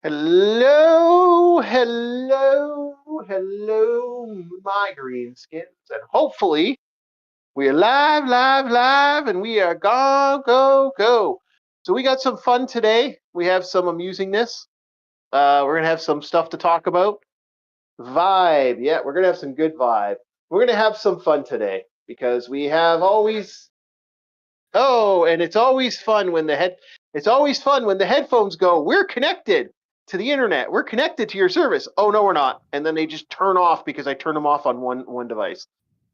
Hello, my greenskins, and hopefully we are live, and we are go. So we got some fun today. We have some amusingness. We're gonna have some stuff to talk about. Vibe, yeah, we're gonna have some good vibe. We're gonna have some fun today because we have always. Oh, and it's always fun when the headphones go. We're connected to the internet. We're connected to your service. Oh no, we're not. And then they just turn off because I turn them off on one device.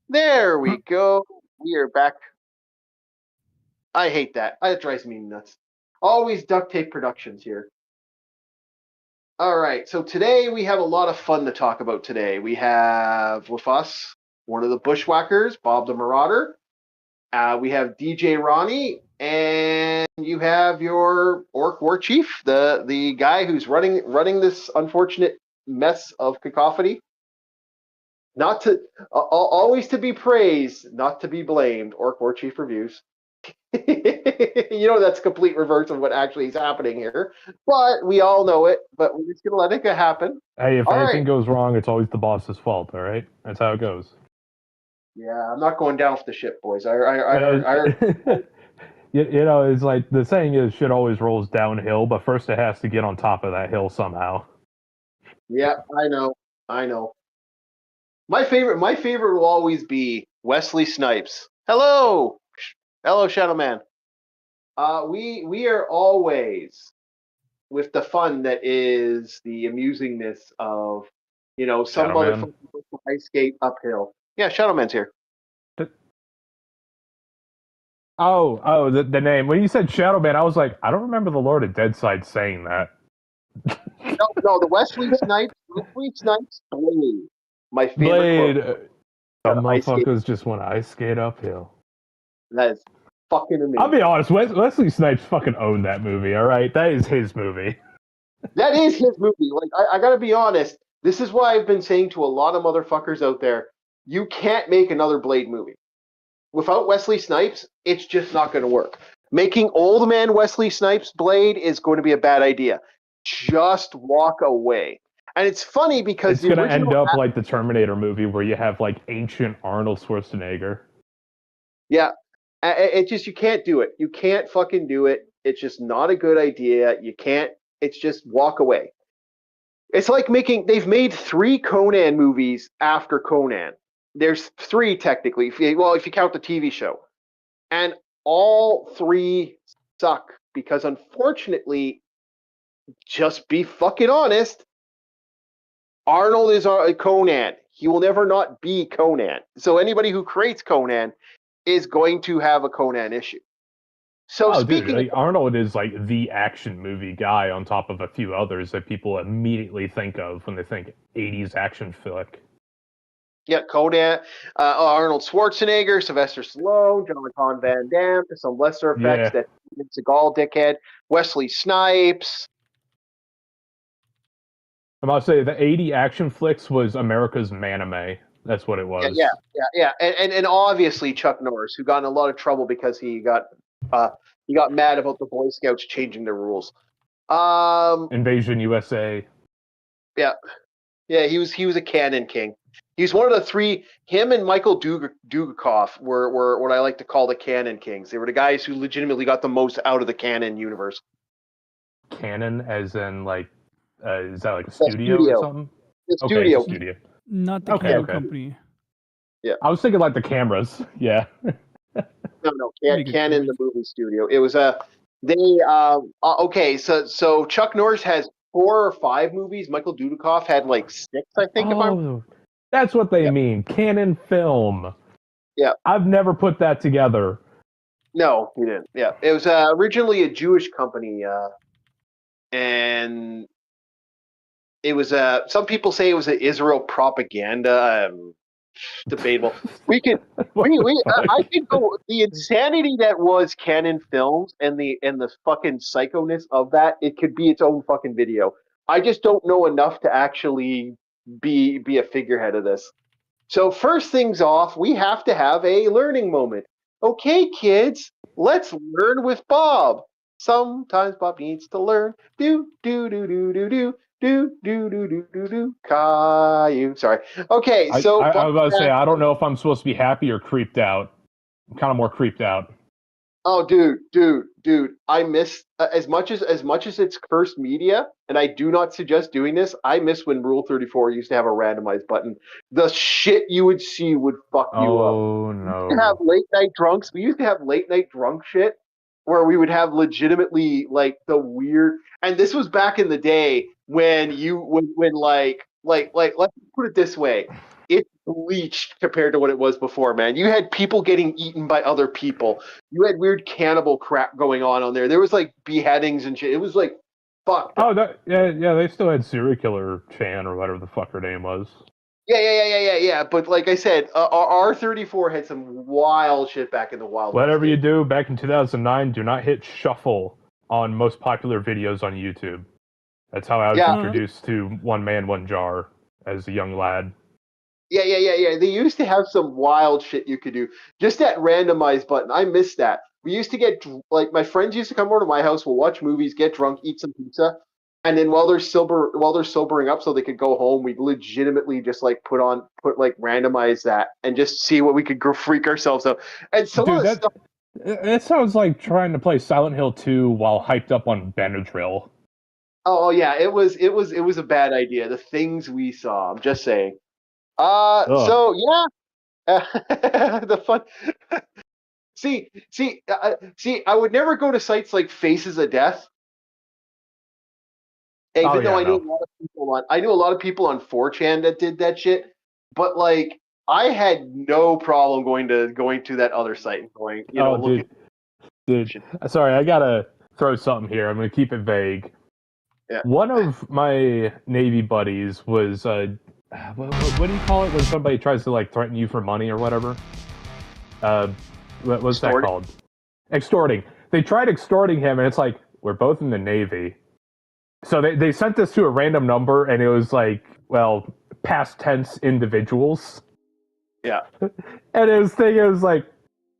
There we go. We are back. I hate that. That drives me nuts. Always duct tape productions here. All right. So today we have a lot of fun to talk about today. We have with us one of the bushwhackers, Bob the Marauder. We have DJ Ronnie, and you have your Orc War Chief, the guy who's running this unfortunate mess of cacophony. Not to always to be praised, not to be blamed. Orc War Chief reviews. That's a complete reverse of what actually is happening here, but we all know it. But we're just gonna let it happen. Hey, if anything goes wrong, it's always the boss's fault. All right, that's how it goes. Yeah, I'm not going down with the ship, boys. It's like the saying is, shit always rolls downhill, but first it has to get on top of that hill somehow. Yeah, I know. My favorite will always be Wesley Snipes. Hello, Shadow Man. We are always with the fun that is the amusingness of some motherfucker ice skate uphill. Yeah, Shadow Man's here. The name. When you said Shadow Man, I was like, I don't remember the Lord of Deadside saying that. No, the Wesley Snipes Blade. My favorite Blade. Some motherfuckers just want to ice skate uphill. That is fucking amazing. I'll be honest, Wesley Snipes fucking owned that movie, alright? That is his movie. That is his movie. Like, I gotta be honest, this is why I've been saying to a lot of motherfuckers out there, you can't make another Blade movie. Without Wesley Snipes, it's just not going to work. Making old man Wesley Snipes Blade is going to be a bad idea. Just walk away. And it's funny because it's going to end up like the Terminator movie where you have like ancient Arnold Schwarzenegger. Yeah. You can't do it. You can't fucking do it. It's just not a good idea. You can't. It's just walk away. It's like they've made 3 Conan movies after Conan. There's 3 technically, if you count the TV show. And all 3 suck because unfortunately, just be fucking honest, Arnold is Conan. He will never not be Conan. So anybody who creates Conan is going to have a Conan issue. So Arnold is like the action movie guy on top of a few others that people immediately think of when they think 80s action flick. Yeah, Conan, Arnold Schwarzenegger, Sylvester Stallone, Jean-Claude Van Damme, to some lesser effects, that Seagal dickhead, Wesley Snipes. I'm about to say the 80 action flicks was America's Manime. That's what it was. Yeah. And obviously Chuck Norris, who got in a lot of trouble because he got mad about the Boy Scouts changing their rules. Invasion USA. Yeah, he was a canon king. He's one of the 3. Him and Michael Dudikoff were what I like to call the canon kings. They were the guys who legitimately got the most out of the canon universe. Canon, as in like, is that like a studio or something? It's studio. Not the cable company. Yeah, I was thinking like the cameras. Yeah. No. Canon, the movie studio. It was okay. So Chuck Norris has 4 or 5 movies. Michael Dudikoff had like 6, I think. That's what they mean. Canon Film. Yeah. I've never put that together. No, he didn't. Yeah. It was originally a Jewish company, and it was some people say it was an Israel propaganda. Debatable. I think the insanity that was Canon Films and the fucking psychoness of that, it could be its own fucking video. I just don't know enough to actually be a figurehead of this. So first things off, we have to have a learning moment. Okay, kids, let's learn with Bob. Sometimes Bob needs to learn. Do do do do do do do do do do do do. Caillou. Sorry. Okay, so I was about to say I don't know if I'm supposed to be happy or creeped out. I'm kind of more creeped out. oh, dude, I miss as much as it's cursed media, and I do not suggest doing this. I miss when Rule 34 used to have a randomized button. The shit you would see would fuck you up. Oh We used to have no! late night drunks. We used to have late night drunk shit where we would have legitimately like the weird. And this was back in the day when when like let's put it this way. It bleached compared to what it was before, man. You had people getting eaten by other people. You had weird cannibal crap going on there. There was like beheadings and shit. It was like fucked up. Oh, yeah. They still had serial killer Chan or whatever the fuck her name was. Yeah. But like I said, R34 had some wild shit back in the Wild West. Whatever you do, back in 2009, do not hit shuffle on most popular videos on YouTube. That's how I was introduced to One Man, One Jar as a young lad. Yeah. They used to have some wild shit you could do. Just that randomized button. I miss that. We used to get like my friends used to come over to my house. We'll watch movies, get drunk, eat some pizza, and then while they're sobering up, so they could go home, we'd legitimately just like randomize that and just see what we could freak ourselves out. And some of the stuff. That sounds like trying to play Silent Hill 2 while hyped up on Benadryl. Oh yeah, it was a bad idea. The things we saw. I'm just saying. So yeah, the fun. see, I would never go to sites like Faces of Death. Even though I knew a lot of people on 4chan that did that shit, but like I had no problem going to that other site and going, dude. Sorry, I gotta throw something here. I'm gonna keep it vague. Yeah. One of my Navy buddies was what do you call it when somebody tries to like threaten you for money or whatever? What's that called? Extorting. They tried extorting him, and it's like we're both in the Navy. So they sent this to a random number, and it was like, well, past tense individuals. Yeah. And his thing is like,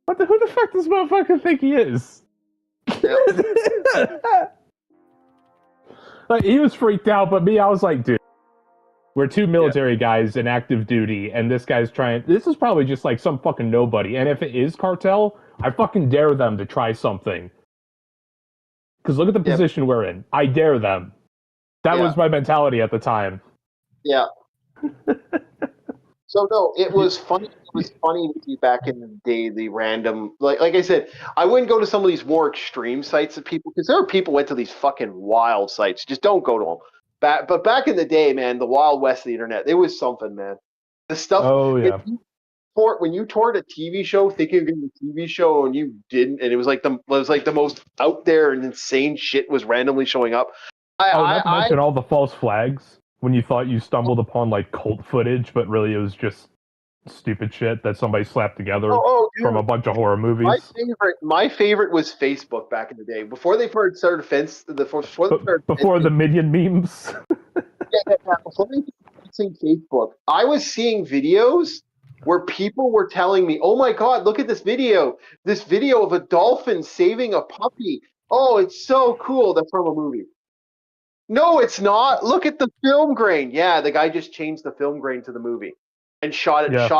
who the fuck does this motherfucker think he is? Yeah. Like, he was freaked out, but me, I was like, dude, we're two military guys in active duty, and this guy's this is probably just like some fucking nobody. And if it is cartel, I fucking dare them to try something. Because look at the position we're in. I dare them. That was my mentality at the time. Yeah. So no, it was funny. It was funny to see back in the day the random, like I said, I wouldn't go to some of these more extreme sites that people, because there are people who went to these fucking wild sites. Just don't go to them. But back in the day, man, the Wild West of the internet, it was something, man. The stuff. Oh yeah. When you toured a TV show, thinking of getting a TV show, and you didn't, and it was like the most out there and insane shit was randomly showing up. Not to mention all the false flags when you thought you stumbled upon like cult footage, but really it was just stupid shit that somebody slapped together from a bunch of horror movies. My favorite was Facebook back in the day before they started before the minion memes. Before they started Facebook, I was seeing videos where people were telling me, "Oh my God, look at this video of a dolphin saving a puppy. Oh, it's so cool. That's from a movie." No, it's not. Look at the film grain. Yeah, the guy just changed the film grain to the movie and shot it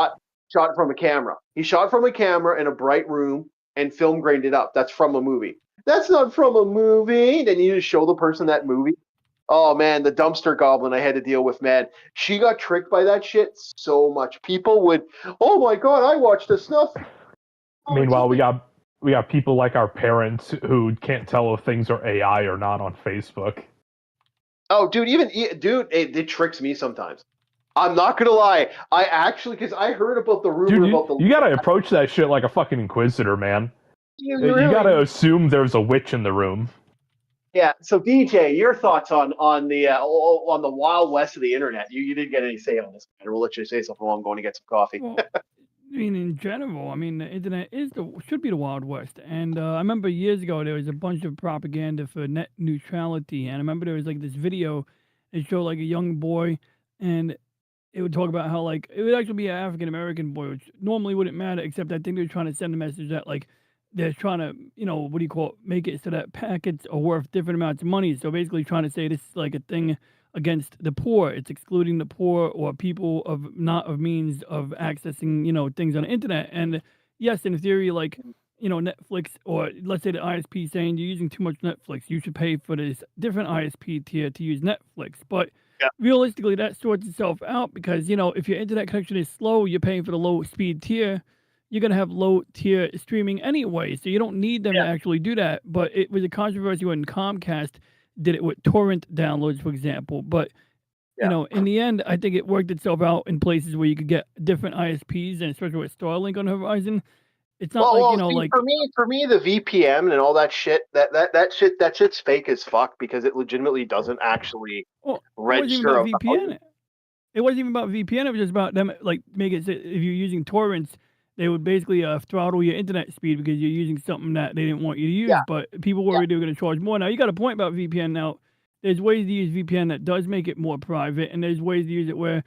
from a camera. He shot from a camera in a bright room and film grained it up. That's from a movie. That's not from a movie. Then you just show the person that movie. Oh man, the dumpster goblin I had to deal with, man. She got tricked by that shit so much. People would, oh my God, I watched the stuff. Meanwhile, we got people like our parents who can't tell if things are AI or not on Facebook. Oh, dude, it tricks me sometimes. I'm not gonna lie. I actually, because I heard about the rumor about the. You gotta approach that shit like a fucking inquisitor, man. You gotta assume there's a witch in the room. Yeah. So DJ, your thoughts on the Wild West of the internet? You didn't get any say on this, man. We'll let you say something while I'm going to get some coffee. Well, I mean, in general, the internet should be the Wild West. And I remember years ago there was a bunch of propaganda for net neutrality, and I remember there was like this video that showed like a young boy, and it would talk about how like it would actually be an African American boy, which normally wouldn't matter, except I think they were trying to send a message that like they're trying to, what do you call it, make it so that packets are worth different amounts of money. So basically trying to say this is like a thing against the poor. It's excluding the poor or people of not of means of accessing, things on the internet. And yes, in theory, like, Netflix, or let's say the ISP saying you're using too much Netflix, you should pay for this different ISP tier to use Netflix. But Yeah. realistically, that sorts itself out because, if your internet connection is slow, you're paying for the low speed tier, you're going to have low tier streaming anyway. So you don't need them to actually do that. But it was a controversy when Comcast did it with torrent downloads, for example. But, in the end, I think it worked itself out in places where you could get different ISPs, and especially with Starlink on the horizon. It's not like, see, like, for me, the VPN and all that shit, that shit's fake as fuck because it legitimately doesn't actually well, it wasn't even register about a VPN. value. It wasn't even about VPN. It was just about them, like, make it so if you're using torrents, they would basically throttle your internet speed because you're using something that they didn't want you to use. Yeah. But people worried they were going to charge more. Now, you got a point about VPN. Now, there's ways to use VPN that does make it more private, and there's ways to use it where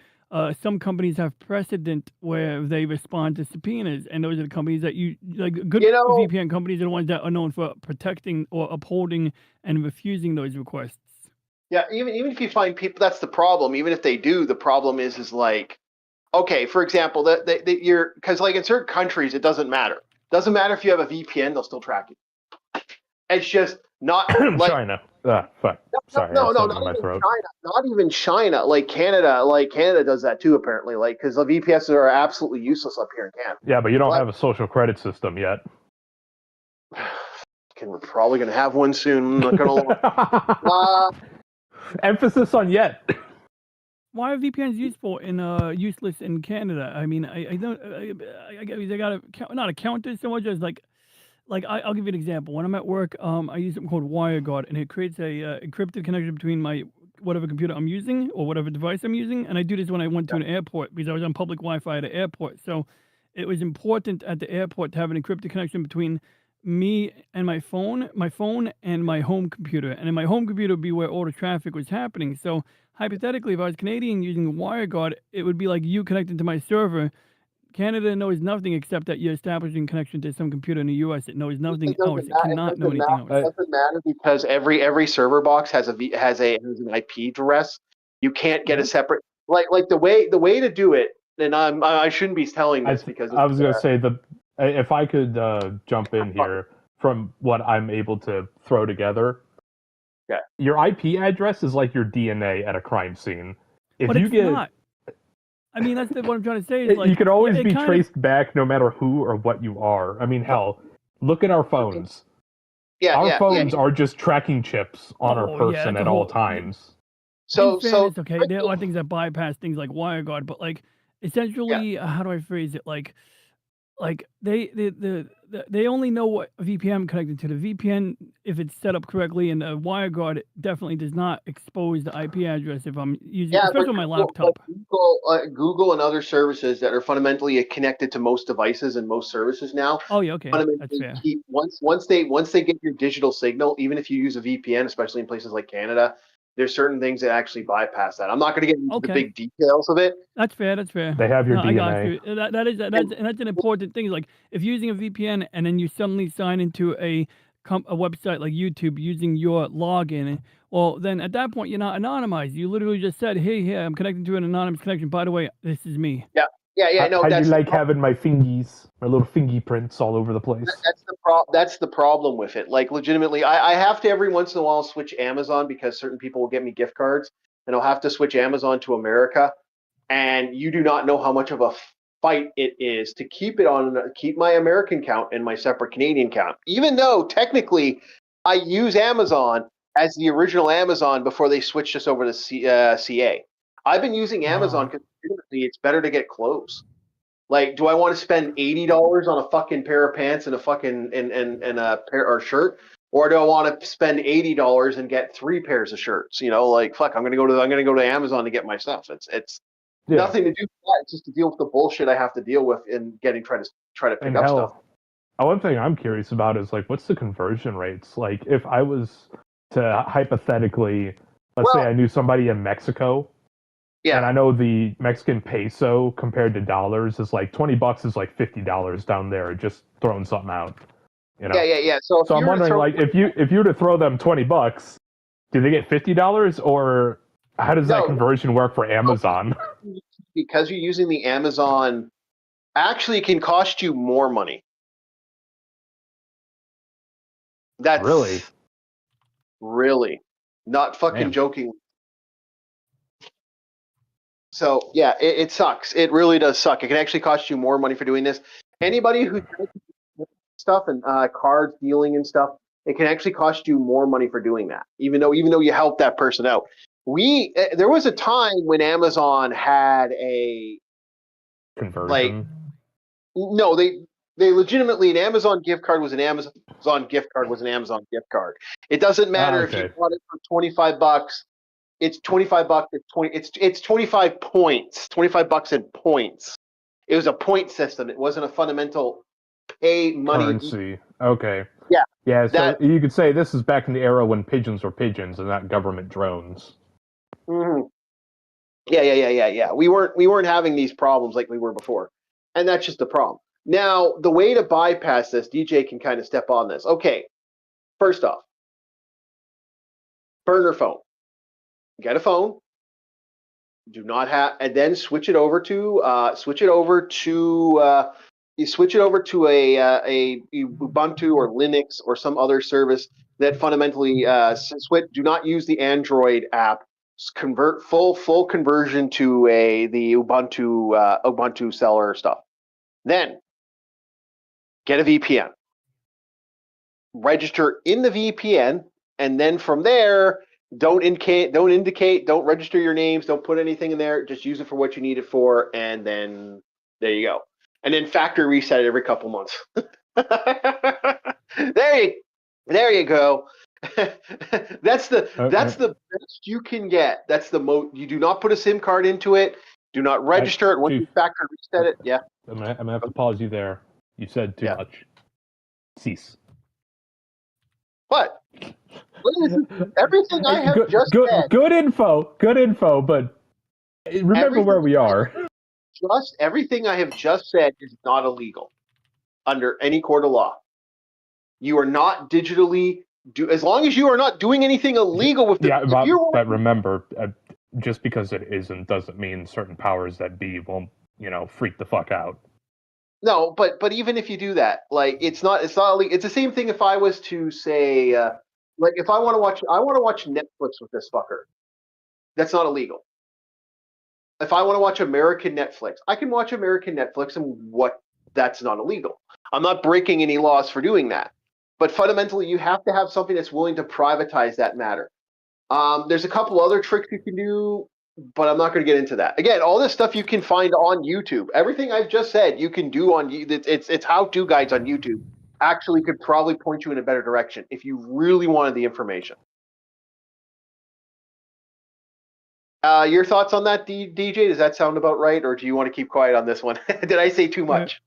some companies have precedent where they respond to subpoenas, and those are the companies that like good VPN companies are the ones that are known for protecting or upholding and refusing those requests. Yeah, even if you find people, that's the problem. Even if they do, the problem is like, okay, for example, that you're because like in certain countries, it doesn't matter. Doesn't matter if you have a VPN, they'll still track you. It's just not like China. Fuck. Sorry, no, I had not something in my even throat. China. Not even China. Like Canada does that too. Apparently, like because the VPNs are absolutely useless up here in Canada. Yeah, but you don't have a social credit system yet. We're probably gonna have one soon. I'm not gonna lie. Emphasis on yet. Why are VPNs useful in useless in Canada? I mean, I don't. I guess they got not account it so much as like I'll give you an example. When I'm at work, I use something called WireGuard, and it creates a encrypted connection between my whatever computer I'm using or whatever device I'm using. And I do this when I went to an airport because I was on public Wi-Fi at the airport. So it was important at the airport to have an encrypted connection between me and my phone and my home computer. And in my home computer would be where all the traffic was happening. So hypothetically, if I was Canadian using WireGuard, it would be like you connecting to my server. Canada knows nothing except that you're establishing connection to some computer in the U.S. It knows nothing else. It cannot know anything else. It doesn't matter because every server box has an IP address. You can't get a separate like the way to do it. And I shouldn't be telling this because I was gonna say if I could jump in here from what I'm able to throw together. Yeah. Your IP address is like your DNA at a crime scene. But it's not. I mean, that's what I'm trying to say. Is like, you can always be traced back no matter who or what you are. I mean, hell, look at our phones. Our phones are just tracking chips on our person at all times. So okay, there are things that bypass things like WireGuard, but like essentially, how do I phrase it? Like they only know what VPN connected to. The VPN, if it's set up correctly, and the WireGuard definitely does not expose the IP address if I'm using, especially on my laptop. Google and other services that are fundamentally connected to most devices and most services now. Oh yeah, okay, that's fair. Once they get your digital signal, even if you use a VPN, especially in places like Canada, there's certain things that actually bypass that. I'm not going to get into the big details of it. That's fair. That's fair. They have your DNA. I got you. That's an important thing. Like if you're using a VPN and then you suddenly sign into a website like YouTube using your login, well, then at that point you're not anonymized. You literally just said, "Hey, I'm connecting to an anonymous connection. By the way, this is me." Yeah. No, how do you like having my fingies, my little fingy prints all over the place? That's the problem with it. Like, legitimately, I have to every once in a while switch Amazon because certain people will get me gift cards, and I'll have to switch Amazon to America. And you do not know how much of a fight it is to keep my American account and my separate Canadian account. Even though technically I use Amazon as the original Amazon before they switched us over to CA. I've been using Amazon because it's better to get clothes. Like, do I want to spend $80 on a fucking pair of pants and a fucking and a pair or shirt, or do I want to spend $80 and get 3 pairs of shirts? Like, fuck, I'm gonna go to Amazon to get my stuff. It's nothing to do with that. It's just to deal with the bullshit I have to deal with in trying to pick up stuff. One thing I'm curious about is like, what's the conversion rates? Like, if I was to hypothetically, let's say I knew somebody in Mexico. Yeah. And I know the Mexican peso compared to dollars is like $20 is like $50 down there, just throwing something out. You know. Yeah. So, So I'm wondering, like, if you were to throw them $20, do they get $50, or how does that conversion work for Amazon? Because you're using the Amazon, actually, it can cost you more money. That's really not fucking joking. So yeah, it sucks. It really does suck. It can actually cost you more money for doing this. Anybody who does stuff and card dealing and stuff, it can actually cost you more money for doing that. Even though you help that person out. There was a time when Amazon had a conversion. Like, no, they legitimately, an Amazon gift card was an Amazon gift card was an Amazon gift card. It doesn't matter if you bought it for $25. It's $25. It's 25 points. $25 in points. It was a point system. It wasn't a fundamental pay money currency. Okay. Yeah. So you could say this is back in the era when pigeons were pigeons and not government drones. Mm-hmm. Yeah. We weren't having these problems like we were before, and that's just the problem. Now, the way to bypass this, DJ can kind of step on this. Okay, first off, burner phone. Get a phone. Do not have, and then switch it over to a Ubuntu or Linux or some other service that fundamentally do not use the Android app. Convert full conversion to the Ubuntu seller stuff. Then get a VPN. Register in the VPN, and then from there, don't register your names, don't put anything in there, just use it for what you need it for, and then there you go. And then factory reset it every couple months. There you go. That's the best you can get. That's the most. You do not put a SIM card into it. Do not register it. Once you factory reset it, yeah. I'm gonna have to pause you there. You said too much. Cease. What? Everything I have just said. Good info, but remember where we are. Everything I have just said is not illegal under any court of law. You are not digitally as long as you are not doing anything illegal with the but remember, just because it isn't doesn't mean certain powers that be won't, freak the fuck out. No, but even if you do that, like it's not illegal. It's the same thing if I was to say, like if I want to watch Netflix with this fucker, that's not illegal. If I want to watch American Netflix, I can watch American Netflix, and that's not illegal. I'm not breaking any laws for doing that. But fundamentally, you have to have something that's willing to privatize that matter. There's a couple other tricks you can do, but I'm not going to get into that. Again, all this stuff you can find on YouTube. Everything I've just said, you can do on it's how-to guides on YouTube. Actually, could probably point you in a better direction if you really wanted the information. Your thoughts on that, DJ? Does that sound about right, or do you want to keep quiet on this one? Did I say too much?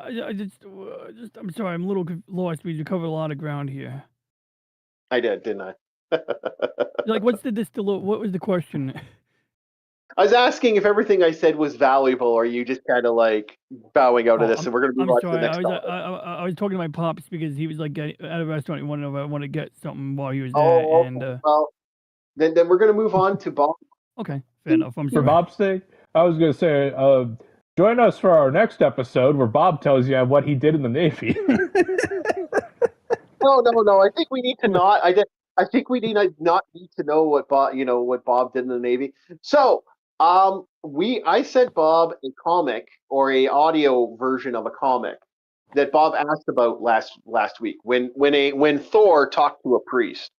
I'm sorry, I'm a little lost. We covered a lot of ground here. I did, didn't I? Like, what was the question? I was asking if everything I said was valuable, or are you just kind of like bowing out of this, and we're going to move on to the next topic. I was talking to my pops because he was like at a restaurant. He wanted to know if I wanted to get something while he was there. And well, then we're going to move on to Bob. Okay, fair enough. I'm sorry. For Bob's sake, I was going to say, join us for our next episode where Bob tells you what he did in the Navy. No. I think we need to not. I think we not need to know what Bob did in the Navy. So, I sent Bob a comic or a audio version of a comic that Bob asked about last week when Thor talked to a priest,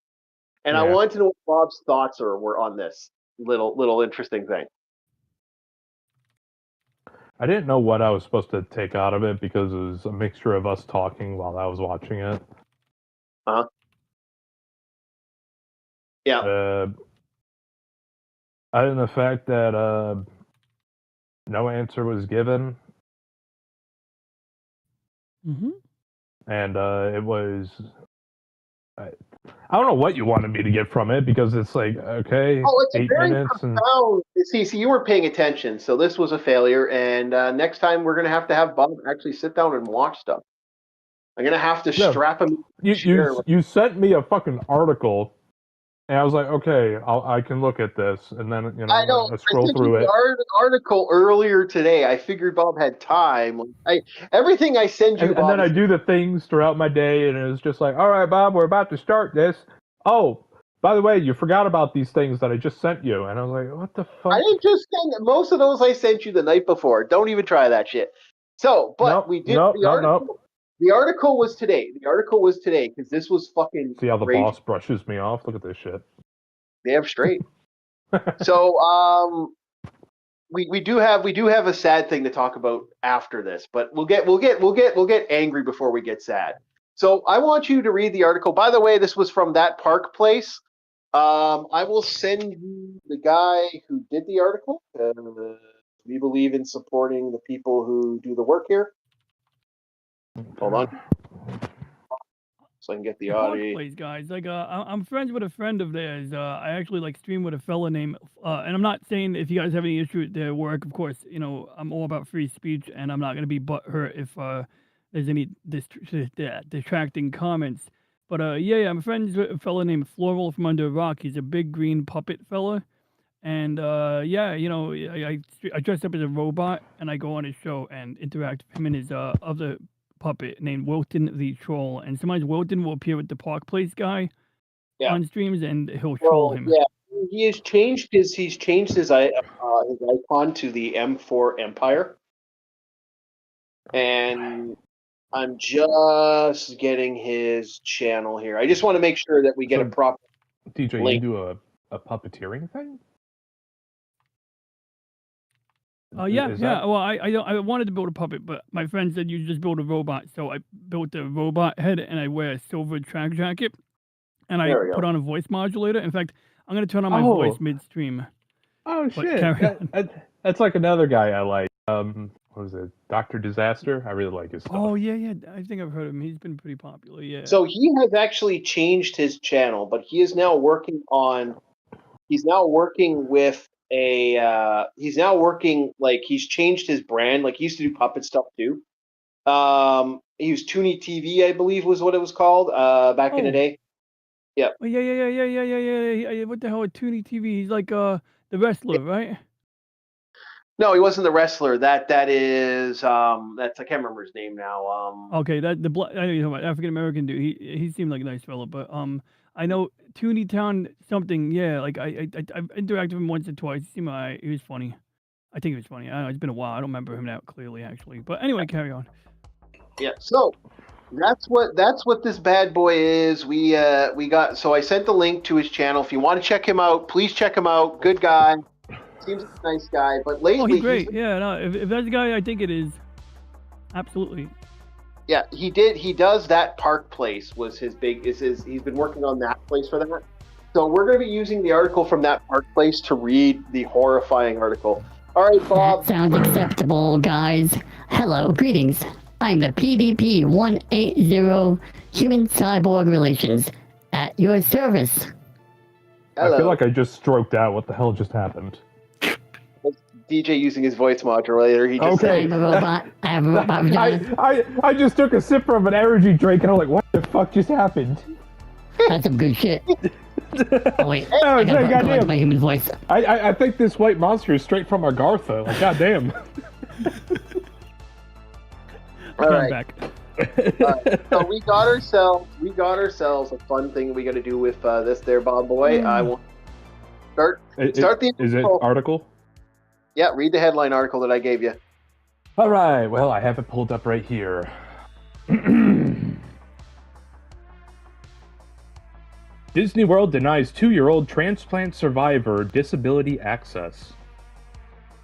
and I wanted to know what Bob's thoughts were on this little interesting thing. I didn't know what I was supposed to take out of it because it was a mixture of us talking while I was watching it. Uh-huh. Yeah. Other than the fact that no answer was given. Mm-hmm. And it was... I don't know what you wanted me to get from it because it's like, okay, it's 8 very minutes. Profound. See, you weren't paying attention, so this was a failure. And next time we're going to have Bob actually sit down and watch stuff. I'm gonna have to No. strap him. You sent me a fucking article, and I was like, okay, I can look at this, and then I know. I I scroll sent through you it. the article earlier today. I figured Bob had time. Everything I send you, And Bob. then I do the things throughout my day, and it was just like, all right, Bob, we're about to start this. Oh, by the way, you forgot about these things that I just sent you. And I was like, what the fuck? I didn't just send most of those I sent you the night before. Don't even try that shit. So, but we did the article. Nope. The article was today. The article was today because this was fucking. See how the raging. boss brushes me off? Look at this shit. Damn straight. So, we do have a sad thing to talk about after this, but we'll get angry before we get sad. So I want you to read the article. By the way, this was from That Park Place. I will send you the guy who did the article. We believe in supporting the people who do the work here. Hold on, so I can get the audio. Place, guys. Like, I'm friends with a friend of theirs. I actually like stream with a fella named, and I'm not saying if you guys have any issue with their work. Of course, I'm all about free speech, and I'm not gonna be butthurt if there's any detracting comments. But yeah, I'm friends with a fella named Floral from Under a Rock. He's a big green puppet fella, and yeah, I dress up as a robot, and I go on his show and interact with him and his other puppet named Wilton the Troll, and sometimes Wilton will appear with the Park Place guy on streams, and he'll troll him. Yeah, he's changed his icon to the M4 Empire, and I'm just getting his channel here. I just want to make sure that we get a proper. DJ, link. you do a puppeteering thing? Yeah. Well, I wanted to build a puppet, but my friend said you just build a robot, so I built a robot head, and I wear a silver track jacket, and I put on a voice modulator. In fact, I'm gonna turn on my voice midstream. Oh shit! That's like another guy I like. What was it? Dr. Disaster. I really like his stuff. Oh yeah. I think I've heard of him. He's been pretty popular. Yeah. So he has actually changed his channel, but he is now working on. He's now working with a. He's now working like he's changed his brand. Like he used to do puppet stuff too. He was Toonie TV, I believe, was what it was called. Back in the day. Yeah. Oh, yeah. What the hell is Toonie TV? He's like the wrestler, right? No, he wasn't the wrestler. That is that's I can't remember his name now. Okay, that I know you're talking about African American dude. He seemed like a nice fellow, but I know Toonie Town something. Yeah, like I've interacted with him once or twice. He was funny. I think he was funny. I don't know, it's been a while. I don't remember him that clearly actually. But anyway, carry on. Yeah. So that's what this bad boy is. We got. So I sent the link to his channel. If you want to check him out, please check him out. Good guy. Seems like a nice guy, but lately he's great. Yeah, no, if that's the guy, I think it is. Absolutely. Yeah, he did. He does That Park Place was his big. He's been working on that place for that. So we're going to be using the article from That Park Place to read the horrifying article. All right, Bob. That sounds acceptable, guys. Hello, greetings. I'm the PDP 180 Human Cyborg Relations at your service. Hello. I feel like I just stroked out. What the hell just happened? DJ using his voice modulator. He just okay. I'm a robot. I have a robot vagina. I just took a sip from an energy drink and I'm like, what the fuck just happened? That's some good shit. Oh wait, Oh, I gotta goddamn. my human voice. I think this white monster is straight from Agartha. Like, goddamn. All right. Back. So we got ourselves a fun thing we got to do with this there, Bob boy. I will start the. Is it article? Yeah, read the headline article that I gave you. All right. Well, I have it pulled up right here. Disney World denies 2-year-old transplant survivor disability access.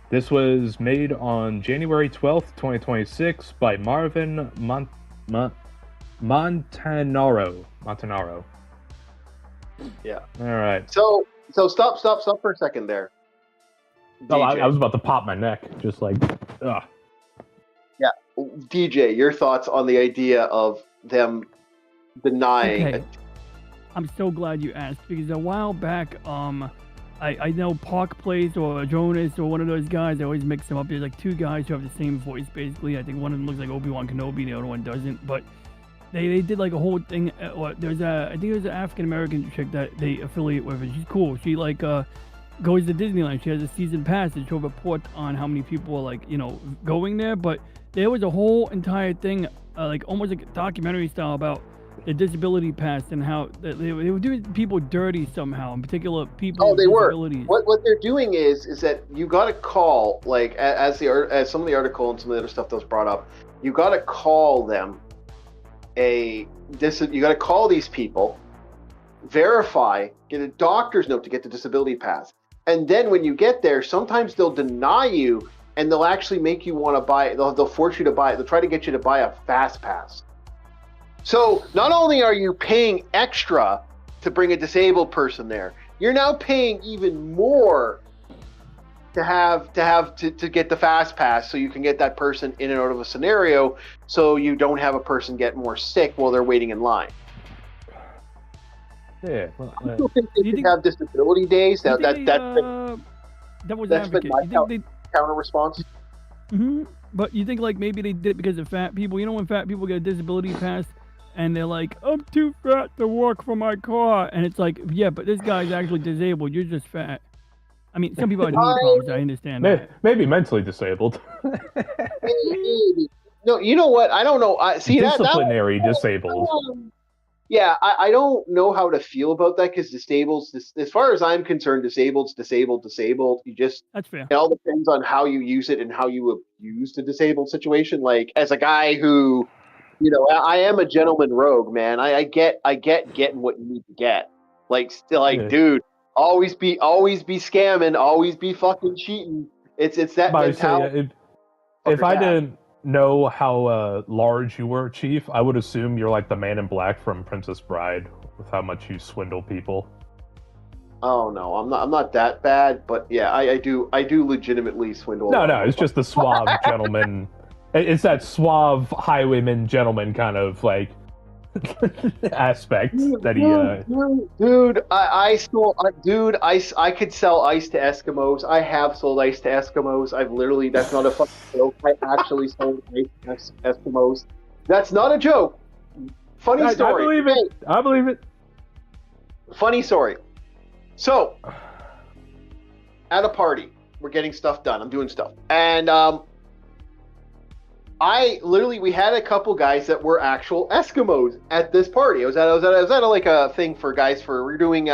This was made on January 12th, 2026 by Marvin Montanaro. Yeah. All right. So stop for a second there. Oh, I was about to pop my neck, just like, ugh. Yeah, DJ, your thoughts on the idea of them denying? Okay. I'm so glad you asked because a while back, I know Park Place or Jonas or one of those guys. I always mix them up. There's like two guys who have the same voice basically. I think one of them looks like Obi-Wan Kenobi, the other one doesn't. But they did like a whole thing. There's I think there's an African American chick that they affiliate with, and she's cool. She like goes to Disneyland. She has a season pass, and she'll report on how many people are like going there. But there was a whole entire thing, like almost like a documentary style about the disability pass and how they were doing people dirty somehow, in particular people Oh, with they were. disabilities. What they're doing is that you got to call, like as some of the article and some of the other stuff that was brought up, you got to call them you got to call these people, verify, get a doctor's note to get the disability pass, and then when you get there, sometimes they'll deny you and they'll actually make you want to buy it. They'll force you to buy it. They'll try to get you to buy a fast pass. So not only are you paying extra to bring a disabled person there, you're now paying even more to get the fast pass, so you can get that person in and out of a scenario, so you don't have a person get more sick while they're waiting in line. Yeah. I still think they should have disability days. That's been my counter response. Mm-hmm. But you think like maybe they did it because of fat people? You know when fat people get a disability pass and they're like, I'm too fat to walk from my car, and it's like, yeah, but this guy's actually disabled. You're just fat. I mean, some people have knee problems. I understand that. Maybe mentally disabled. No, you know what? I don't know. Disciplinary disabled. Yeah, I don't know how to feel about that, because as far as I'm concerned, disabled. You just, That's fair. it all depends on how you use it and how you abuse the disabled situation. Like, as a guy who, I am a gentleman rogue, man. I get getting what you need to get. Like, still, like, dude, always be scamming, always be fucking cheating. It's that mentality. If I didn't know how large you were, Chief, I would assume you're like the Man in Black from Princess Bride, with how much you swindle people. Oh no, I'm not that bad, but yeah, I do legitimately swindle. No, it's just the suave gentleman. It's that suave highwayman gentleman kind of like aspect that he. Dude, I could sell ice to Eskimos. I have sold ice to Eskimos. That's not a fucking joke. I actually sold ice to Eskimos. That's not a joke. Funny story. I believe it. Funny story. So, at a party, we're getting stuff done. I'm doing stuff, and we had a couple guys that were actual Eskimos at this party. I was at a thing for guys we were doing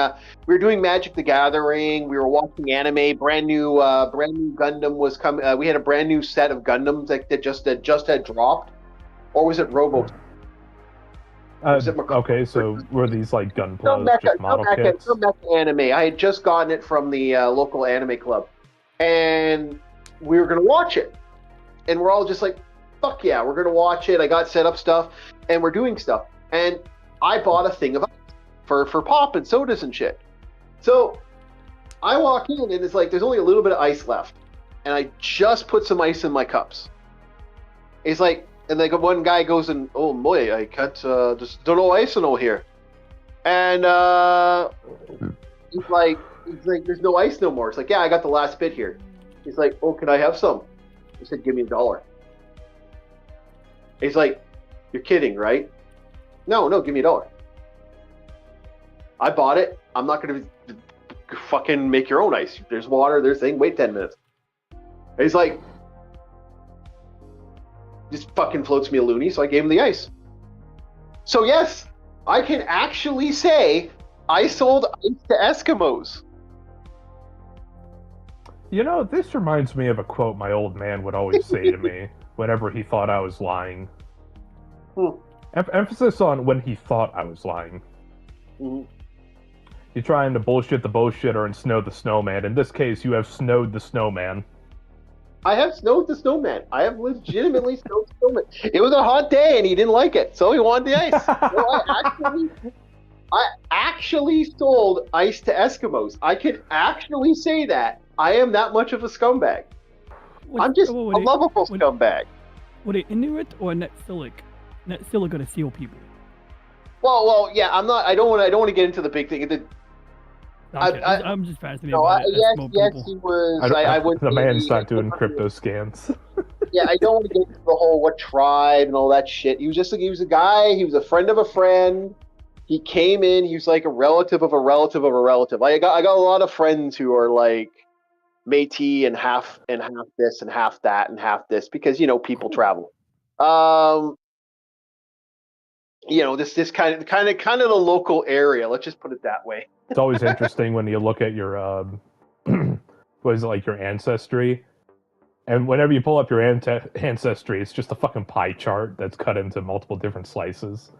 Magic the Gathering. We were watching anime. Brand new Gundam was coming. We had a brand new set of Gundams that just had dropped, or was it Robo? Okay, so were these like Gunpla just model kits? Some mecha anime. I had just gotten it from the local anime club, and we were gonna watch it, and we're all just like, fuck yeah, we're gonna watch it. I got set up stuff, and we're doing stuff, and I bought a thing of ice for pop and sodas and shit. So I walk in, and it's like there's only a little bit of ice left, and I just put some ice in my cups. It's like, and like one guy goes and, oh boy, I got just don't know ice no here, and he's like, there's no ice no more. It's like, yeah, I got the last bit here. He's like, oh, can I have some? He said, give me $1. He's like, you're kidding, right? No, give me $1. I bought it. I'm not going to fucking make your own ice. There's water, there's thing. Wait 10 minutes. He's like, just fucking floats me a loony, so I gave him the ice. So yes, I can actually say I sold ice to Eskimos. This reminds me of a quote my old man would always say to me whenever he thought I was lying. Emphasis on when he thought I was lying. Mm-hmm. You're trying to bullshit the bullshitter and snow the snowman. In this case, you have snowed the snowman. I have snowed the snowman. I have legitimately snowed the snowman. It was a hot day and he didn't like it, so he wanted the ice. So I actually sold ice to Eskimos. I can actually say that. I am that much of a scumbag. I'm just a lovable scumbag. Were they Inuit or Netsilik? Netsilik are the seal people. Well, yeah. I'm not. I don't want to get into the big thing. I'm just fascinated by yes, he was. The man's not doing crypto scams. Yeah, I don't want to get into the whole what tribe and all that shit. He was a guy. He was a friend of a friend. He came in. He was like a relative of a relative of a relative. I got a lot of friends who are like Métis and half this and half that and half this because people travel. This kind of the local area. Let's just put it that way. It's always interesting when you look at your what is it, like your ancestry, and whenever you pull up your ancestry, it's just a fucking pie chart that's cut into multiple different slices.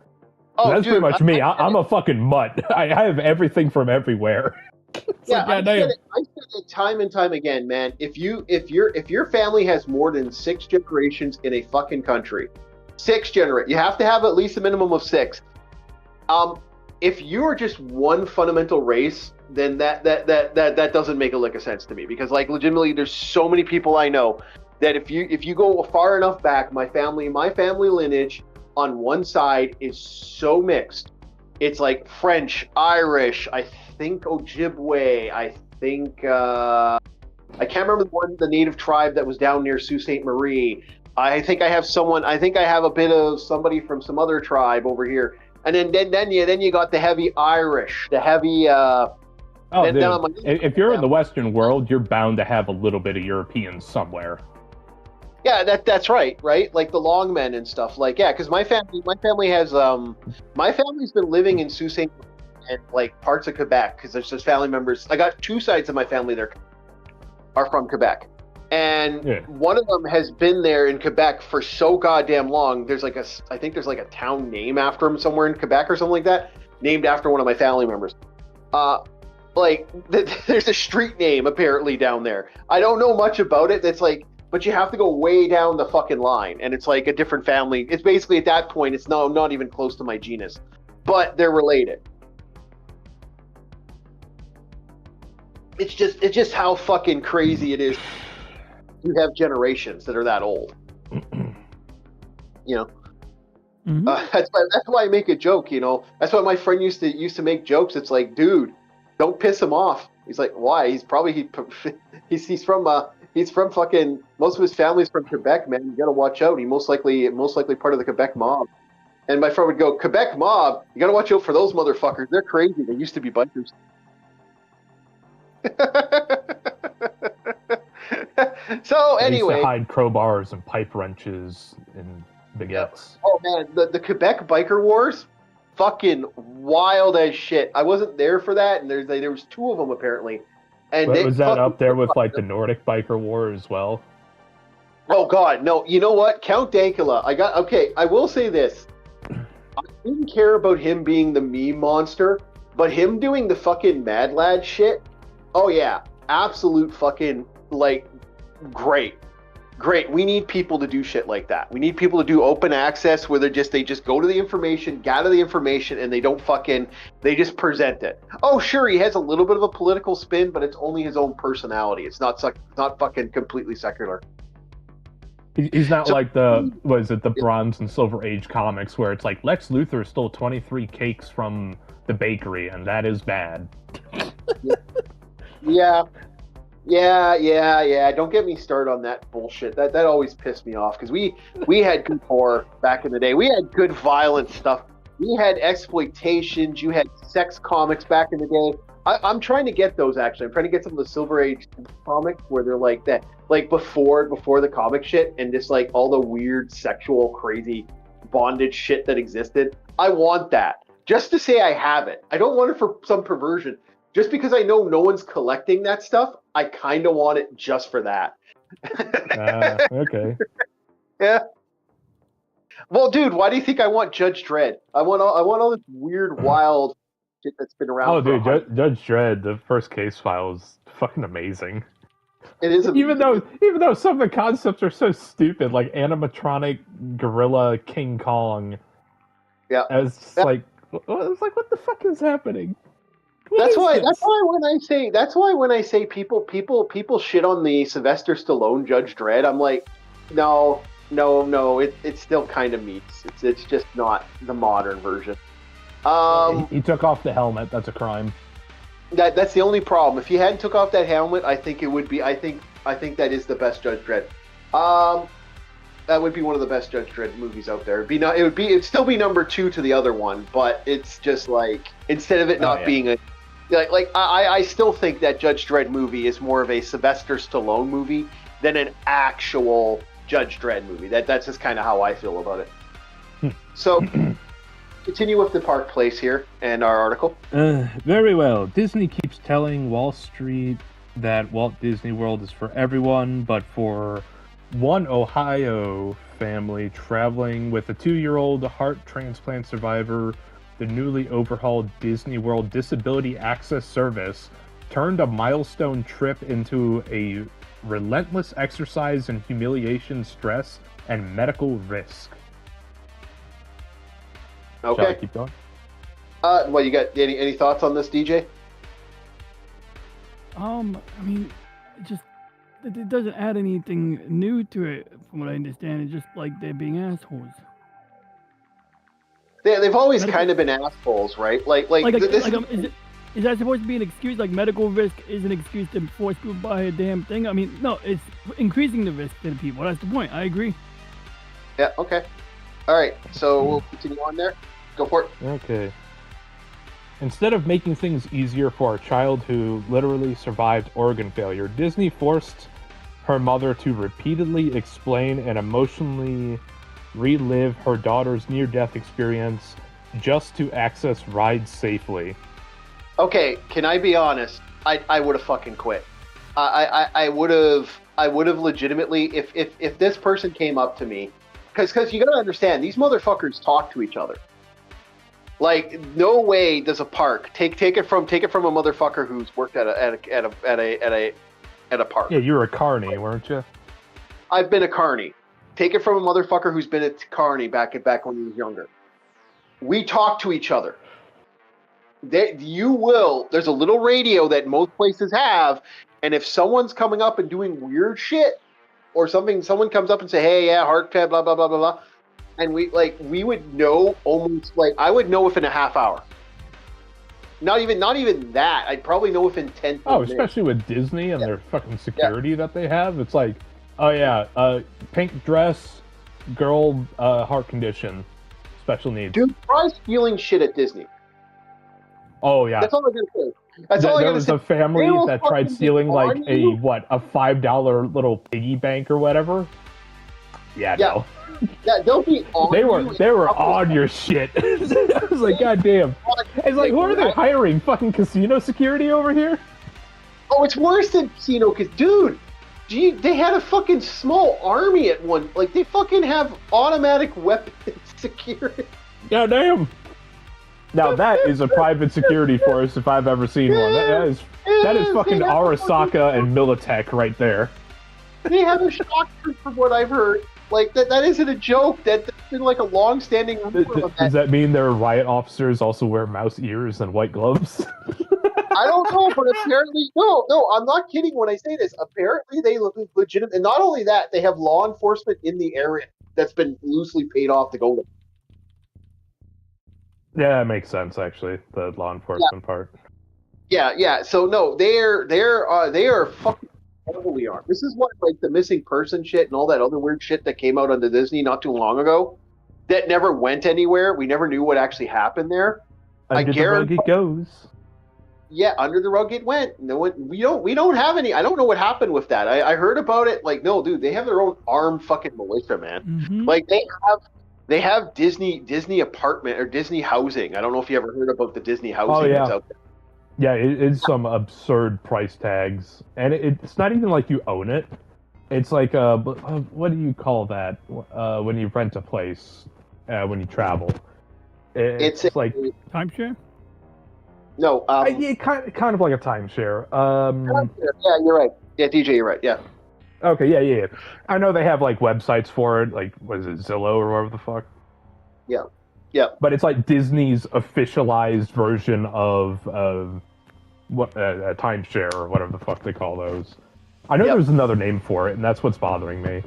Oh, that's dude, pretty much me. I'm a fucking mutt. I have everything from everywhere. I said it time and time again, man. If your family has more than 6 generations in a fucking country, 6 generations, you have to have at least a minimum of 6. If you are just one fundamental race, then that doesn't make a lick of sense to me, because like legitimately, there's so many people I know that if you go far enough back, my family lineage on one side is so mixed. It's like French, Irish, I think Ojibwe, I think I can't remember the native tribe that was down near Sault Ste. Marie. I think I have a bit of somebody from some other tribe over here. And then you got the heavy Irish, the heavy if you're in the Western world, you're bound to have a little bit of European somewhere. Yeah, that's right? Like the Longmen and stuff. Like, yeah, because my family has my family's been living in Sault Ste. and like parts of Quebec, because there's just family members. I got 2 sides of my family that are from Quebec, and one of them has been there in Quebec for so goddamn long. I think there's like a town name after him somewhere in Quebec or something like that, named after one of my family members. There's a street name apparently down there. I don't know much about it. That's like. But you have to go way down the fucking line, and it's like a different family. It's basically at that point, it's not even close to my genus, but they're related. It's just how fucking crazy it is. You have generations that are that old. Mm-hmm. That's why I make a joke. That's why my friend used to make jokes. It's like, dude, don't piss him off. He's like, why? He's from fucking, most of his family's from Quebec, man. You gotta watch out. He most likely part of the Quebec mob. And my friend would go, Quebec mob? You gotta watch out for those motherfuckers. They're crazy. They used to be bikers. So anyway. They used to hide crowbars and pipe wrenches and baguettes. Oh man, the Quebec biker wars, fucking wild as shit. I wasn't there for that, and there was 2 of them apparently. And was that up there with like the Nordic biker war as well? Oh God, no! You know what, Count Dankula? I will say this: I didn't care about him being the meme monster, but him doing the fucking Mad Lad shit. Oh yeah, absolute fucking like great. We need people to do shit like that. We need people to do open access where they just go to the information, gather the information, and they just present it. Oh, sure, he has a little bit of a political spin, but it's only his own personality. It's not fucking completely secular. He's not like the Bronze and Silver Age comics where it's like Lex Luthor stole 23 cakes from the bakery, and that is bad. Yeah. Don't get me started on that bullshit. That always pissed me off, because we had good horror back in the day. We had good violent stuff. We had exploitations. You had sex comics back in the day. I'm trying to get those, actually. I'm trying to get some of the Silver Age comics where they're like that, like before the comic shit, and just like all the weird sexual crazy bondage shit that existed. I want that, just to say I have it. I don't want it for some perversion. Just because I know no one's collecting that stuff, I kind of want it just for that. Okay. Yeah. Well, dude, why do you think I want Judge Dredd? I want all this weird, wild shit that's been around. Oh, dude, Judge Dredd, the first case file is fucking amazing. It is amazing. Even though some of the concepts are so stupid, like animatronic gorilla King Kong. Yeah. It's like, what the fuck is happening? That's why when I say people shit on the Sylvester Stallone Judge Dredd, I'm like, no, it still kind of meets. It's just not the modern version. He took off the helmet. That's a crime. That's the only problem. If he hadn't took off that helmet, I think it would be. I think that is the best Judge Dredd. That would be one of the best Judge Dredd movies out there. It'd still be number 2 to the other one, but it's just like instead of it not being a I still think that Judge Dredd movie is more of a Sylvester Stallone movie than an actual Judge Dredd movie. That's just kind of how I feel about it. So, continue with the Park Place here and our article. Very well. Disney keeps telling Wall Street that Walt Disney World is for everyone, but for one Ohio family traveling with a 2-year-old heart transplant survivor, the newly overhauled Disney World Disability Access Service turned a milestone trip into a relentless exercise in humiliation, stress, and medical risk. Okay. Shall I keep going? Well, you got any thoughts on this, DJ? I mean, it doesn't add anything new to it, from what I understand. It's just like they're being assholes. They've always kind of been assholes, right? Is that supposed to be an excuse? Like medical risk is an excuse to force people to buy a damn thing? I mean, no, it's increasing the risk to the people. That's the point. I agree. Yeah. Okay. All right. So we'll continue on there. Go for it. Okay. Instead of making things easier for a child who literally survived organ failure, Disney forced her mother to repeatedly explain and emotionally relive her daughter's near-death experience just to access rides safely. Okay, can I be honest? I would have fucking quit. I would have legitimately, if this person came up to me, because you gotta understand, these motherfuckers talk to each other. Like, no way does a park take it from a motherfucker who's worked at a park. Yeah, you were a carny, weren't you? I've been a carny. Take it from a motherfucker who's been at carny back when he was younger. We talk to each other. There's a little radio that most places have, and if someone's coming up and doing weird shit, or someone comes up and say, "Hey, yeah, heart blah blah blah blah blah," and we would know I would know within a half hour. Not even that. I'd probably know within 10 minutes. Especially with Disney and their fucking security that they have. It's like, oh yeah, pink dress, girl, heart condition, special needs. Dude, try stealing shit at Disney. Oh yeah. That's all I'm gonna say. There was a family that tried stealing like a $5 little piggy bank or whatever. Yeah, no. Yeah, they'll be on. They were on your shit. I was like, God damn. It's like, who are they hiring? Fucking casino security over here? Oh, it's worse than casino, because dude, they had a fucking small army at one. Like, they fucking have automatic weapon security. God damn. Now that is a private security force if I've ever seen one. That is fucking Arasaka and Militech right there. They have a shock troop from what I've heard. Like, that isn't a joke. That's been like a long-standing rule. Does that mean their riot officers also wear mouse ears and white gloves? I don't know, but apparently, no, I'm not kidding when I say this. Apparently, they look legitimate. And not only that, they have law enforcement in the area that's been loosely paid off to go there. Yeah, that makes sense, actually, the law enforcement part. Yeah. So, no, they are fucking heavily armed. This is what, like, the missing person shit and all that other weird shit that came out on the Disney not too long ago that never went anywhere. We never knew what actually happened there. Under the rug it goes. Yeah, under the rug it went. No one, we don't have any. I don't know what happened with that. I heard about it. Like, no, dude, they have their own armed fucking militia, man. Mm-hmm. Like, they have Disney apartment or Disney housing. I don't know if you ever heard about the Disney housing that's out there. Yeah, it's some absurd price tags, and it's not even like you own it. It's like what do you call that when you rent a place when you travel? It's like timeshare. No, yeah, kind of like a timeshare. Yeah, you're right. Yeah, DJ, you're right. Yeah. Okay, yeah. I know they have like websites for it, like what is it, Zillow or whatever the fuck. Yeah. But it's like Disney's officialized version of what a timeshare or whatever the fuck they call those. I know there's another name for it, and that's what's bothering me.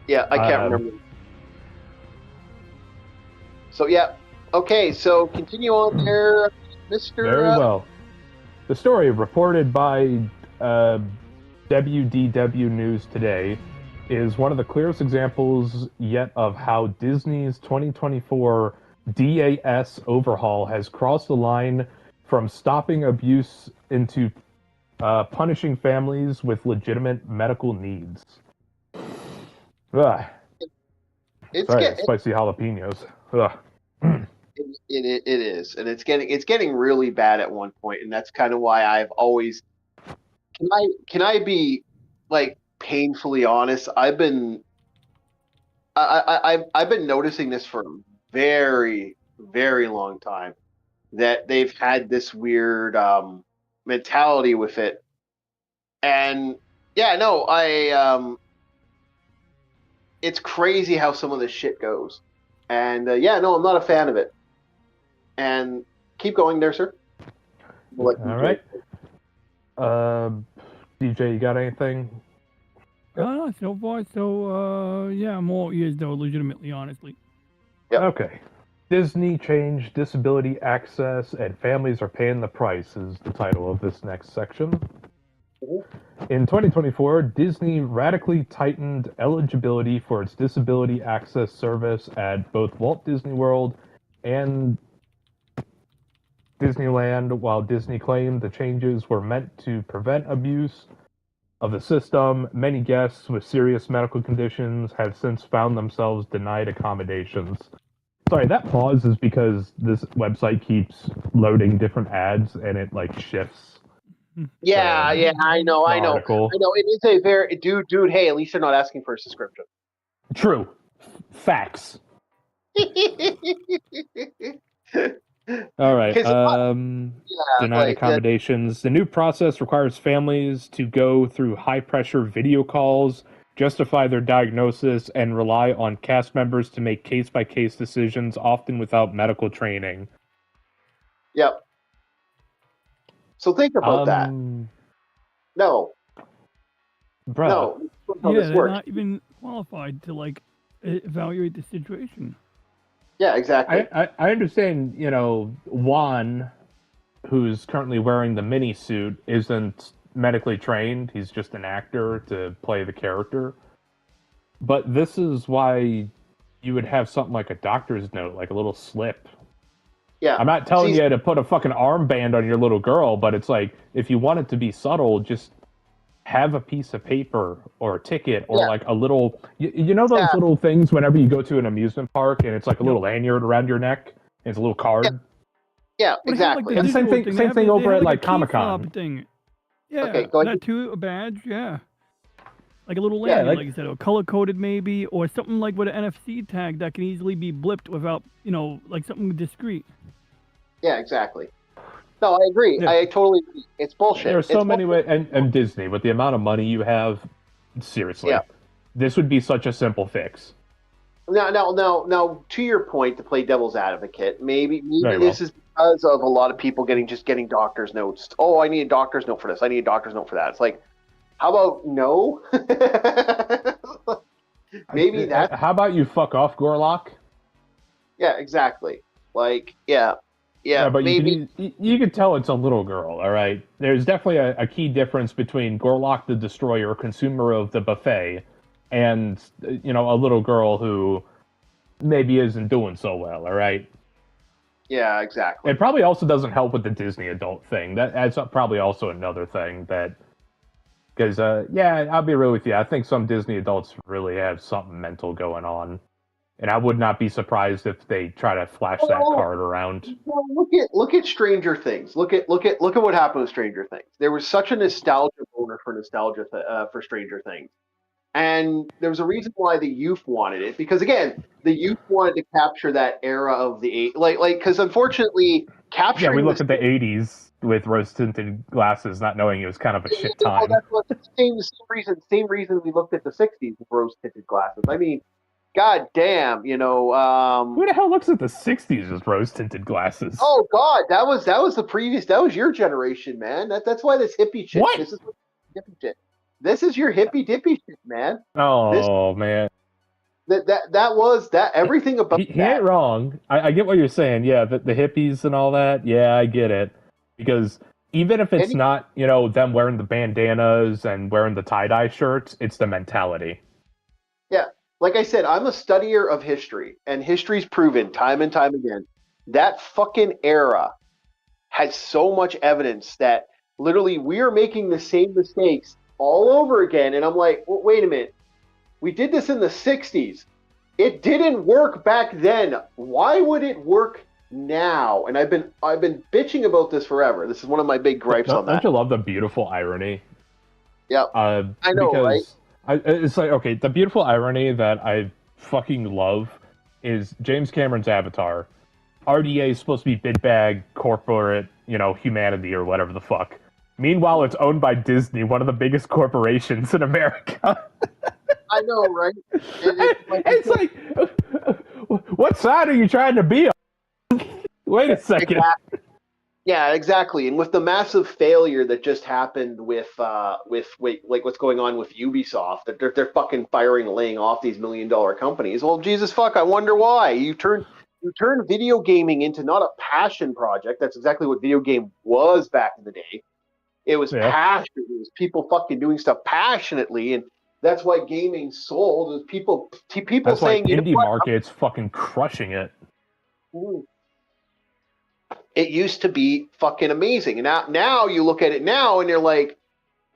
Yeah, I can't remember. So yeah, okay. So continue on there, Mr. Very well. The story reported by WDW News Today is one of the clearest examples yet of how Disney's 2024 DAS overhaul has crossed the line from stopping abuse into punishing families with legitimate medical needs. Ugh. It's Sorry, get, spicy jalapenos. Ugh. it is, and it's getting really bad at one point, and that's kind of why I've always can I be like painfully honest? I've been I've been noticing this for a very very long time that they've had this weird mentality with it, and yeah, no, it's crazy how some of this shit goes, and yeah, no, I'm not a fan of it. And keep going there, sir. All right. DJ, you got anything? No, so far, so yeah, I'm all ears though, legitimately, honestly. Yep. Okay. Disney changed disability access and families are paying the price is the title of this next section. In 2024, Disney radically tightened eligibility for its disability access service at both Walt Disney World and Disneyland, while Disney claimed the changes were meant to prevent abuse of the system. Many guests with serious medical conditions have since found themselves denied accommodations. Sorry, that pause is because this website keeps loading different ads and it like shifts. Yeah, I know. Article. I know. It is a very dude. Hey, at least they're not asking for a subscription. True. Facts. All right. Denied accommodations. The new process requires families to go through high-pressure video calls, justify their diagnosis, and rely on cast members to make case-by-case decisions, often without medical training. Yep. So think about that. No. Bro. No. Yeah, they're not even qualified to like evaluate the situation. Yeah, exactly. I understand, Juan, who's currently wearing the mini suit, isn't medically trained. He's just an actor to play the character. But this is why you would have something like a doctor's note, like a little slip. Yeah. I'm not telling you to put a fucking armband on your little girl, but it's like, if you want it to be subtle, just have a piece of paper or a ticket or like a little, you know those little things whenever you go to an amusement park and it's like a little lanyard around your neck and it's a little card. Yeah, exactly. And same thing over at like Comic-Con. Thing. Yeah, okay, go ahead. That too, a badge, yeah. Like a little lanyard, like you said, or color-coded maybe, or something like with an NFC tag that can easily be blipped without, like something discreet. Yeah, exactly. No, I agree. Yeah. I totally agree. It's bullshit. There are so many ways, and Disney, with the amount of money you have, seriously, this would be such a simple fix. Now, to your point, to play devil's advocate, maybe this is because of a lot of people getting doctor's notes. Oh, I need a doctor's note for this. I need a doctor's note for that. It's like, how about no? Maybe that. How about you fuck off, Gorlock? Yeah, exactly. Like, yeah, but maybe you could tell it's a little girl. All right, there's definitely a key difference between Gorlock the Destroyer, consumer of the buffet, and a little girl who maybe isn't doing so well. All right. Yeah, exactly. It probably also doesn't help with the Disney adult thing. That's probably also another thing that, because I'll be real with you. I think some Disney adults really have something mental going on. And I would not be surprised if they try to flash that card around. Well, look at Stranger Things. Look at what happened with Stranger Things. There was such a nostalgia boner for for Stranger Things, and there was a reason why the youth wanted it, because again, the youth wanted to capture that era of the because unfortunately capturing. Yeah, we looked at the '80s with rose-tinted glasses, not knowing it was kind of a shit time. That's what same reason we looked at the '60s with rose-tinted glasses. I mean. God damn, Who the hell looks at the '60s with rose-tinted glasses? Oh God, that was the previous. That was your generation, man. That's why this hippie shit. What? This is hippie shit. This is your hippie dippy shit, man. Man. That was everything about. He ain't wrong. I get what you're saying. Yeah, the hippies and all that. Yeah, I get it. Because even if it's not, them wearing the bandanas and wearing the tie-dye shirts, it's the mentality. like I said, I'm a studier of history, and history's proven time and time again that fucking era has so much evidence that literally we are making the same mistakes all over again. And I'm like, well, wait a minute. We did this in the 60s. It didn't work back then. Why would it work now? And I've been bitching about this forever. This is one of my big gripes on that. Don't you love the beautiful irony? Yeah, I know, because right? It's like, okay, the beautiful irony that I fucking love is James Cameron's Avatar. RDA is supposed to be big bag, corporate, humanity or whatever the fuck. Meanwhile, it's owned by Disney, one of the biggest corporations in America. I know, right? It's like, what side are you trying to be on? Wait a second. Exactly. Yeah, exactly. And with the massive failure that just happened with what's going on with Ubisoft, that they're fucking firing, laying off these $1 million companies. Well, Jesus fuck, I wonder why. You turn video gaming into not a passion project. That's exactly what video game was back in the day. It was passion. It was people fucking doing stuff passionately, and that's why gaming sold. It was people that's saying, why indie market's fucking crushing it. It used to be fucking amazing. And now you look at it now and you're like,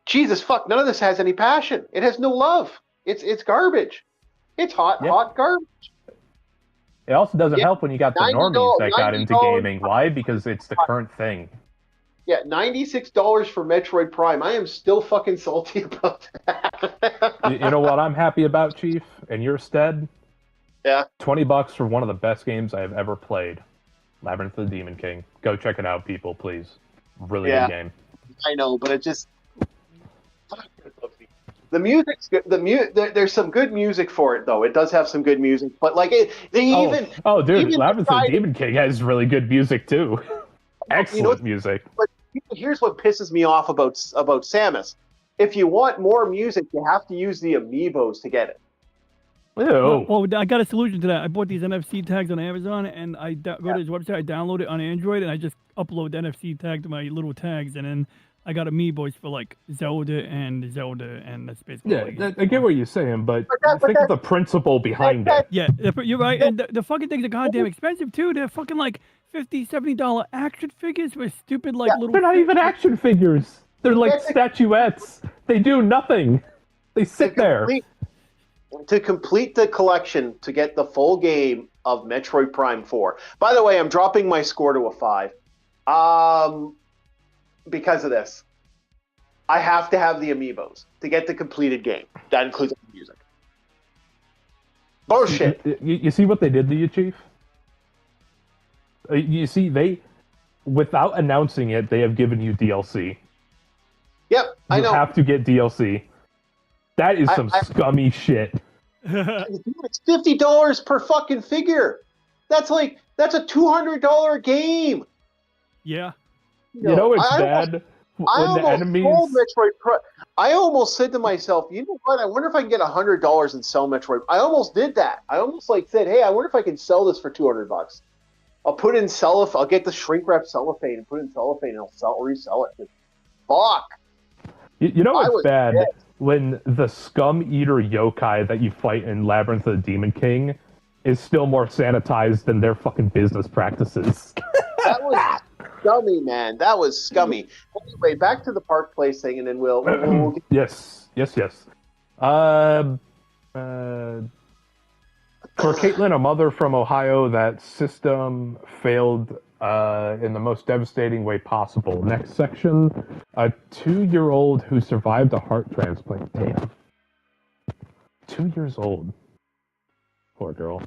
Jesus fuck, none of this has any passion. It has no love. It's garbage. It's hot garbage. It also doesn't help when you got the normies that got into gaming. Why? Because it's the current thing. Yeah, $96 for Metroid Prime. I am still fucking salty about that. You know what I'm happy about, Chief? In your stead? Yeah. $20 for one of the best games I have ever played. Labyrinth of the Demon King. Go check it out, people, please. Really good game. I know, but it just... The music's good. There's some good music for it, though. It does have some good music, but like dude, Labyrinth of the Demon King has really good music too. Excellent music. But here's what pisses me off about Samus. If you want more music, you have to use the amiibos to get it. Ew. Well, I got a solution to that. I bought these NFC tags on Amazon, and I go to his website. I download it on Android, and I just upload the NFC tag to my little tags, and then I got amiibos for like Zelda, and that's basically. Yeah, I get what you're saying, but think of the principle behind it. Yeah, you're right. And the fucking things are goddamn expensive too. They're fucking like $50, $70 action figures with stupid little. They're not even action figures. They're like statuettes. They do nothing. They sit there. To complete the collection, to get the full game of Metroid Prime 4. By the way, I'm dropping my score to a 5. Because of this. I have to have the amiibos to get the completed game. That includes the music. Bullshit. You see what they did to you, Chief? You see, without announcing it, they have given you DLC. Yep, I know. You have to get DLC. That is some scummy shit. It's $50 per fucking figure. That's a $200 game. Yeah. You know it's bad when the enemies. I almost said to myself, you know what? I wonder if I can get $100 and sell Metroid. I almost did that. I almost said, hey, I wonder if I can sell this for $200. I'll put in cellophane. I'll get the shrink wrap cellophane and put in cellophane, and I'll resell it. Fuck. You know what's bad? Dead. When the scum eater yokai that you fight in Labyrinth of the Demon King is still more sanitized than their fucking business practices. That was scummy, man. That was scummy. Anyway, back to the Park Place thing, and then we'll get... Yes. For Caitlin, a mother from Ohio, that system failed in the most devastating way possible. Next section, a 2-year-old who survived a heart transplant. Damn. 2 years old. Poor girl.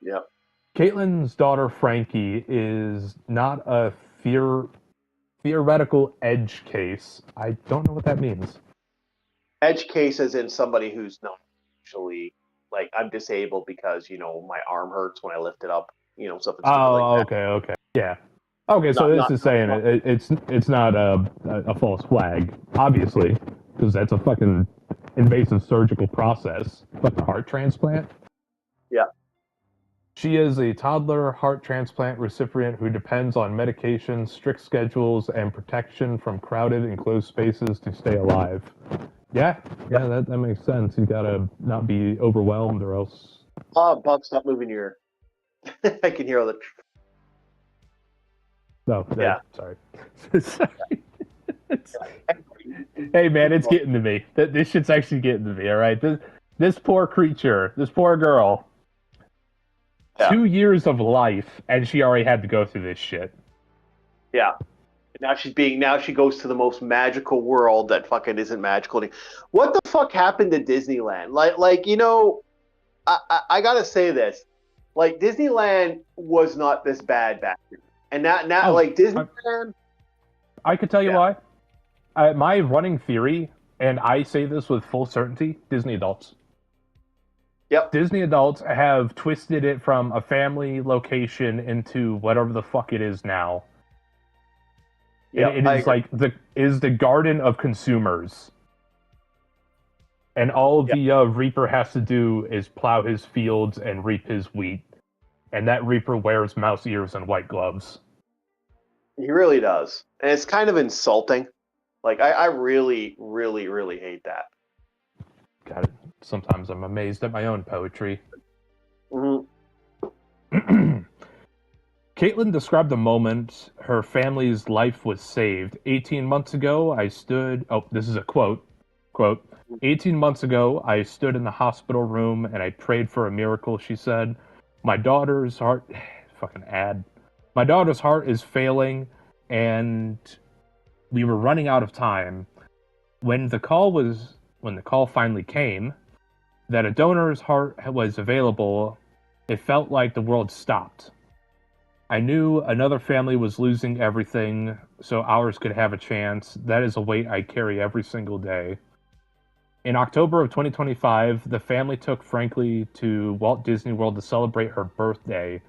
Yep. Caitlin's daughter, Frankie, is not a theoretical edge case. I don't know what that means. Edge case as in somebody who's not actually, like, I'm disabled because, my arm hurts when I lift it up. Something like that. Okay. Yeah. Okay, so this is saying it's not a false flag, obviously, because that's a fucking invasive surgical process. But the heart transplant? Yeah. She is a toddler heart transplant recipient who depends on medication, strict schedules, and protection from crowded, enclosed spaces to stay alive. Yeah, that makes sense. You gotta not be overwhelmed or else. Oh, Bob, stop moving your. I can hear all the. No, Yeah. sorry. Sorry. Hey man, it's getting to me. This shit's actually getting to me. All right, this poor creature, this poor girl. Yeah. 2 years of life, and she already had to go through this shit. Yeah. Now she goes to the most magical world that fucking isn't magical. What the fuck happened to Disneyland? Like I gotta say this. Like Disneyland was not this bad back then, and now like Disneyland. I could tell you why. My running theory, and I say this with full certainty: Disney adults. Yep. Disney adults have twisted it from a family location into whatever the fuck it is now. Yep, it is like the garden of consumers. And all the reaper has to do is plow his fields and reap his wheat. And that reaper wears mouse ears and white gloves. He really does. And it's kind of insulting. Like, I really, really, really hate that. Got it. Sometimes I'm amazed at my own poetry. Mm-hmm. Caitlin described the moment her family's life was saved. 18 months ago, I stood... Oh, this is a quote. Quote, 18 months ago, I stood in the hospital room and I prayed for a miracle, she said. My daughter's heart... Fucking ad. My daughter's heart is failing and we were running out of time. When the call finally came, that a donor's heart was available, it felt like the world stopped. I knew another family was losing everything, so ours could have a chance. That is a weight I carry every single day. In October of 2025, the family took Franklin to Walt Disney World to celebrate her birthday,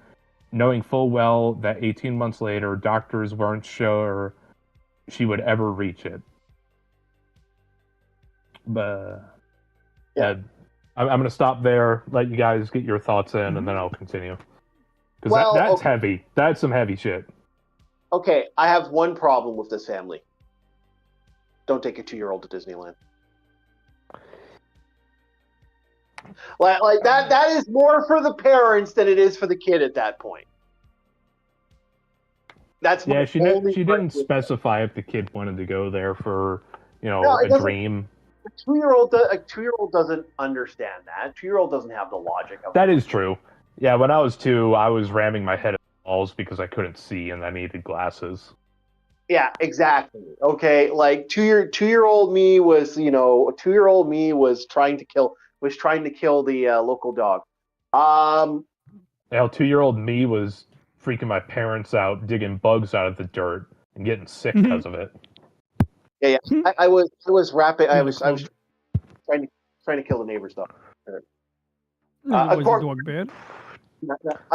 knowing full well that 18 months later, doctors weren't sure she would ever reach it. But yeah, I'm going to stop there, let you guys get your thoughts in, and then I'll continue. Because that's heavy. That's some heavy shit. Okay, I have one problem with this family. Don't take a 2-year-old to Disneyland. Like that is more for the parents than it is for the kid at that point. That's she didn't specify if the kid wanted to go there for, a dream. A 2-year-old doesn't understand that. A 2-year-old doesn't have the logic of that. Is true. Yeah, when I was 2, I was ramming my head at the walls because I couldn't see and I needed glasses. Yeah, exactly. Okay, like two-year-old me was, 2-year-old me was trying to kill the local dog. 2-year-old me was freaking my parents out, digging bugs out of the dirt and getting sick because of it. Yeah. I was rapping. I was trying to kill the neighbor's dog. Was the dog bad?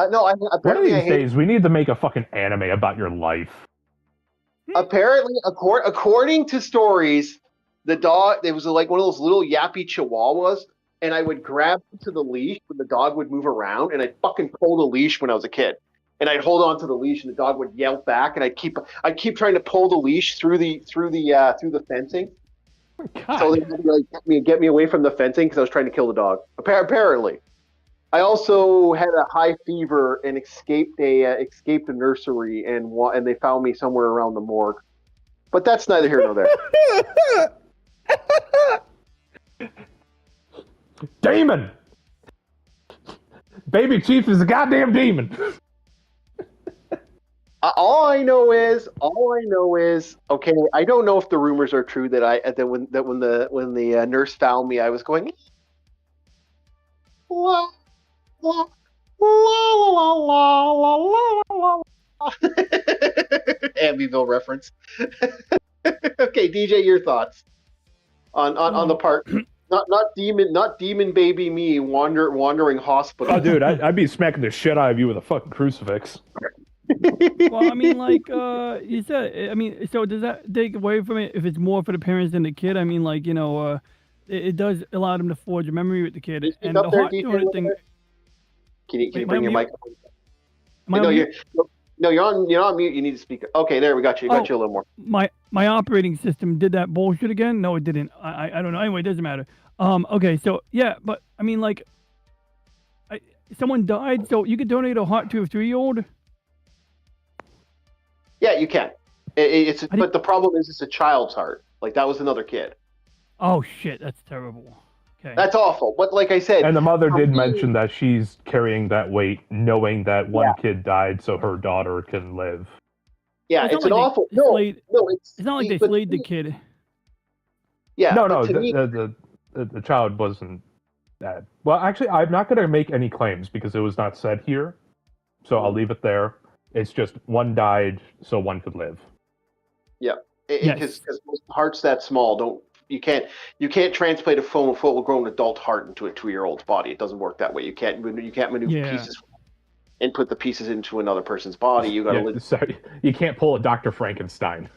No. One of these days, we need to make a fucking anime about your life. Apparently, according to stories, the dog, it was like one of those little yappy chihuahuas, and I would grab to the leash when the dog would move around, and I'd fucking pull the leash when I was a kid. And I'd hold on to the leash, and the dog would yelp back, and I'd keep trying to pull the leash through the fencing. God. So they had to get me away from the fencing because I was trying to kill the dog. Apparently, I also had a high fever and escaped a nursery, and they found me somewhere around the morgue. But that's neither here nor there. Demon! Baby Chief is a goddamn demon. All I know is, okay. I don't know if the rumors are true that when the nurse found me, I was going, la la la la la la la la. Amityville reference. Okay, DJ, your thoughts on the part. Not demon baby me wandering hospital. Oh, dude, I'd be smacking the shit out of you with a fucking crucifix. Well, I mean, like you said, I mean, so does that take away from it if it's more for the parents than the kid? I mean, like, it does allow them to forge a memory with the kid. And the heart donor thing. Can you bring your mic? No, you're on mute. You need to speak. Okay, there we got you. Got you a little more. My operating system did that bullshit again. No, it didn't. I don't know. Anyway, it doesn't matter. Okay, so yeah, but I mean, like, someone died, so you could donate a heart to a 3-year-old. Yeah, you can. But the problem is it's a child's heart. Like that was another kid. Oh shit, that's terrible. Okay. That's awful. But like I said, And the mother did mention that she's carrying that weight, knowing that one kid died, so her daughter can live. Yeah, it's an awful. No, it's not like they slayed the kid. Yeah, no, the child wasn't that. Well, actually, I'm not going to make any claims because it was not said here, so I'll leave it there. It's just one died, so one could live. Yeah, because hearts that small you can't transplant a full-grown adult heart into a 2-year-old's body. It doesn't work that way. You can't maneuver pieces and put the pieces into another person's body. You got to. Sorry, you can't pull a Dr. Frankenstein.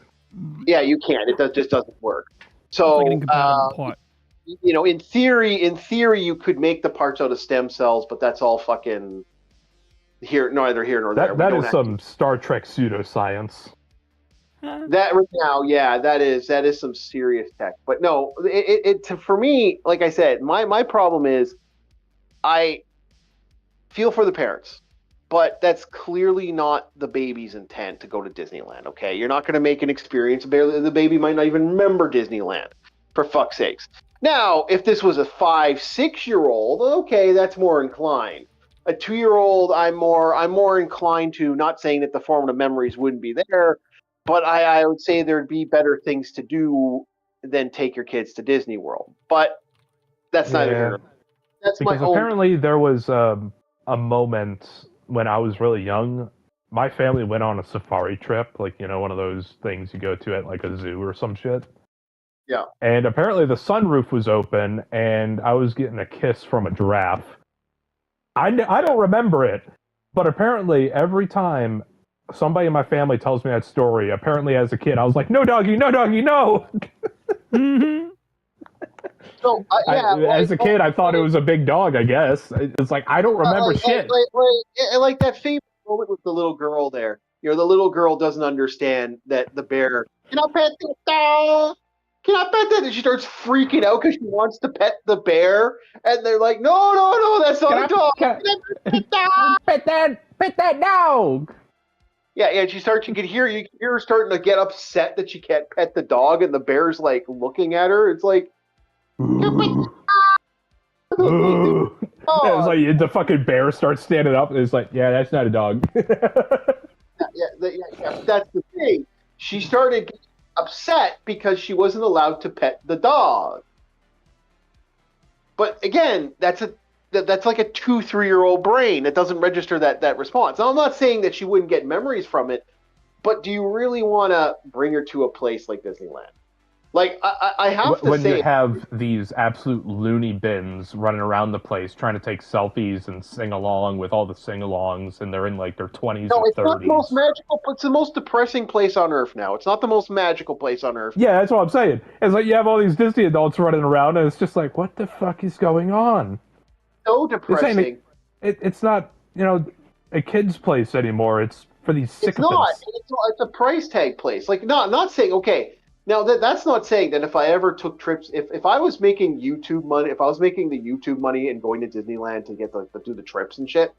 Yeah, you can't. It just doesn't work. So, in theory, you could make the parts out of stem cells, but that's all fucking neither here nor there. That is some Star Trek pseudoscience. That right now, yeah, that is some serious tech. But no, for me, like I said, my problem is I feel for the parents, but that's clearly not the baby's intent to go to Disneyland. Okay, you're not going to make an experience. The baby might not even remember Disneyland, for fuck's sakes. Now, if this was a 5-6-year-old, okay, that's more inclined. A 2-year-old, I'm more inclined to, not saying that the formative memories wouldn't be there, but I would say there'd be better things to do than take your kids to Disney World. But that's neither here nor there. That's because my own. Apparently there was a moment when I was really young. My family went on a safari trip, like, one of those things you go to at like a zoo or some shit. Yeah. And apparently the sunroof was open, and I was getting a kiss from a giraffe. I don't remember it, but apparently every time somebody in my family tells me that story, apparently as a kid, I was like, no, doggy, no. Mm-hmm. So, as a kid, I thought it was a big dog, I guess. It's like, I don't remember shit. Like that famous moment with the little girl there. The little girl doesn't understand that the bear, can I pet the dog? Can I pet that? And she starts freaking out because she wants to pet the bear. And they're like, no, that's not a dog. Pet that dog. Yeah, and you can hear her starting to get upset that she can't pet the dog, and the bear's like looking at her. It's like, It's like the fucking bear starts standing up, and it's like, yeah, that's not a dog. yeah, that's the thing. She started getting upset because she wasn't allowed to pet the dog. But again, that's like a 2-3-year-old brain that doesn't register that response. Now, I'm not saying that she wouldn't get memories from it, but do you really want to bring her to a place like Disneyland? Like, I have to when say, you have these absolute loony bins running around the place trying to take selfies and sing along with all the sing-alongs, and they're in like their 20s no, and it's 30s. not the most magical. It's the most depressing place on Earth now. It's not the most magical place on Earth. Yeah, that's what I'm saying. It's like you have all these Disney adults running around, and it's just like, what the fuck is going on? So depressing. It's not, a kid's place anymore. It's for these sycophants. It's not. It's a price tag place. Like, not saying, okay, now that's not saying that if I ever took trips, if I was making YouTube money, if I was making the YouTube money and going to Disneyland to get to do the trips and shit,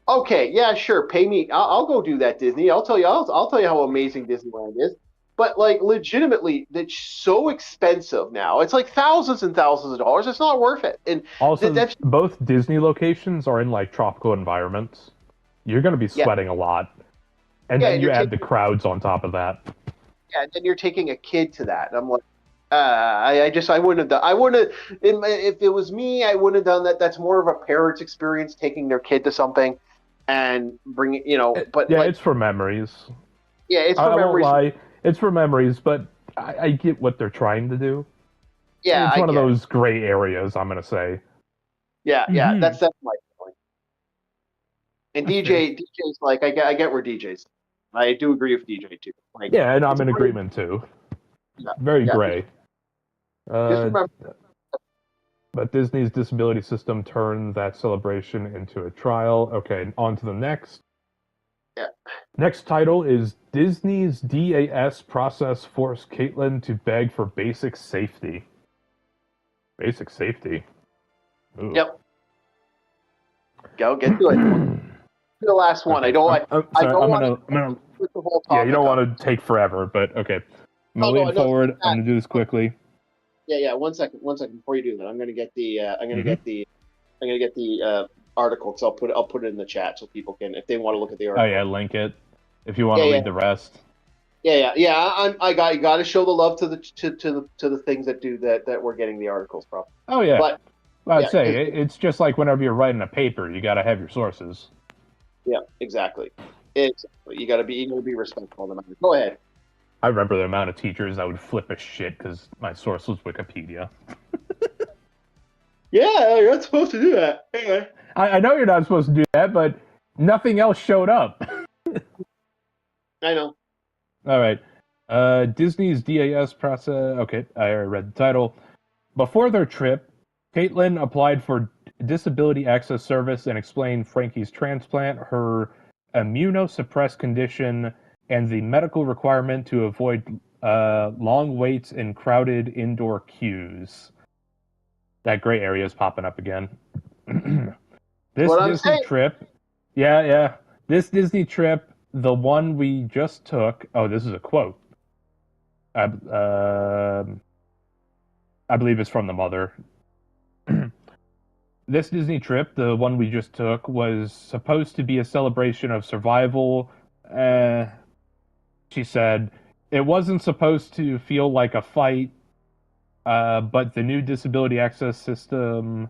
okay, yeah, sure, pay me. I'll go do that, Disney. I'll tell you how amazing Disneyland is. But like, legitimately, it's so expensive now. It's like thousands and thousands of dollars. It's not worth it. And also, both Disney locations are in like tropical environments. You're going to be sweating a lot, and then you add the crowds on top of that. Yeah, and then you're taking a kid to that. And I'm like, I wouldn't have done. I wouldn't have. If it was me, I wouldn't have done that. That's more of a parent's experience, taking their kid to something, and bring it. But yeah, like, it's for memories. Yeah, it's for memories. I won't lie, it's for memories, but I get what they're trying to do. Yeah, it's one of those gray areas. I'm gonna say. Yeah, that's my point. And DJ's like, I get where DJ's. I do agree with DJ too. Like, yeah, and I'm in agreement too. Yeah, very gray. But Disney's disability system turned that celebration into a trial. Okay, on to the next. Yeah. Next title is Disney's DAS process forced Caitlyn to beg for basic safety. Basic safety. Ooh. Yep. Go get to it. The last one. Okay. I don't. I'm I sorry. don't I'm want gonna. to put the whole topic. Yeah, you don't up. want to take forever, but okay. I'm gonna No, lean forward. I'm gonna do this quickly. Yeah. 1 second. 1 second before you do that. I'm gonna get the. I'm gonna Mhm. get the article. So I'll put it in the chat so people can, if they want to look at the article. Oh yeah, link it if you want to read the rest. Yeah. I got to show the love to the things that do that we're getting the articles from. Oh yeah. But I'd say it's just like whenever you're writing a paper, you got to have your sources. Yeah, exactly. You gotta be respectful of the matter. Go ahead. I remember the amount of teachers that would flip a shit because my source was Wikipedia. Yeah, you're not supposed to do that. Anyway. I know you're not supposed to do that, but nothing else showed up. I know. All right. Disney's DAS process. Okay, I already read the title. Before their trip, Caitlyn applied for disability access service and explained Frankie's transplant, her immunosuppressed condition, and the medical requirement to avoid long waits in crowded indoor queues. That gray area is popping up again. This Disney trip, yeah. This Disney trip, the one we just took. Oh, this is a quote. I believe it's from the mother. This Disney trip, the one we just took, was supposed to be a celebration of survival. She said, it wasn't supposed to feel like a fight, but the new disability access system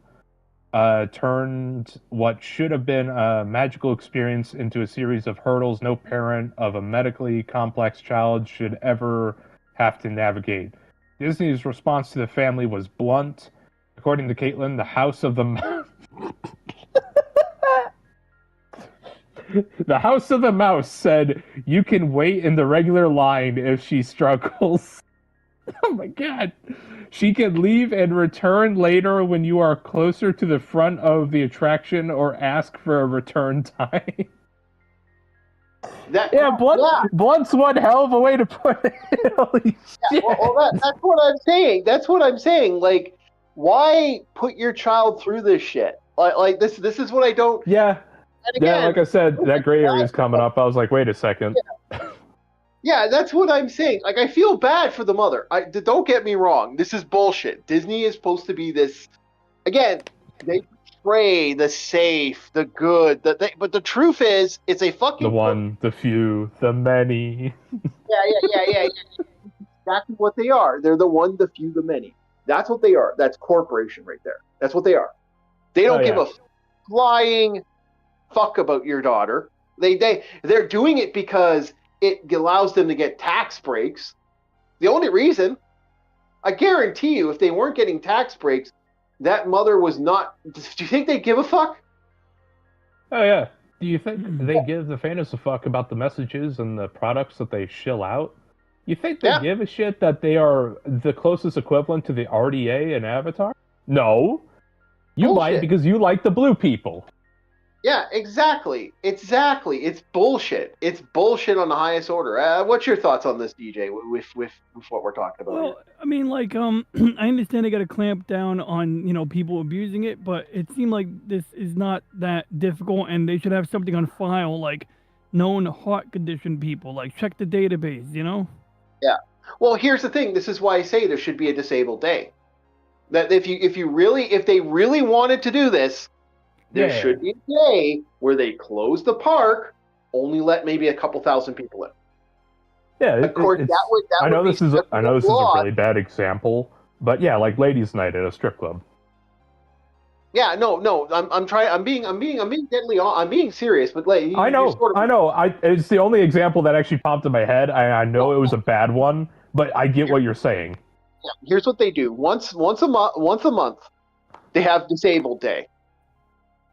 turned what should have been a magical experience into a series of hurdles no parent of a medically complex child should ever have to navigate. Disney's response to the family was blunt. According to Caitlyn, the House of the the House of the Mouse said you can wait in the regular line if she struggles. Oh my god. She can leave and return later when you are closer to the front of the attraction or ask for a return time. Blunt's one hell of a way to put it. Holy shit. That's what I'm saying. That's what I'm saying. Like, why put your child through this shit? Like this is what I don't. Yeah. Again, like I said, that gray area is coming up. I was like, wait a second. Yeah, that's what I'm saying. Like, I feel bad for the mother. Don't get me wrong. This is bullshit. Disney is supposed to be this. Again, they portray the safe, the good, but the truth is, it's a fucking. The one, the few, the many. Yeah. Exactly what they are. They're the one, the few, the many. That's what they are. That's corporation right there. That's what they are. They don't give a flying fuck about your daughter. They're doing it because it allows them to get tax breaks. The only reason, I guarantee you, if they weren't getting tax breaks, that mother was not. Do you think they give a fuck? Oh yeah. Do you think they give the fans a fuck about the messages and the products that they shill out? You think they give a shit that they are the closest equivalent to the RDA and Avatar? No. You might because you like the blue people. Yeah, exactly. It's bullshit. It's bullshit on the highest order. What's your thoughts on this, DJ, with what we're talking about? Well, here? I mean, like, I understand they got to clamp down on, people abusing it, but it seemed like this is not that difficult, and they should have something on file, like known heart condition people, like check the database, Yeah. Well, here's the thing. This is why I say there should be a disabled day. That if they really wanted to do this, there should be a day where they close the park, only let maybe a couple thousand people in. Yeah, of course. I know this is a really bad example, but yeah, like ladies' night at a strip club. Yeah, no. I'm being deadly. I'm being serious, but like I know. It's the only example that actually popped in my head. I know it was a bad one, but I get what you're saying. Yeah, here's what they do. Once a month, they have disabled day.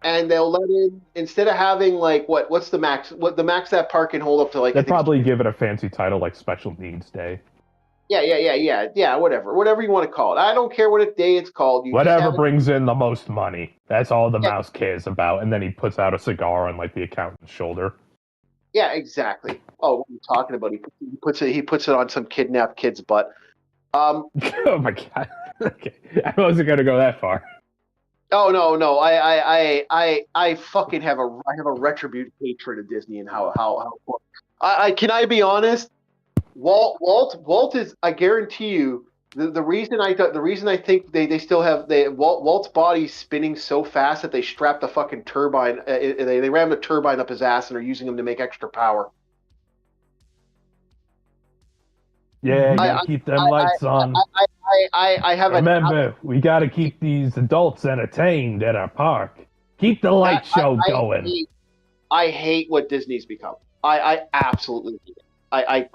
And they'll let in, instead of having like what's the max? What the max that park can hold up to, like they'd probably give it a fancy title like Special Needs Day. Yeah. Whatever you want to call it. I don't care what day it's called. Whatever brings in the most money. That's all the mouse cares about. And then he puts out a cigar on like the accountant's shoulder. Yeah, exactly. Oh, what are you talking about? He puts it on some kidnapped kid's butt. Oh my god. Okay, I wasn't gonna go that far. Oh no! I fucking have a retributive hatred of Disney and how. I can I be honest? Walt is. I guarantee you. The reason I think they still have Walt's body spinning so fast that they strapped the fucking turbine. They rammed a turbine up his ass and are using him to make extra power. Yeah, I gotta keep them lights on. I have Remember, we gotta keep these adults entertained at our park. Keep the light show going. I hate what Disney's become. I absolutely hate it. I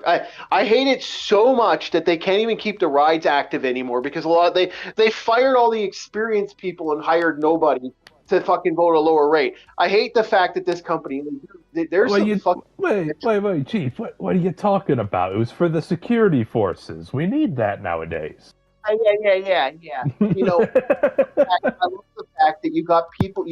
hate it so much that they can't even keep the rides active anymore because they fired all the experienced people and hired nobody to fucking vote a lower rate. I hate the fact that this company there's some fucking Wait, Chief. What are you talking about? It was for the security forces. We need that nowadays. yeah. You know, I love the fact that you got people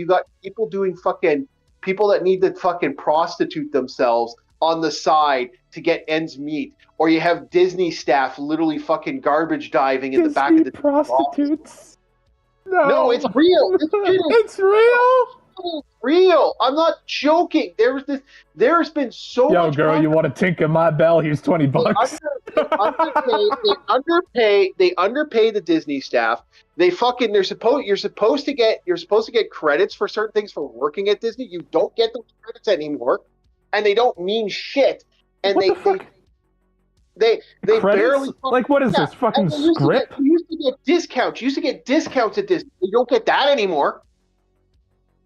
doing fucking people that need to fucking prostitute themselves on the side to get ends meet, or you have Disney staff literally fucking garbage diving in the back of the prostitutes. No, it's real. It's real. It's real. I'm not joking. There's been so Yo, much. girl, you want to tinker my bell? Here's $20. They underpay the Disney staff. You're supposed to get credits for certain things for working at Disney. You don't get those credits anymore, and they don't mean shit. And what the fuck? They barely like what is this fucking script? You used to get discounts. You used to get discounts at Disney. You don't get that anymore.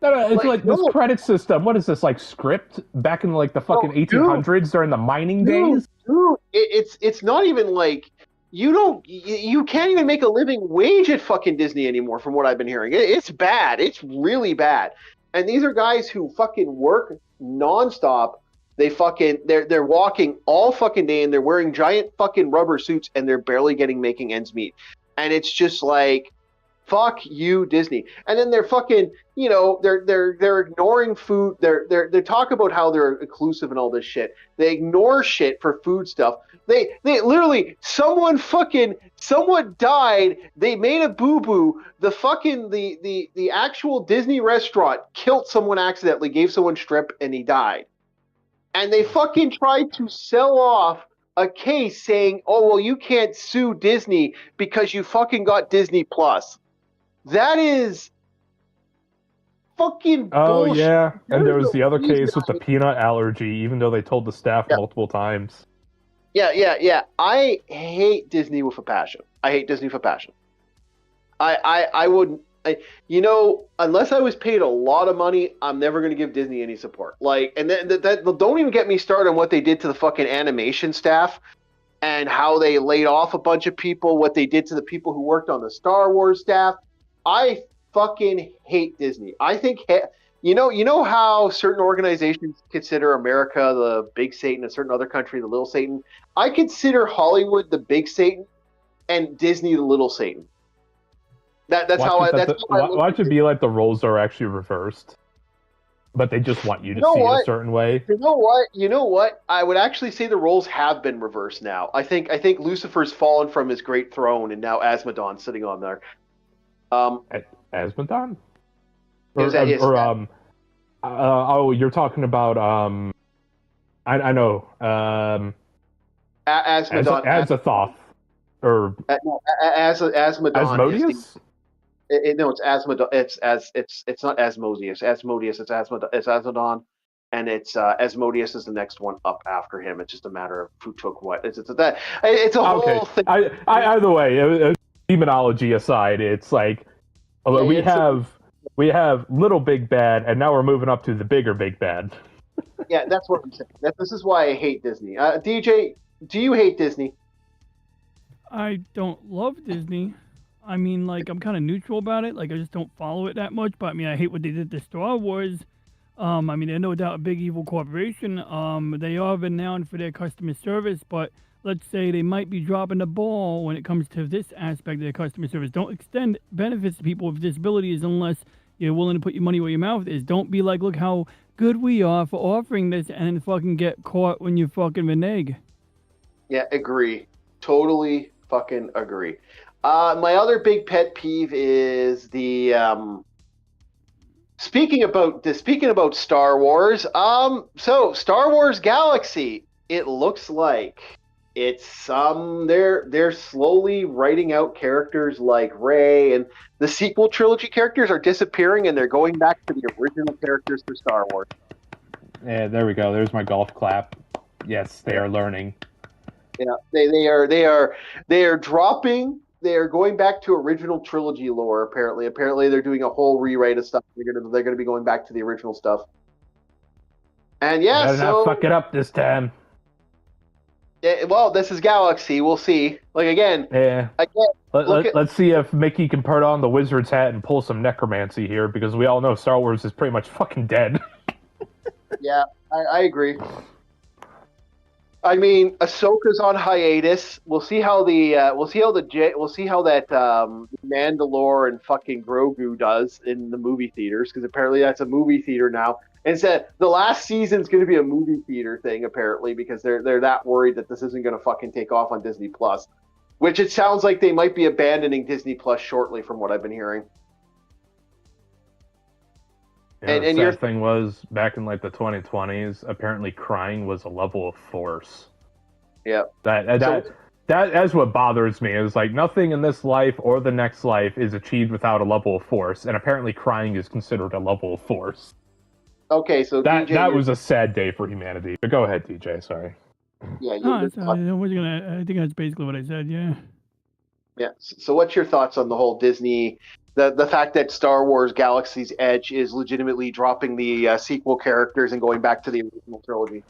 No, it's like this credit system. What is this, like script back in like the fucking 1800s during the mining days? Dude, it's not even like you can't even make a living wage at fucking Disney anymore. From what I've been hearing, it's bad. It's really bad. And these are guys who fucking work nonstop. They're walking all fucking day and they're wearing giant fucking rubber suits and they're barely making ends meet. And it's just like, fuck you, Disney. And then they're fucking, they're ignoring food. They talk about how they're inclusive and all this shit. They ignore shit for food stuff. They literally someone died. They made a boo-boo. The actual Disney restaurant killed someone accidentally, gave someone strep, and he died. And they fucking tried to sell off a case saying, oh, well, you can't sue Disney because you fucking got Disney Plus. That is fucking bullshit. Oh, yeah. And there was the other case with the peanut allergy, even though they told the staff multiple times. Yeah. I hate Disney with a passion. I wouldn't. Unless I was paid a lot of money, I'm never going to give Disney any support. And that don't even get me started on what they did to the fucking animation staff and how they laid off a bunch of people, what they did to the people who worked on the Star Wars staff. I fucking hate Disney. I think, you know how certain organizations consider America the big Satan and certain other country the little Satan? I consider Hollywood the big Satan and Disney the little Satan. Why should it be like the roles are actually reversed, but they just want you to see it a certain way? You know what? I would actually say the roles have been reversed now. I think Lucifer's fallen from his great throne, and now Asmodon's sitting on there. Asmodon? You're talking about I know Asmodon, Azathoth, or Asmodon. Asmodeus? No, it's Asmodon. It's not Asmodeus. Asmodeus. It's Asmodon, and it's Asmodeus is the next one up after him. It's just a matter of who took what. It's a whole thing. Either way, demonology aside, it's like we have little big bad, and now we're moving up to the bigger big bad. Yeah, that's what I'm saying. This is why I hate Disney. DJ, do you hate Disney? I don't love Disney. I mean, I'm kind of neutral about it. I just don't follow it that much. But I mean, I hate what they did to Star Wars. I mean, they're no doubt a big evil corporation. They are renowned for their customer service, but let's say they might be dropping the ball when it comes to this aspect of their customer service. Don't extend benefits to people with disabilities unless you're willing to put your money where your mouth is. Don't be like, look how good we are for offering this and then fucking get caught when you fucking renege. Yeah, agree. Totally fucking agree. My other big pet peeve is the speaking about Star Wars. So Star Wars Galaxy. It looks like it's they're slowly writing out characters like Rey, and the sequel trilogy characters are disappearing, and they're going back to the original characters for Star Wars. Yeah, there we go. There's my golf clap. Yes, they are learning. Yeah, they are dropping. They are going back to original trilogy lore. Apparently they're doing a whole rewrite of stuff. They're gonna be going back to the original stuff. And yeah, Better not fuck it up this time. Well, this is Galaxy. We'll see. Like again. Yeah. Let's see if Mickey can put on the wizard's hat and pull some necromancy here, because we all know Star Wars is pretty much fucking dead. Yeah, I agree. I mean, Ahsoka's on hiatus. We'll see how that Mandalore and fucking Grogu does in the movie theaters, because apparently that's a movie theater now. And said the last season's going to be a movie theater thing, apparently, because they're that worried that this isn't going to fucking take off on Disney Plus, which it sounds like they might be abandoning Disney Plus shortly, from what I've been hearing. Yeah, the sad thing was, back in like the 2020s, apparently crying was a level of force. Yeah. That's what bothers me, is like nothing in this life or the next life is achieved without a level of force, and apparently crying is considered a level of force. Okay, so that was a sad day for humanity. But go ahead, DJ. Sorry. Yeah. I think that's basically what I said. Yeah. Yeah. So, what's your thoughts on the whole Disney? The fact that Star Wars Galaxy's Edge is legitimately dropping the sequel characters and going back to the original trilogy.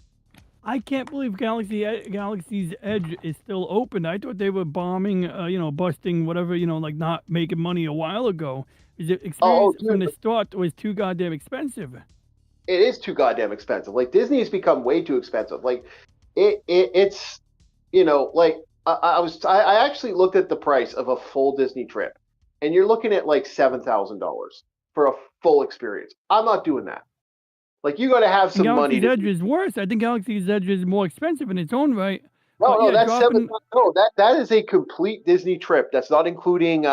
I can't believe Galaxy's Edge is still open. I thought they were bombing, busting whatever, like not making money a while ago. The experience from the start was too goddamn expensive. It is too goddamn expensive. Like, Disney has become way too expensive. Like, it's, like I actually looked at the price of a full Disney trip, and you're looking at like $7,000 for a full experience. I'm not doing that. Like, you got to have some money. Galaxy's Edge is worse. I think Galaxy's Edge is more expensive in its own right. No, that is a complete Disney trip. That's not including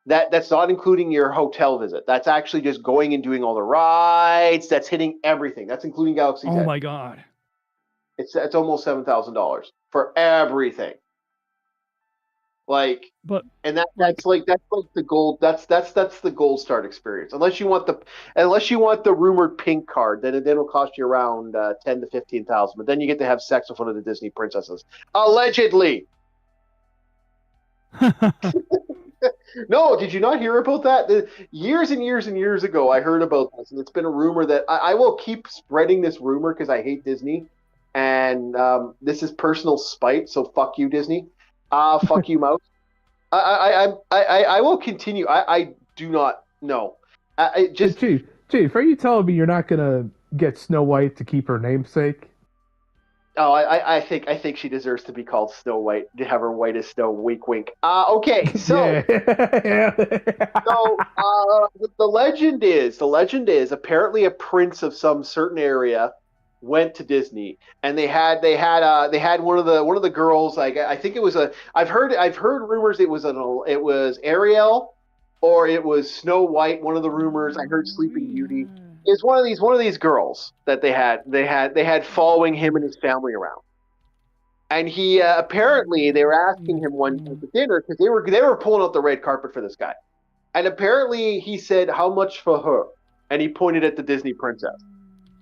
that's not including your hotel visit. That's actually just going and doing all the rides. That's hitting everything. That's including Galaxy's Edge. Oh my god! It's almost $7,000 for everything. Like, that's like the gold. That's the gold start experience. Unless you want the rumored pink card, then it'll cost you around 10 to 15,000. But then you get to have sex with one of the Disney princesses, allegedly. No, did you not hear about that? Years and years and years ago, I heard about this, and it's been a rumor that I will keep spreading this rumor because I hate Disney, and this is personal spite. So fuck you, Disney. Fuck you, Mouse. I will continue. I do not know. Chief, are you telling me you're not gonna get Snow White to keep her namesake? Oh, I think she deserves to be called Snow White, to have her white as snow. Wink, wink. Okay, so the legend is apparently a prince of some certain area went to Disney, and they had one of the girls. Like, I think it was I've heard rumors it was Ariel, or it was Snow White. One of the rumors I heard Sleeping Beauty is one of these girls that they had following him and his family around. And he apparently they were asking him one at the dinner, because they were pulling out the red carpet for this guy, and apparently he said, "How much for her?" And he pointed at the Disney princess.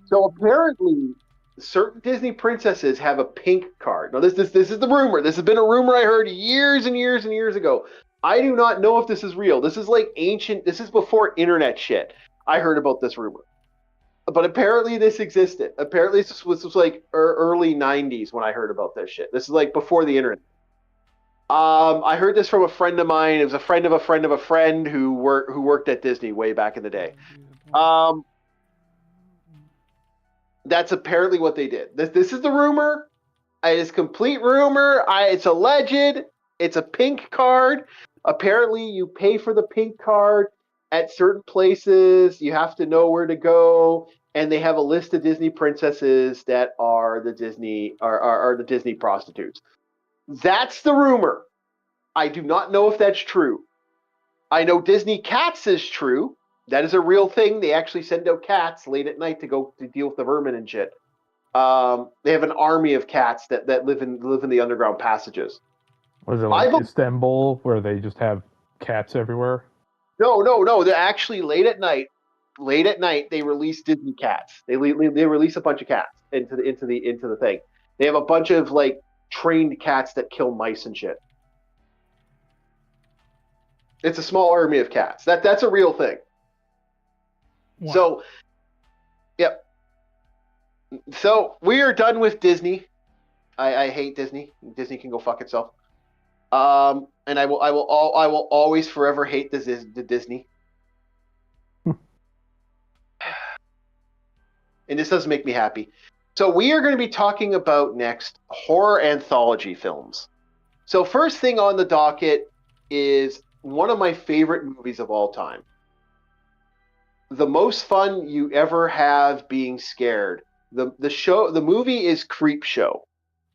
So apparently, certain Disney princesses have a pink card. Now, this is the rumor. This has been a rumor I heard years and years and years ago. I do not know if this is real. This is like ancient. This is before internet shit. I heard about this rumor, but apparently this existed. Apparently this was like early 90s when I heard about this shit. This is like before the internet. I heard this from a friend of mine. It was a friend of a friend of a friend who worked at Disney way back in the day. That's apparently what they did. This is the rumor. It is complete rumor. It's alleged. It's a pink card. Apparently, you pay for the pink card at certain places. You have to know where to go. and they have a list of Disney princesses that are the Disney prostitutes. That's the rumor. I do not know if that's true. I know Disney cats is true. That is a real thing. They actually send out cats late at night to go to deal with the vermin and shit. They have an army of cats that live in the underground passages. Was it like Istanbul, where they just have cats everywhere? No. They're actually late at night. Late at night, they release Disney cats. They release a bunch of cats into the thing. They have a bunch of like trained cats that kill mice and shit. It's a small army of cats. That's a real thing. Wow. So, yep. So we are done with Disney. I hate Disney. Disney can go fuck itself. And I will always forever hate the Disney. And this doesn't make me happy. So we are going to be talking about next horror anthology films. So first thing on the docket is one of my favorite movies of all time. The most fun you ever have being scared. The movie is Creepshow.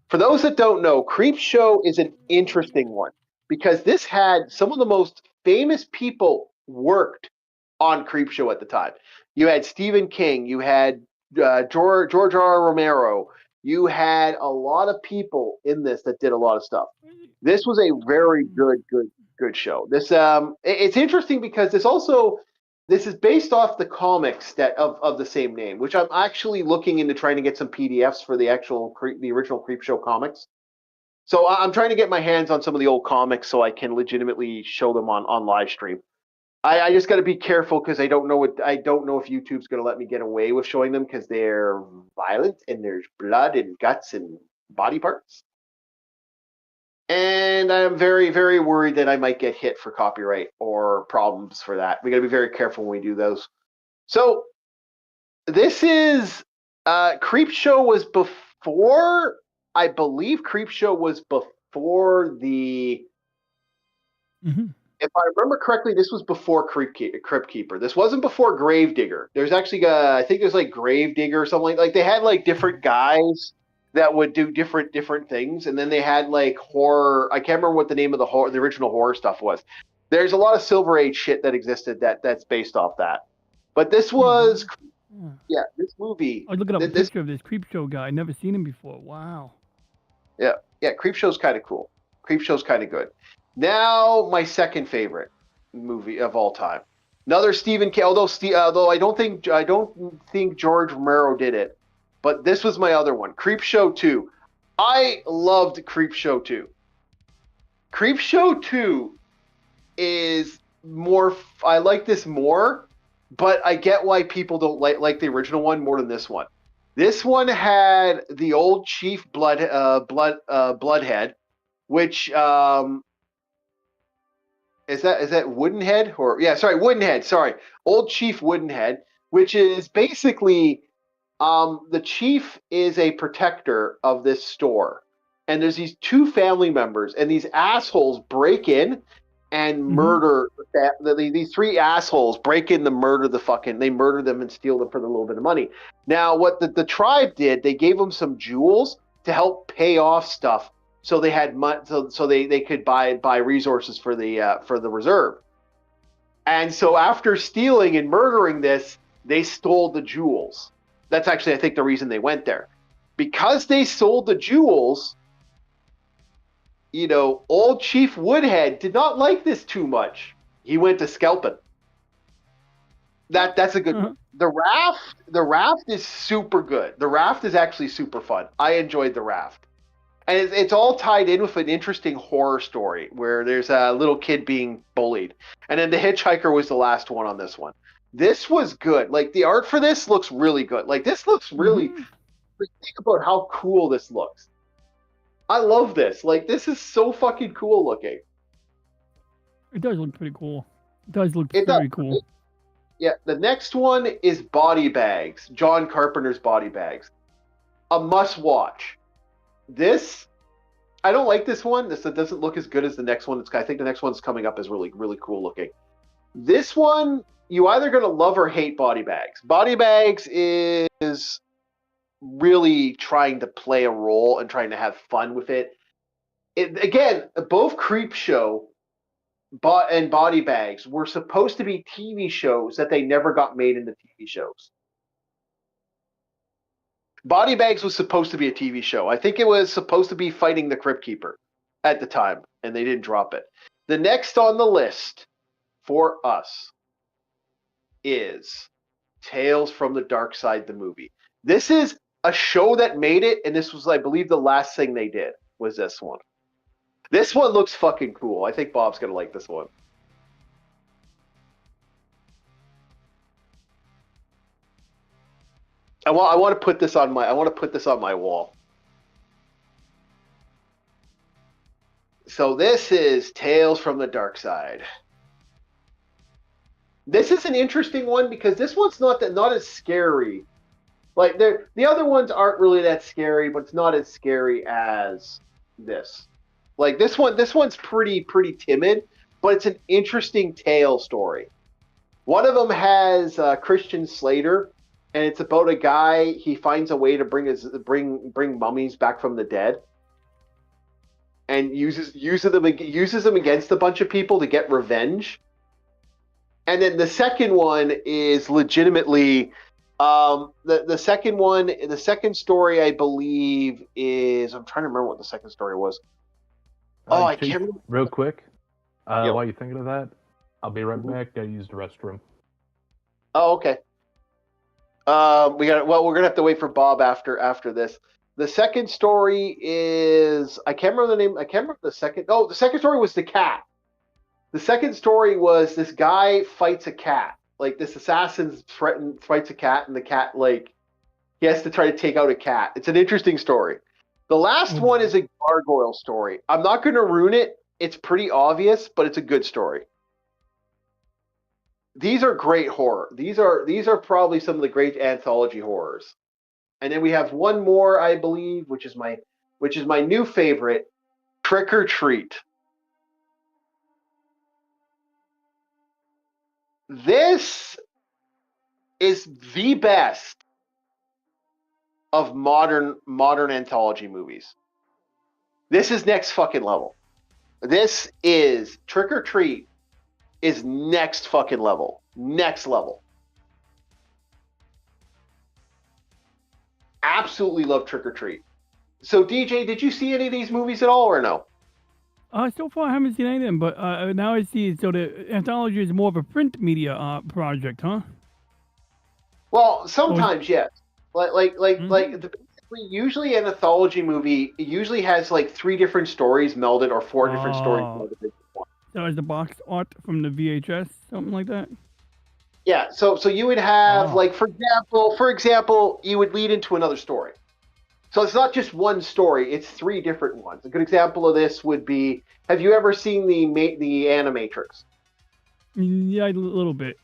For those that don't know, Creepshow is an interesting one because this had some of the most famous people worked on Creepshow at the time. You had Stephen King, you had George R. Romero, you had a lot of people in this that did a lot of stuff. This was a very good show. This it's interesting because this is based off the comics of the same name, which I'm actually looking into trying to get some PDFs for the original Creepshow comics. So I'm trying to get my hands on some of the old comics so I can legitimately show them on live stream. I just got to be careful because I don't know if YouTube's going to let me get away with showing them because they're violent and there's blood and guts and body parts. And I'm very, very worried that I might get hit for copyright or problems for that. We got to be very careful when we do those. So this is Creepshow was before, I believe Creepshow was before the. Mm-hmm. If I remember correctly, this was before Crypt Keeper. This wasn't before Gravedigger. There's actually, I think there's like Gravedigger or something like they had like different guys that would do different things, and then they had like horror. I can't remember what the name of the original horror stuff was. There's a lot of Silver Age shit that existed that's based off that. But this was, this movie. I was looking up a picture of this Creepshow guy. I'd never seen him before. Wow. Yeah, Creepshow's kind of cool. Creepshow's kind of good. Now, my second favorite movie of all time, another Stephen King. Although I don't think George Romero did it, but this was my other one, Creepshow 2. I loved Creepshow 2. Creepshow 2 is more. I like this more, but I get why people don't like the original one more than this one. This one had the old Chief Bloodhead, which. Is that Woodenhead Woodenhead. Sorry, old Chief Woodenhead, which is basically the chief is a protector of this store, and there's these two family members, and these assholes break in and murder these three assholes break in to murder they murder them and steal them for the little bit of money. Now, what the tribe did, they gave them some jewels to help pay off stuff. So they had so they could buy resources for the reserve, and so after stealing and murdering this, they stole the jewels. That's actually, I think, the reason they went there, because they sold the jewels. Old Chief Woodhead did not like this too much. He went to scalping. That's a good. The raft is super good. The raft is actually super fun. I enjoyed the raft. And it's all tied in with an interesting horror story where there's a little kid being bullied. And then The Hitchhiker was the last one on this one. This was good. Like, the art for this looks really good. Like, this looks really... Think about how cool this looks. I love this. Like, this is so fucking cool looking. It does look pretty cool. It does look very cool. Yeah, the next one is Body Bags. John Carpenter's Body Bags. A must-watch. This, I don't like this one. This doesn't look as good as the next one. I think the next one's coming up is really, really cool looking. This one, you either going to love or hate Body Bags. Body Bags is really trying to play a role and trying to have fun with it. Again, both Creep Show and Body Bags were supposed to be TV shows that they never got made into TV shows. Body Bags was supposed to be a TV show. I think it was supposed to be fighting the Crypt Keeper at the time, and they didn't drop it. The next on the list for us is Tales from the Dark Side, the movie. This is a show that made it, and this was, I believe, the last thing they did was this one. This one looks fucking cool. I think Bob's gonna like this one. I want to put this on my wall. So this is Tales from the Dark Side. This is an interesting one because this one's not as scary. Like the other ones aren't really that scary, but it's not as scary as this. Like this one's pretty timid, but it's an interesting tale story. One of them has Christian Slater, and it's about a guy. He finds a way to bring mummies back from the dead, and uses them against a bunch of people to get revenge. And then the second one is legitimately the second story I believe is, I'm trying to remember what the second story was. I can't remember. Real quick, Yep. while you're thinking of that, I'll be right back. I used the restroom. Oh, okay. We're gonna have to wait for Bob after this. The second story is, I can't remember the name. I can't remember the second. Oh, the second story was the cat. The second story was this guy fights a cat. Like this assassin fights a cat, and the cat, like, he has to try to take out a cat. It's an interesting story. The last one is a gargoyle story. I'm not going to ruin it. It's pretty obvious, but it's a good story. These are great horror. These are probably some of the great anthology horrors. And then we have one more, I believe, which is my new favorite, Trick or Treat. This is the best of modern anthology movies. This is next fucking level. This is Trick or Treat is next fucking level. Next level. Absolutely love Trick or Treat. So DJ, did you see any of these movies at all or no? So far I haven't seen any of them, but now I see. So the anthology is more of a print media project, huh? Well, sometimes yes. Usually an anthology movie usually has like 3 different stories melded or 4 different stories melded into one. So is the box art from the VHS, something like that? Yeah, so you would have like for example, you would lead into another story. So it's not just one story; it's 3 different ones. A good example of this would be: have you ever seen the Animatrix? Yeah, a little bit.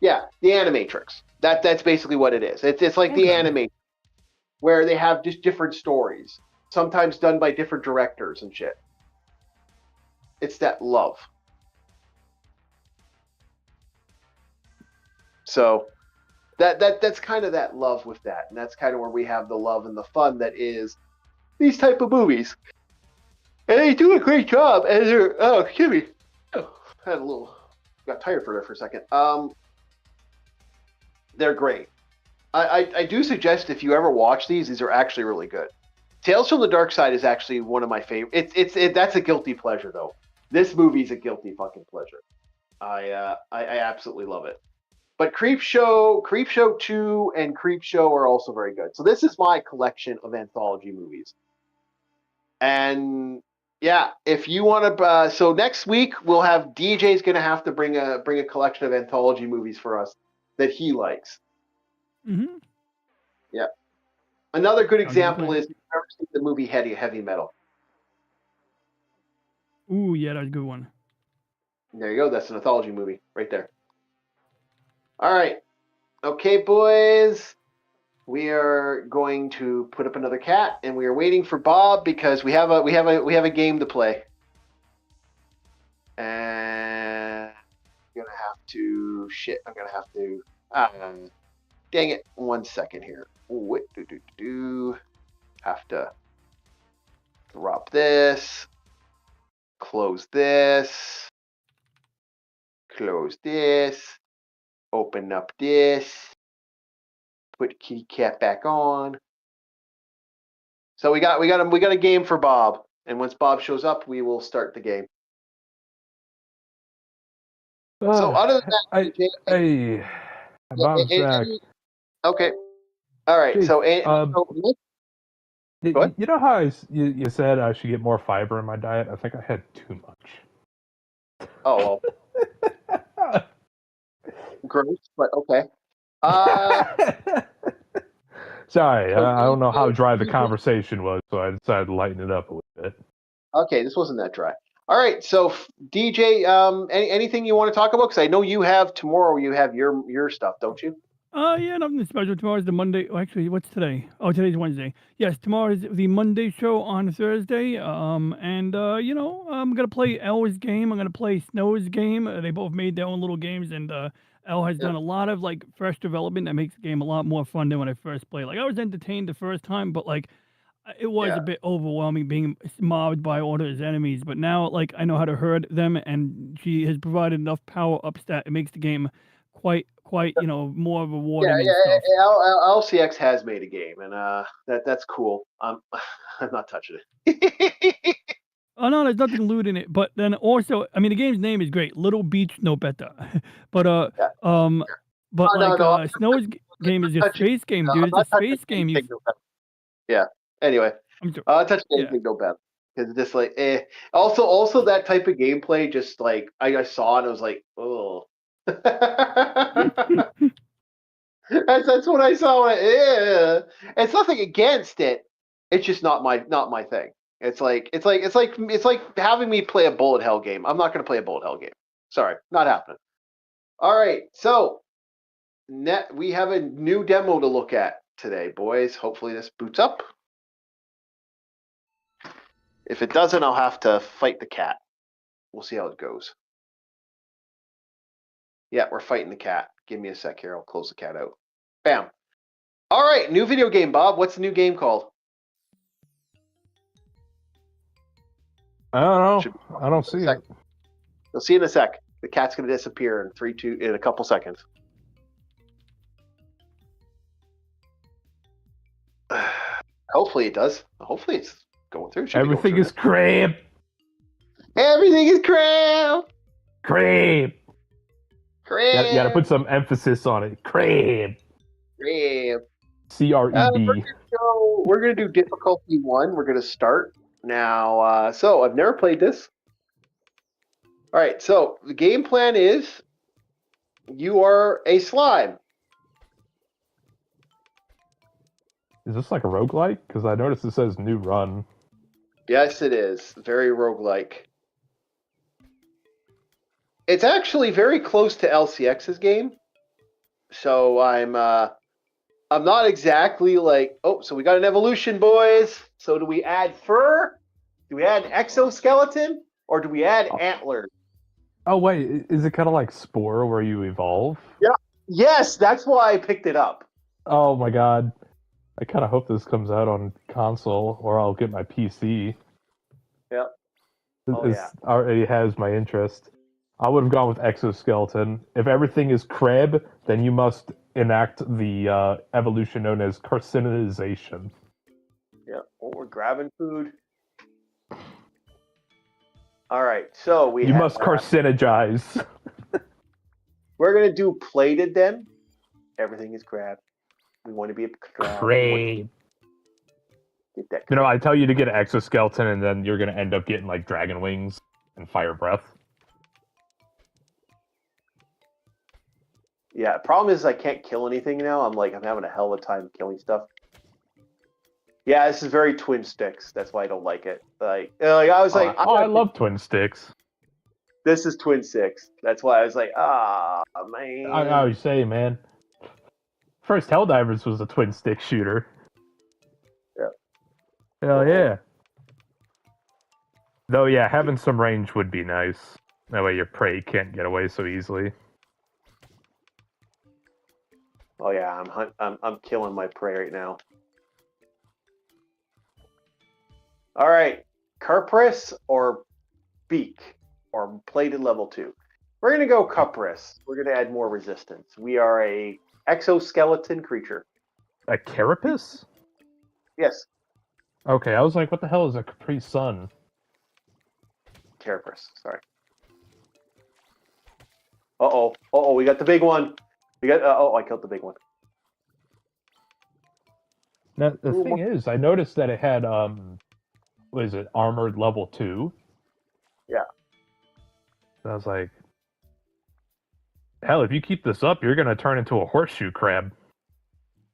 Yeah, the Animatrix. That's basically what it is. It's like the Animatrix, where they have just different stories, sometimes done by different directors and shit. It's that love. So that's kind of that love with that, and that's kind of where we have the love and the fun that is these type of movies. And they do a great job. And they're excuse me, got tired for a second. They're great. I do suggest if you ever watch these are actually really good. Tales from the Dark Side is actually one of my favorite. That's a guilty pleasure though. This movie's a guilty fucking pleasure. I absolutely love it. But Creep Show 2 and Creep Show are also very good. So this is my collection of anthology movies. And yeah, if you want to, so next week we'll have DJ's going to have to bring a collection of anthology movies for us that he likes. Mm-hmm. Yeah. Another good example is, you've ever seen the movie Heavy Metal? Ooh, yeah, that's a good one. There you go. That's an anthology movie right there. All right. Okay, boys. We are going to put up another cat, and we are waiting for Bob because we have a game to play. And to shit. I'm gonna have to. Dang it! 1 second here. What do? Have to drop this. Close this. Close this. Open up this. Put kitty cat back on. So we got a game for Bob, and once Bob shows up, we will start the game. So other than that, hey, Bob's back. Okay. All right. Jeez, So, go ahead. You know how you said I should get more fiber in my diet? I think I had too much. Oh, well, gross, but okay. Sorry, I don't know how dry the conversation was, so I decided to lighten it up a little bit. Okay, this wasn't that dry. All right, so DJ, anything you want to talk about? Because I know you have tomorrow. You have your stuff, don't you? Yeah, nothing special. Tomorrow's the Monday. Oh, actually, what's today? Oh, today's Wednesday. Yes, tomorrow is the Monday show on Thursday. And I'm gonna play El's game. I'm gonna play Snow's game. They both made their own little games, and El has done a lot of like fresh development that makes the game a lot more fun than when I first played. Like I was entertained the first time, but like it was a bit overwhelming being mobbed by all his enemies. But now, like I know how to herd them, and she has provided enough power ups that it makes the game quite more rewarding and stuff. LCX has made a game, and that's cool. I'm not touching it. Oh no, there's nothing lewd in it. But then also, I mean, the game's name is great, Little Beach No Better. But Snow's game is a space game, dude. It's a space game. Yeah. Anyway, touch anything no better because it's just like Also, that type of gameplay, just like I saw it, I was like, oh. that's what I saw. It's nothing against it. It's just not my thing. It's like having me play a bullet hell game. I'm not going to play a bullet hell game. Sorry, not happening. All right, so we have a new demo to look at today, boys. Hopefully this boots up. If it doesn't, I'll have to fight the cat. We'll see how it goes. Yeah, we're fighting the cat. Give me a sec here. I'll close the cat out. Bam. All right, new video game, Bob. What's the new game called? I don't know. I don't see it. You'll see in a sec. The cat's going to disappear in a couple seconds. Hopefully it does. Hopefully it's going through. Everything is crap. Everything is crap. Crap. Crap. You gotta put some emphasis on it. Crap. Crap. CREB. We're gonna do difficulty 1. We're gonna start now. So I've never played this. All right. So the game plan is you are a slime. Is this like a roguelike? Because I noticed it says new run. Yes, it is. Very roguelike. It's actually very close to LCX's game. So I'm not exactly like, so we got an evolution, boys. So do we add fur? Do we add exoskeleton? Or do we add antlers? Oh, wait. Is it kind of like Spore where you evolve? Yeah. Yes, that's why I picked it up. Oh, my God. I kind of hope this comes out on console, or I'll get my PC. Yeah. It already has my interest. I would have gone with exoskeleton. If everything is crab, then you must enact the evolution known as carcinization. Yeah. Well, we're grabbing food. All right. So you must carcinogize. We're gonna do plated then. Everything is crab. We want to be a crab. Get that. You know, I tell you to get an exoskeleton, and then you're gonna end up getting like dragon wings and fire breath. Yeah, problem is I can't kill anything now. I'm having a hell of a time killing stuff. Yeah, this is very twin sticks. That's why I don't like it. I love twin sticks. This is twin sticks. That's why I was like, man. I would say, man. First Helldivers was a twin stick shooter. Yeah. Hell yeah. Though, yeah, having some range would be nice. That way your prey can't get away so easily. Oh yeah, I'm killing my prey right now. All right, Carpris or Beak or plated level 2. We're gonna go Carpris. We're gonna add more resistance. We are a exoskeleton creature. A carapace? Yes, Okay, I was like, what the hell is a Capri Sun? Carpris. Sorry. Uh-oh, we got the big one. We got, I killed the big one. Now, the thing is, I noticed that it had, what is it, armored level 2? Yeah. And I was like, hell, if you keep this up, you're gonna turn into a horseshoe crab.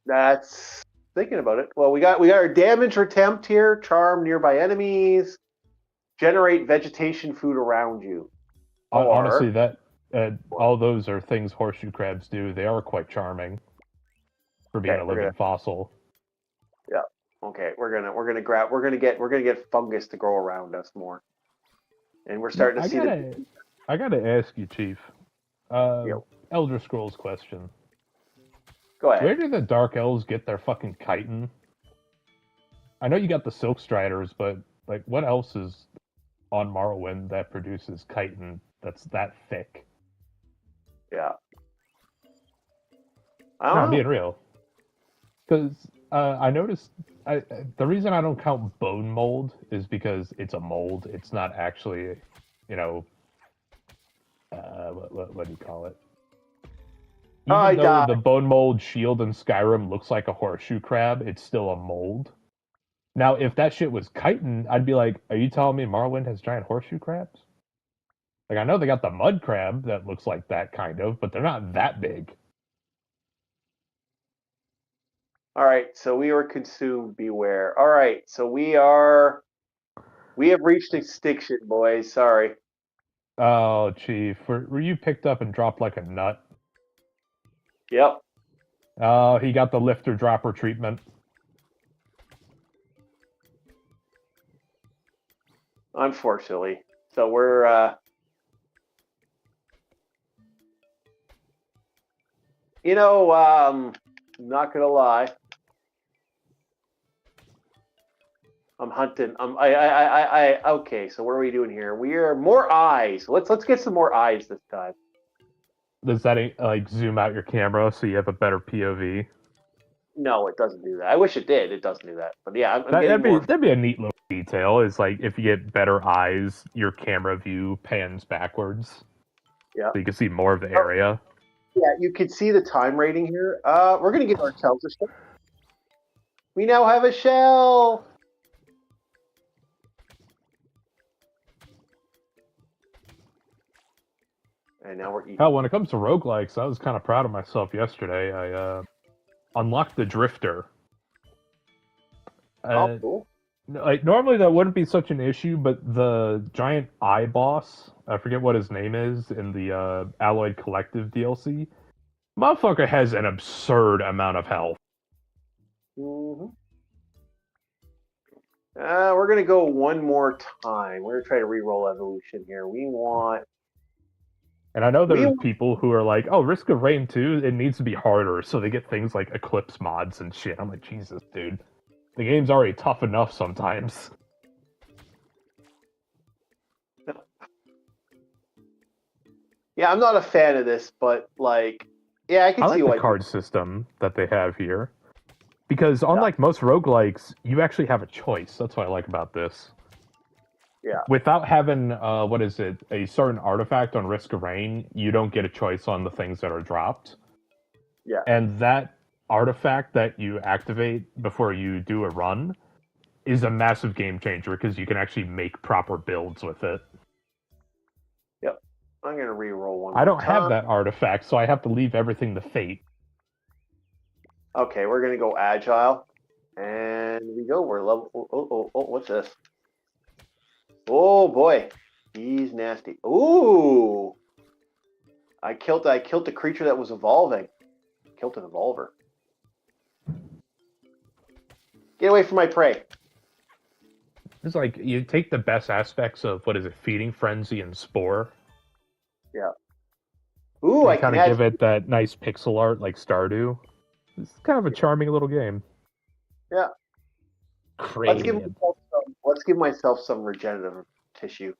That's thinking about it. Well, we got our damage attempt here, charm nearby enemies, generate vegetation food around you. Honestly, that all those are things horseshoe crabs do. They are quite charming for being a living fossil. Yeah. Okay, we're gonna get fungus to grow around us more, and we're starting to see I gotta ask you, Chief. Elder Scrolls question. Go ahead. Where do the Dark Elves get their fucking chitin? I know you got the Silk Striders, but like, what else is on Morrowind that produces chitin that's that thick? Yeah. I'm being real. Because I noticed the reason I don't count bone mold is because it's a mold. It's not actually, you know, what do you call it? Even though the bone mold shield in Skyrim looks like a horseshoe crab, it's still a mold. Now, if that shit was chitin, I'd be like, are you telling me Morrowind has giant horseshoe crabs? Like, I know they got the mud crab that looks like that kind of, but they're not that big. All right, so we were consumed. Beware. All right, so we have reached extinction, boys. Sorry. Oh, Chief, were you picked up and dropped like a nut? Yep. Oh, he got the lifter dropper treatment. Unfortunately. So we're I'm not gonna lie. I'm hunting. Okay, so what are we doing here? We are more eyes. Let's get some more eyes this time. Does that like zoom out your camera so you have a better POV? No, it doesn't do that. I wish it did. It doesn't do that. But yeah, that'd be a neat little detail. Is like if you get better eyes, your camera view pans backwards. Yeah. So you can see more of the area. Yeah, you can see the time rating here. We're gonna give ourselves a shell. We now have a shell. And now we're eating. Hell, when it comes to roguelikes, I was kind of proud of myself yesterday. I unlocked the Drifter. Cool. Like normally that wouldn't be such an issue, but the giant eye boss, I forget what his name is in the Alloyed Collective DLC, motherfucker has an absurd amount of health. Mm-hmm. We're gonna go one more time. We're gonna try to re-roll evolution here. We want. And I know there's people who are like, oh, Risk of Rain 2, it needs to be harder, so they get things like Eclipse mods and shit. I'm like, Jesus, dude. The game's already tough enough sometimes. Yeah, I'm not a fan of this, but like, yeah, I can see why. I like the card system that they have here. Because unlike most roguelikes, you actually have a choice. That's what I like about this. Yeah. Without having, a certain artifact on Risk of Rain, you don't get a choice on the things that are dropped. Yeah. And that artifact that you activate before you do a run is a massive game changer because you can actually make proper builds with it. Yep. I'm going to re-roll one. I don't have that artifact, so I have to leave everything to fate. Okay, we're going to go agile. And we go. We're level... Oh, what's this? Oh, boy. He's nasty. Ooh! I killed the creature that was evolving. Killed an evolver. Get away from my prey. It's like, you take the best aspects of, Feeding Frenzy and Spore. Yeah. Ooh, I kind of give it that nice pixel art like Stardew. It's kind of a charming little game. Yeah. Cranium. Let's give myself some regenerative tissue.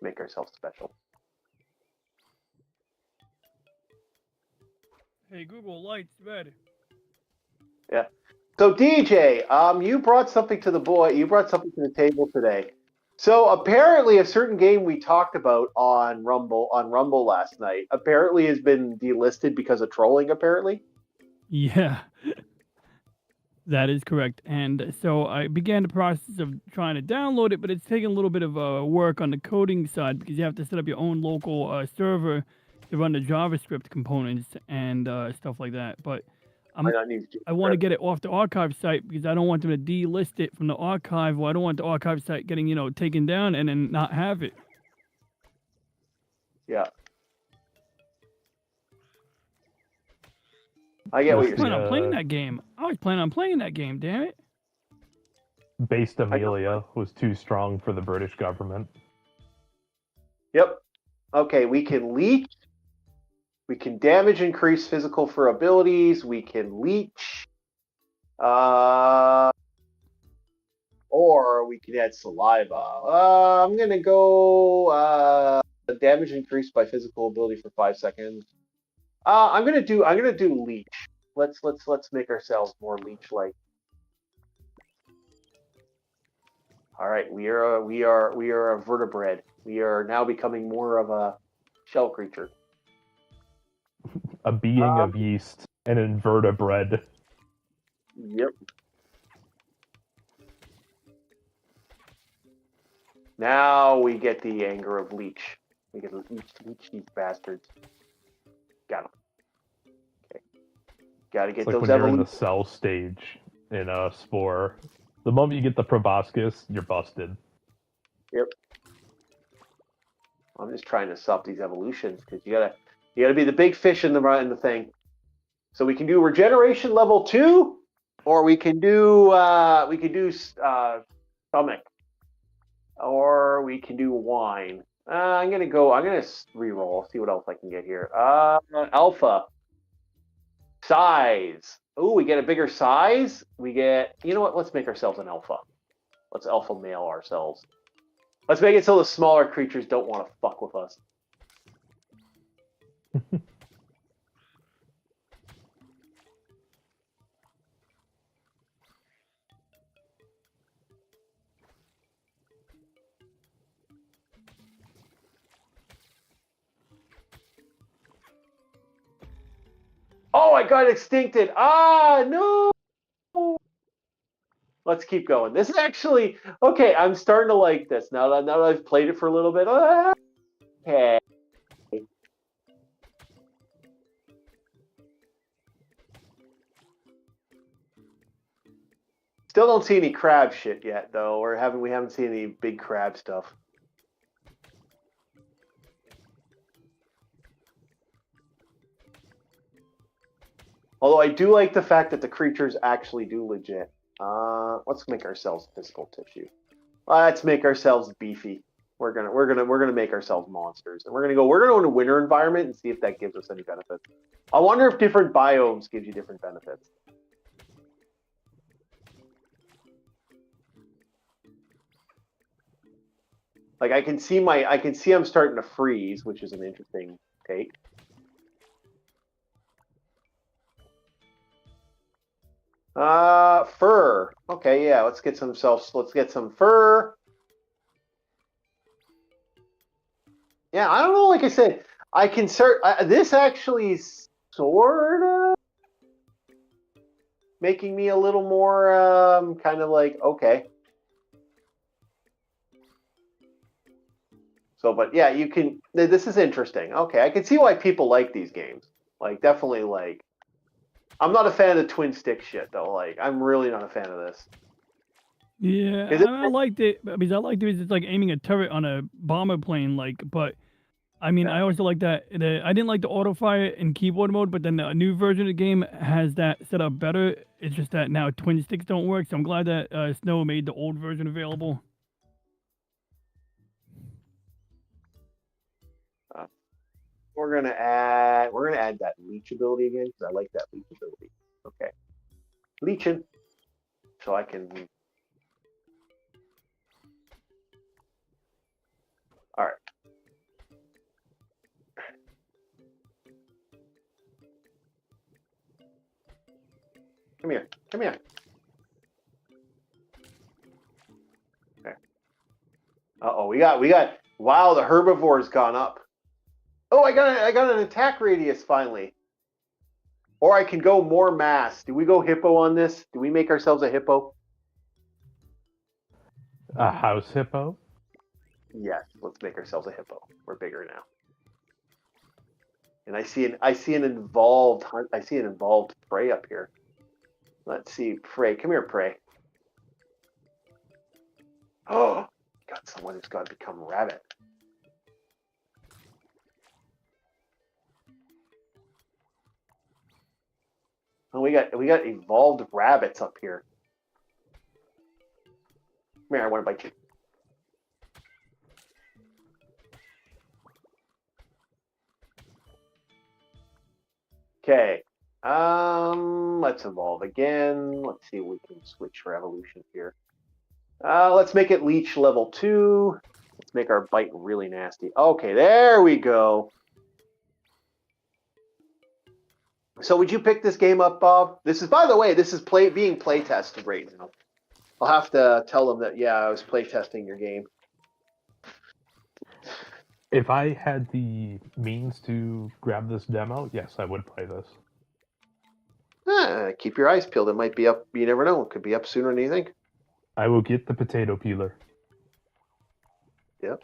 Make ourselves special. Hey Google, lights red. Yeah. So DJ, you brought something to the table today. So apparently, a certain game we talked about on Rumble last night apparently has been delisted because of trolling. Apparently. Yeah, that is correct. And so I began the process of trying to download it, but it's taking a little bit of work on the coding side because you have to set up your own local server to run the JavaScript components and stuff like that. But I want to get it off the archive site because I don't want them to delist it from the archive, or I don't want the archive site getting, taken down and then not have it. Yeah. I get what you're saying. I was planning on playing that game. I was planning on playing that game, damn it. Based Amelia was too strong for the British government. Yep. Okay, we can leech. We can damage increase physical for abilities. We can leech. Or we can add saliva. I'm gonna go damage increased by physical ability for 5 seconds. I'm gonna do leech. Let's make ourselves more leech-like. All right, we are a vertebrate. We are now becoming more of a shell creature. A being of yeast, an invertebrate. Yep. Now we get the anger of leech. We get to leech these bastards. Got them. Okay. Got to get It's like those when you're in the evolutions. cell stage in a spore. The moment you get the proboscis, you're busted. Yep. I'm just trying to sup these evolutions because you gotta be the big fish in the thing. So we can do regeneration level 2, or we can do stomach, or we can do wine. I'm gonna reroll, see what else I can get here. Alpha size. Oh, we get a bigger size. We get, you know what? Let's make ourselves an alpha. Let's alpha male ourselves. Let's make it so the smaller creatures don't want to fuck with us. Oh, I got extincted. No. Let's keep going. This is actually okay. I'm starting to like this now that I've played it for a little bit. Okay. Still don't see any crab shit yet, though. We haven't seen any big crab stuff. Although I do like the fact that the creatures actually do legit. Let's make ourselves physical tissue. Let's make ourselves beefy. We're gonna make ourselves monsters, and we're gonna go in a winter environment and see if that gives us any benefits. I wonder if different biomes gives you different benefits. Like I can see I'm starting to freeze, which is an interesting take. Fur. Okay, yeah, let's get some fur. Yeah, I don't know, like I said, I can start this actually is sort of making me a little more kind of like okay. So, but yeah, you can. This is interesting. Okay, I can see why people like these games. Like, definitely, like, I'm not a fan of the twin stick shit though. Like, I'm really not a fan of this. Yeah, I liked it because I liked it. It's like aiming a turret on a bomber plane, like. But I mean, I also like that. I didn't like the auto fire in keyboard mode, but then the new version of the game has that set up better. It's just that now twin sticks don't work. So I'm glad that Snow made the old version available. we're gonna add that leech ability again because I like that leech ability. Okay, leeching, so I can. All right. Come here. Come here. Okay. Uh-oh, we got. Wow, the herbivore's gone up. Oh, I got an attack radius finally. Or I can go more mass. Do we go hippo on this? Do we make ourselves a hippo? A house hippo? Yes, let's make ourselves a hippo. We're bigger now. And I see an involved prey up here. Let's see, prey. Come here, prey. Oh, got someone who's got to become rabbit. Oh, we got evolved rabbits up here. Come here, I want to bite you. Okay. Let's evolve again. Let's see if we can switch for evolution here. Let's make it leech level 2. Let's make our bite really nasty. Okay, there we go. So would you pick this game up, Bob? This is, by the way, being play tested right now. I'll have to tell them that, yeah, I was play testing your game. If I had the means to grab this demo, yes, I would play this. Keep your eyes peeled. It might be up. You never know. It could be up sooner than you think. I will get the potato peeler. Yep.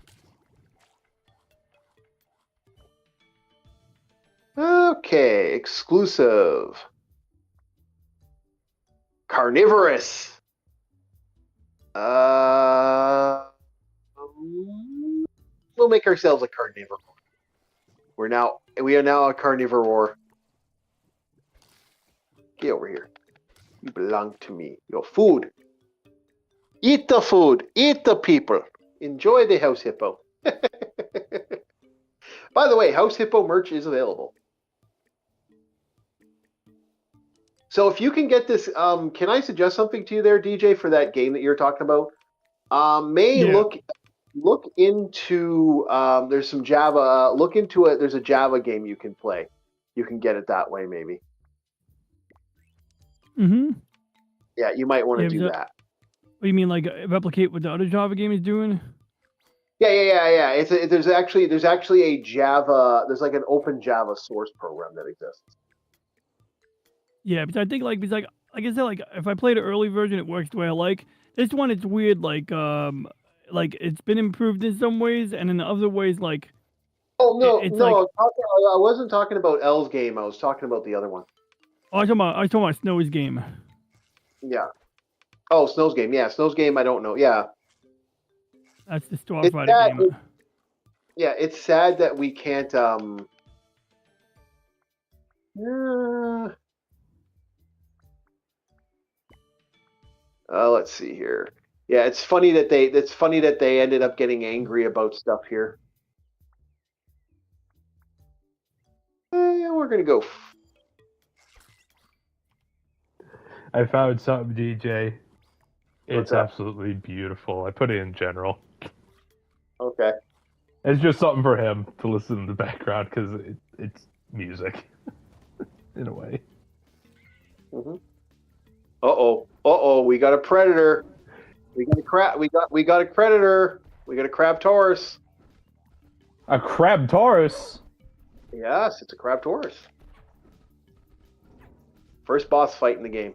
Okay, exclusive. Carnivorous. We'll make ourselves a carnivore. We are now a carnivore. Get over here. You belong to me. Your food. Eat the food. Eat the people. Enjoy the house hippo. By the way, house hippo merch is available. So if you can get this, can I suggest something to you there, DJ, for that game that you're talking about? Look into there's some Java. Look into it. There's a Java game you can play. You can get it that way, maybe. Mm-hmm. Yeah, you might want to do that. What do you mean, like replicate what the other Java game is doing? Yeah. There's actually a Java. There's like an open Java source program that exists. Yeah, because I think like I said, like if I play the early version, it works the way I like. This one, it's weird. Like it's been improved in some ways, and in other ways, like. Oh no, I wasn't talking about L's game. I was talking about the other one. Oh, I was talking about Snow's game. Yeah. Oh, Snow's game. Yeah, Snow's game. I don't know. Yeah. That's the Starfighter game. It's sad that we can't. Let's see here. Yeah, it's funny that they ended up getting angry about stuff here. We're gonna go. I found something, DJ. What's It's absolutely beautiful. I put it in general. Okay. It's just something for him to listen in the background because it's music, in a way. Mm-hmm. Uh-oh. We got a predator. We got a predator. We got a crab taurus. A crab taurus? Yes, it's a crab taurus. First boss fight in the game.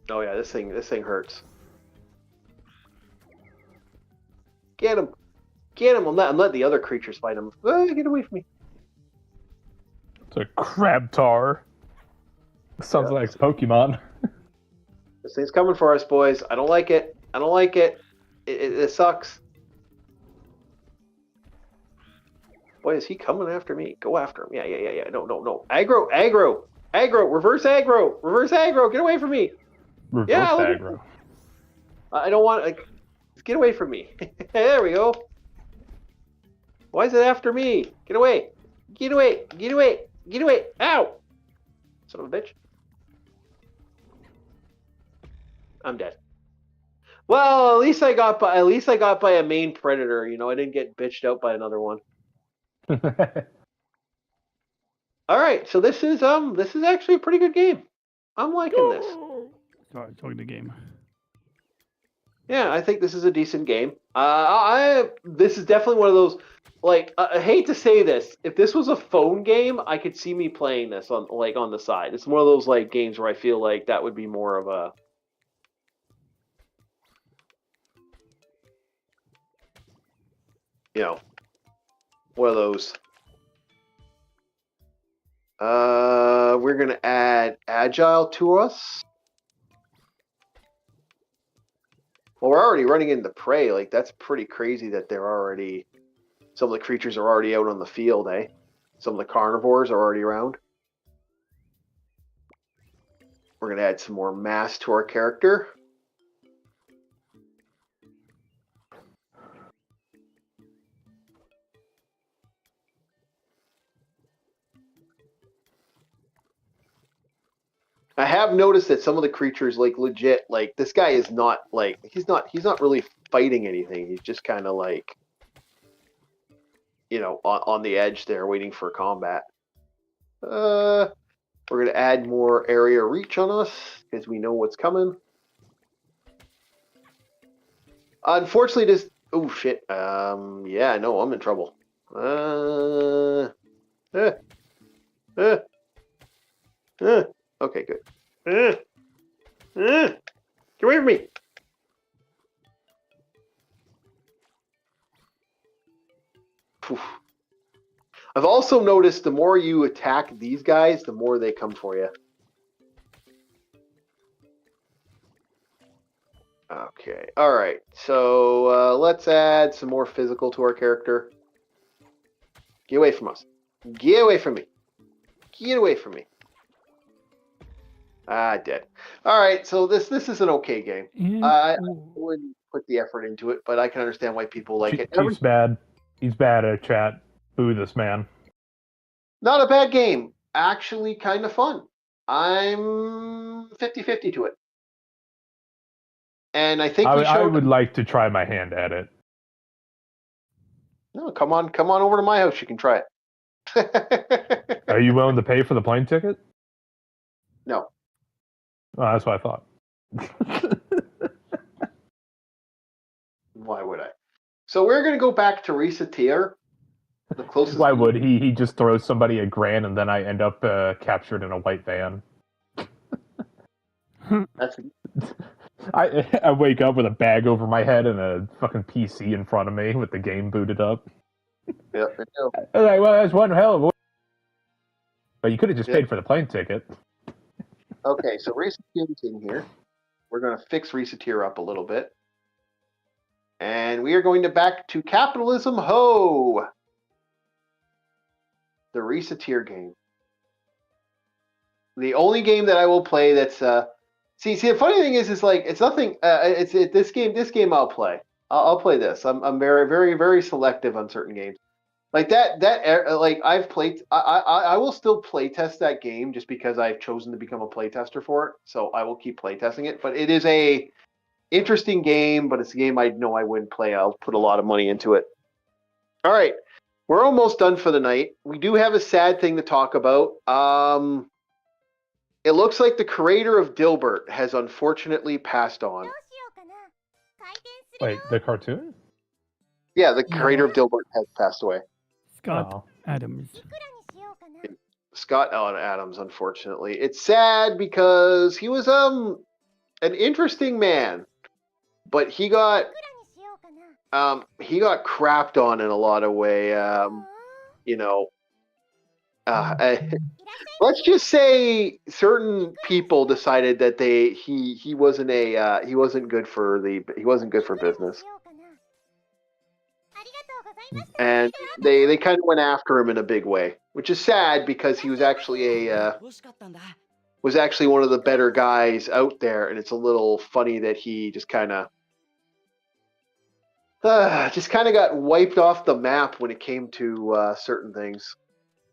Oh yeah, this thing hurts. Get him! I'm letting the other creatures fight him. Get away from me! It's a crab tar. Sounds like Pokemon. This thing's coming for us, boys. I don't like it. It sucks. Boy, is he coming after me? Go after him. Yeah. No. Aggro. Reverse aggro. Get away from me. Reverse look at aggro. I don't want. Get away from me. There we go. Why is it after me? Get away. Get away. Get away. Get away. Ow! Son of a bitch. I'm dead. Well, at least I got by a main predator. You know, I didn't get bitched out by another one. All right, so this is actually a pretty good game. I'm liking this. Sorry, talking the game. Yeah, I think this is a decent game. This is definitely one of those. Like, I hate to say this, if this was a phone game, I could see me playing this on the side. It's one of those like games where I feel like that would be more of a, you know, one of those. We're gonna add agile to us. Well, we're already running into prey. Like, that's pretty crazy that they're already. Some of the creatures are already out on the field, eh? Some of the carnivores are already around. We're going to add some more mass to our character. I have noticed that some of the creatures, like, legit, like, this guy is not, like, he's not really fighting anything. He's just kind of like, you know, on the edge there, waiting for combat. We're going to add more area reach on us, because we know what's coming. Unfortunately, this... Oh, shit. Yeah, no, I'm in trouble. Okay, good. Get away from me! Phew. I've also noticed the more you attack these guys, the more they come for you. Okay, alright. So, let's add some more physical to our character. Get away from us. Get away from me. Get away from me. Ah, dead. Alright, so this is an okay game. And, I wouldn't put the effort into it, but I can understand why people like it. Chief's bad. He's bad at chat. Boo this man. Not a bad game. Actually kind of fun. I'm 50-50 to it. And I think I would like to try my hand at it. No, come on over to my house. You can try it. Are you willing to pay for the plane ticket? No. Oh, that's what I thought. Why would I? So we're going to go back to Reseteer. The closest. Why would he just throws somebody $1,000 and then I end up captured in a white van? That's I wake up with a bag over my head and a fucking PC in front of me with the game booted up. yeah. Okay, well, that's one hell of a... But you could have just paid for the plane ticket. Okay, so Reseteer's in here. We're going to fix Reseteer up a little bit. And we are going back to Capitalism Ho! The Reseteer game. The only game that I will play that's... See, the funny thing is like, it's nothing... this game I'll play. I'll play this. I'm very, very, very selective on certain games. Like like I've played, I will still play test that game just because I've chosen to become a playtester for it. So I will keep playtesting it. But it is a interesting game, but it's a game I know I wouldn't play. I'll put a lot of money into it. All right, we're almost done for the night. We do have a sad thing to talk about. It looks like the creator of Dilbert has unfortunately passed on. Wait, the cartoon? Yeah, the creator of Dilbert has passed away. Scott Adams. Scott Adams, unfortunately. It's sad because he was an interesting man, but he got crapped on in a lot of way. You know, let's just say certain people decided that he wasn't good for business. And they kind of went after him in a big way, which is sad because he was actually was actually one of the better guys out there, and it's a little funny that he just kind of got wiped off the map when it came to certain things.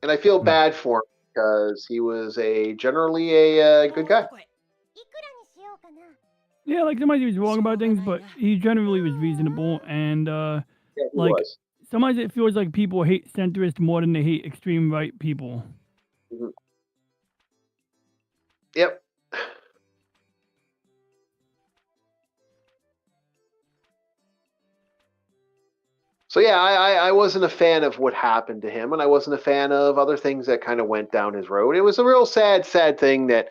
And I feel bad for him because he was generally a good guy. Yeah, like sometimes he was wrong about things, but he generally was reasonable. And Yeah, he like was. sometimes it feels like people hate centrists more than they hate extreme right people. Mhm. Yep. So yeah, I wasn't a fan of what happened to him, and I wasn't a fan of other things that kind of went down his road. It was a real sad thing that,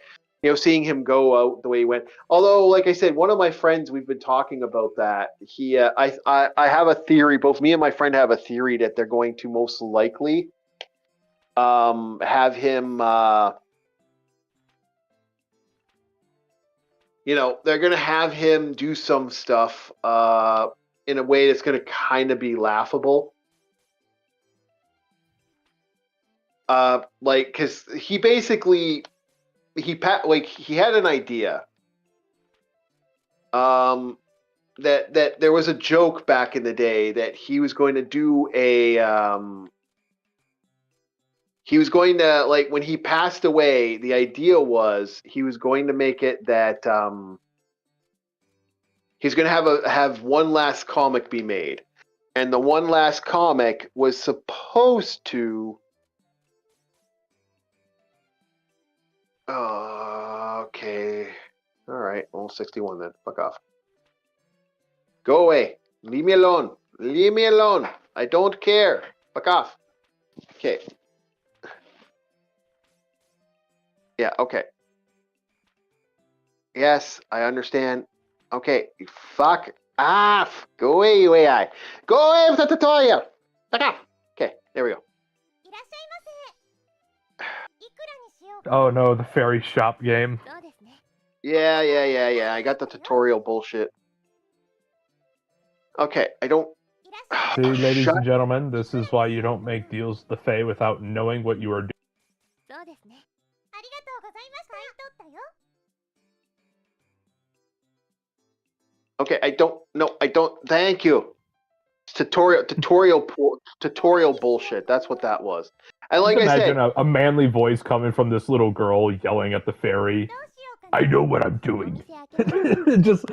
seeing him go out the way he went. Although, like I said, one of my friends, we've been talking about that. I have a theory. Both me and my friend have a theory that they're going to most likely have him. They're going to have him do some stuff in a way that's going to kind of be laughable. Because he basically he had an idea. That there was a joke back in the day that he was going to do he was going to, like, when he passed away, the idea was he was going to make it that he's going to have one last comic be made, and the one last comic was supposed to. Okay. All right. Well, 61 then. Fuck off. Go away. Leave me alone. Leave me alone. I don't care. Fuck off. Okay. Yeah, okay. Yes, I understand. Okay. Fuck off. Go away, you AI. Go away with the tutorial. Fuck off. Okay, there we go. Oh no, the fairy shop game. Yeah. I got the tutorial bullshit. Okay, I don't. See, ladies and gentlemen, this is why you don't make deals with the Fae without knowing what you are doing. Okay, I don't. No, I don't. Thank you. It's tutorial bullshit. That's what that was. And like Just I said, imagine a manly voice coming from this little girl yelling at the fairy. I know what I'm doing. Just.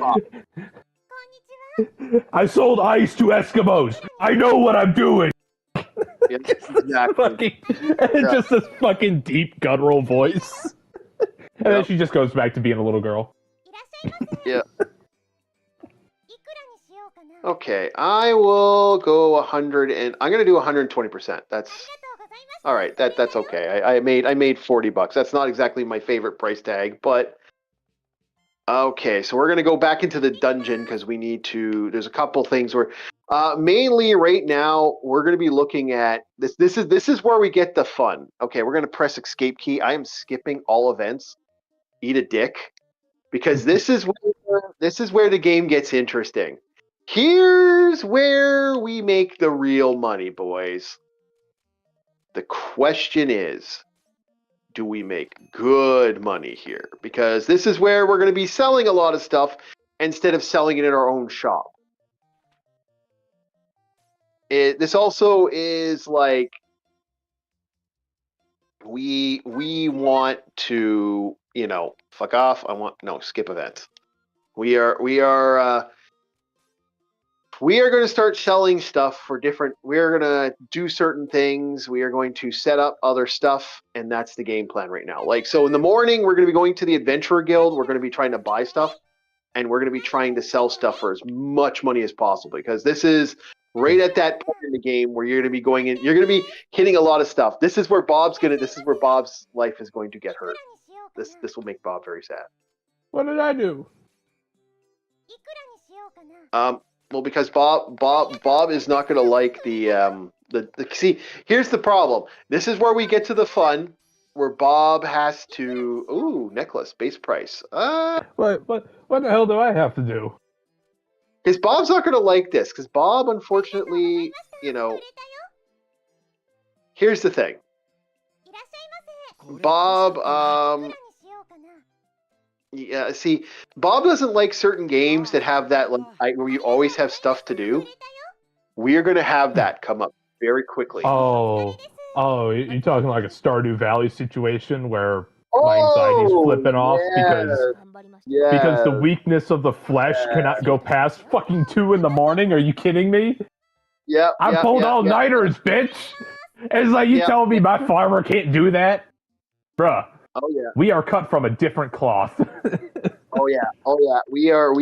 I sold ice to Eskimos. I know what I'm doing. yeah, exactly. Just this fucking deep guttural voice. And then she just goes back to being a little girl. Yeah. Okay, I will go 100, and I'm gonna do 120%. That's all right. That's okay. I made $40. That's not exactly my favorite price tag, but okay. So we're gonna go back into the dungeon because we need to. There's a couple things where, mainly right now we're gonna be looking at this. This is where we get the fun. Okay, we're gonna press escape key. I am skipping all events. Eat a dick, because this is where the game gets interesting. Here's where we make the real money, boys. The question is, do we make good money here? Because this is where we're going to be selling a lot of stuff instead of selling it in our own shop. This also is like, we want to, fuck off. Skip events. We are going to start selling stuff for different. We are going to do certain things. We are going to set up other stuff, and that's the game plan right now. Like, so in the morning, we're going to be going to the Adventurer Guild. We're going to be trying to buy stuff, and we're going to be trying to sell stuff for as much money as possible, because this is right at that point in the game where you're going to be going in. You're going to be hitting a lot of stuff. This is where Bob's life is going to get hurt. This will make Bob very sad. What did I do? Well, because Bob is not going to like the see. Here's the problem. This is where we get to the fun, where Bob has to necklace base price. What the hell do I have to do? Because Bob's not going to like this. Because Bob, unfortunately, here's the thing. Bob, Yeah, see, Bob doesn't like certain games that have that where you always have stuff to do. We are going to have that come up very quickly. Oh, you're talking like a Stardew Valley situation where my anxiety's flipping off because the weakness of the flesh cannot go past fucking 2 in the morning. Are you kidding me? Yeah, I pulled all-nighters, bitch! It's like you telling me my farmer can't do that? Bruh. Oh yeah. We are cut from a different cloth. Oh yeah. We are.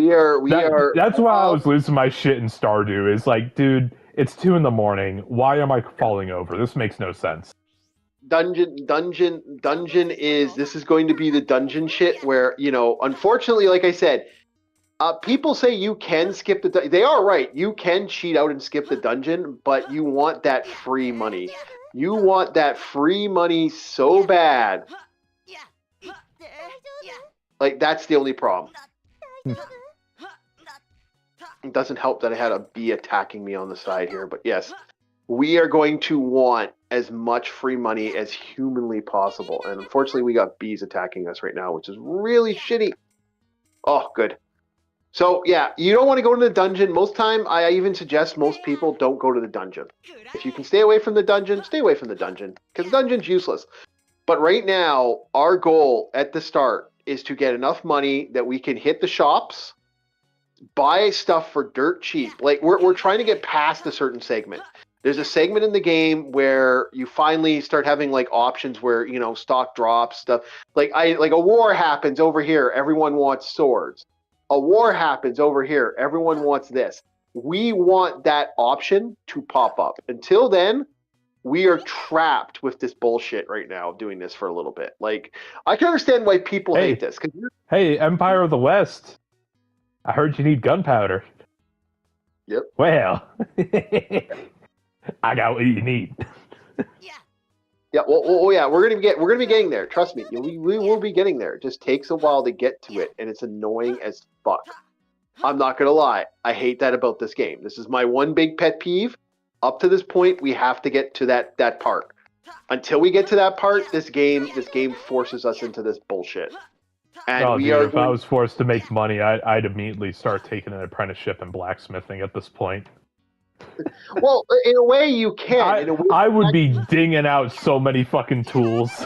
That's why I was losing my shit in Stardew. Is like, dude, it's 2 in the morning. Why am I falling over? This makes no sense. Dungeon is, this is going to be the dungeon shit where, unfortunately, like I said, people say you can skip they are right. You can cheat out and skip the dungeon, but you want that free money. You want that free money so bad. Like, that's the only problem. It doesn't help that I had a bee attacking me on the side here, but yes, we are going to want as much free money as humanly possible. And unfortunately, we got bees attacking us right now, which is really shitty. Oh, good. So, yeah, you don't want to go to the dungeon. Most time, I even suggest most people don't go to the dungeon. If you can stay away from the dungeon, stay away from the dungeon, because the dungeon's useless. But right now, our goal at the start is to get enough money that we can hit the shops, buy stuff for dirt cheap. Like, we're trying to get past a certain segment. There's a segment in the game where you finally start having like options where, stock drops, stuff. Like a war happens over here, everyone wants swords. A war happens over here, everyone wants this. We want that option to pop up. Until then, we are trapped with this bullshit right now, doing this for a little bit. Like, I can understand why people hate this. Hey, Empire of the West. I heard you need gunpowder. Yep. Well, I got what you need. Yeah. Well, yeah. We're gonna be getting there. Trust me. We will be getting there. It just takes a while to get to it, and it's annoying as fuck. I'm not gonna lie. I hate that about this game. This is my one big pet peeve. Up to this point, we have to get to that part. Until we get to that part, this game forces us into this bullshit. And if I was forced to make money, I'd immediately start taking an apprenticeship in blacksmithing at this point. Well, in a way, you can. I would be dinging out so many fucking tools.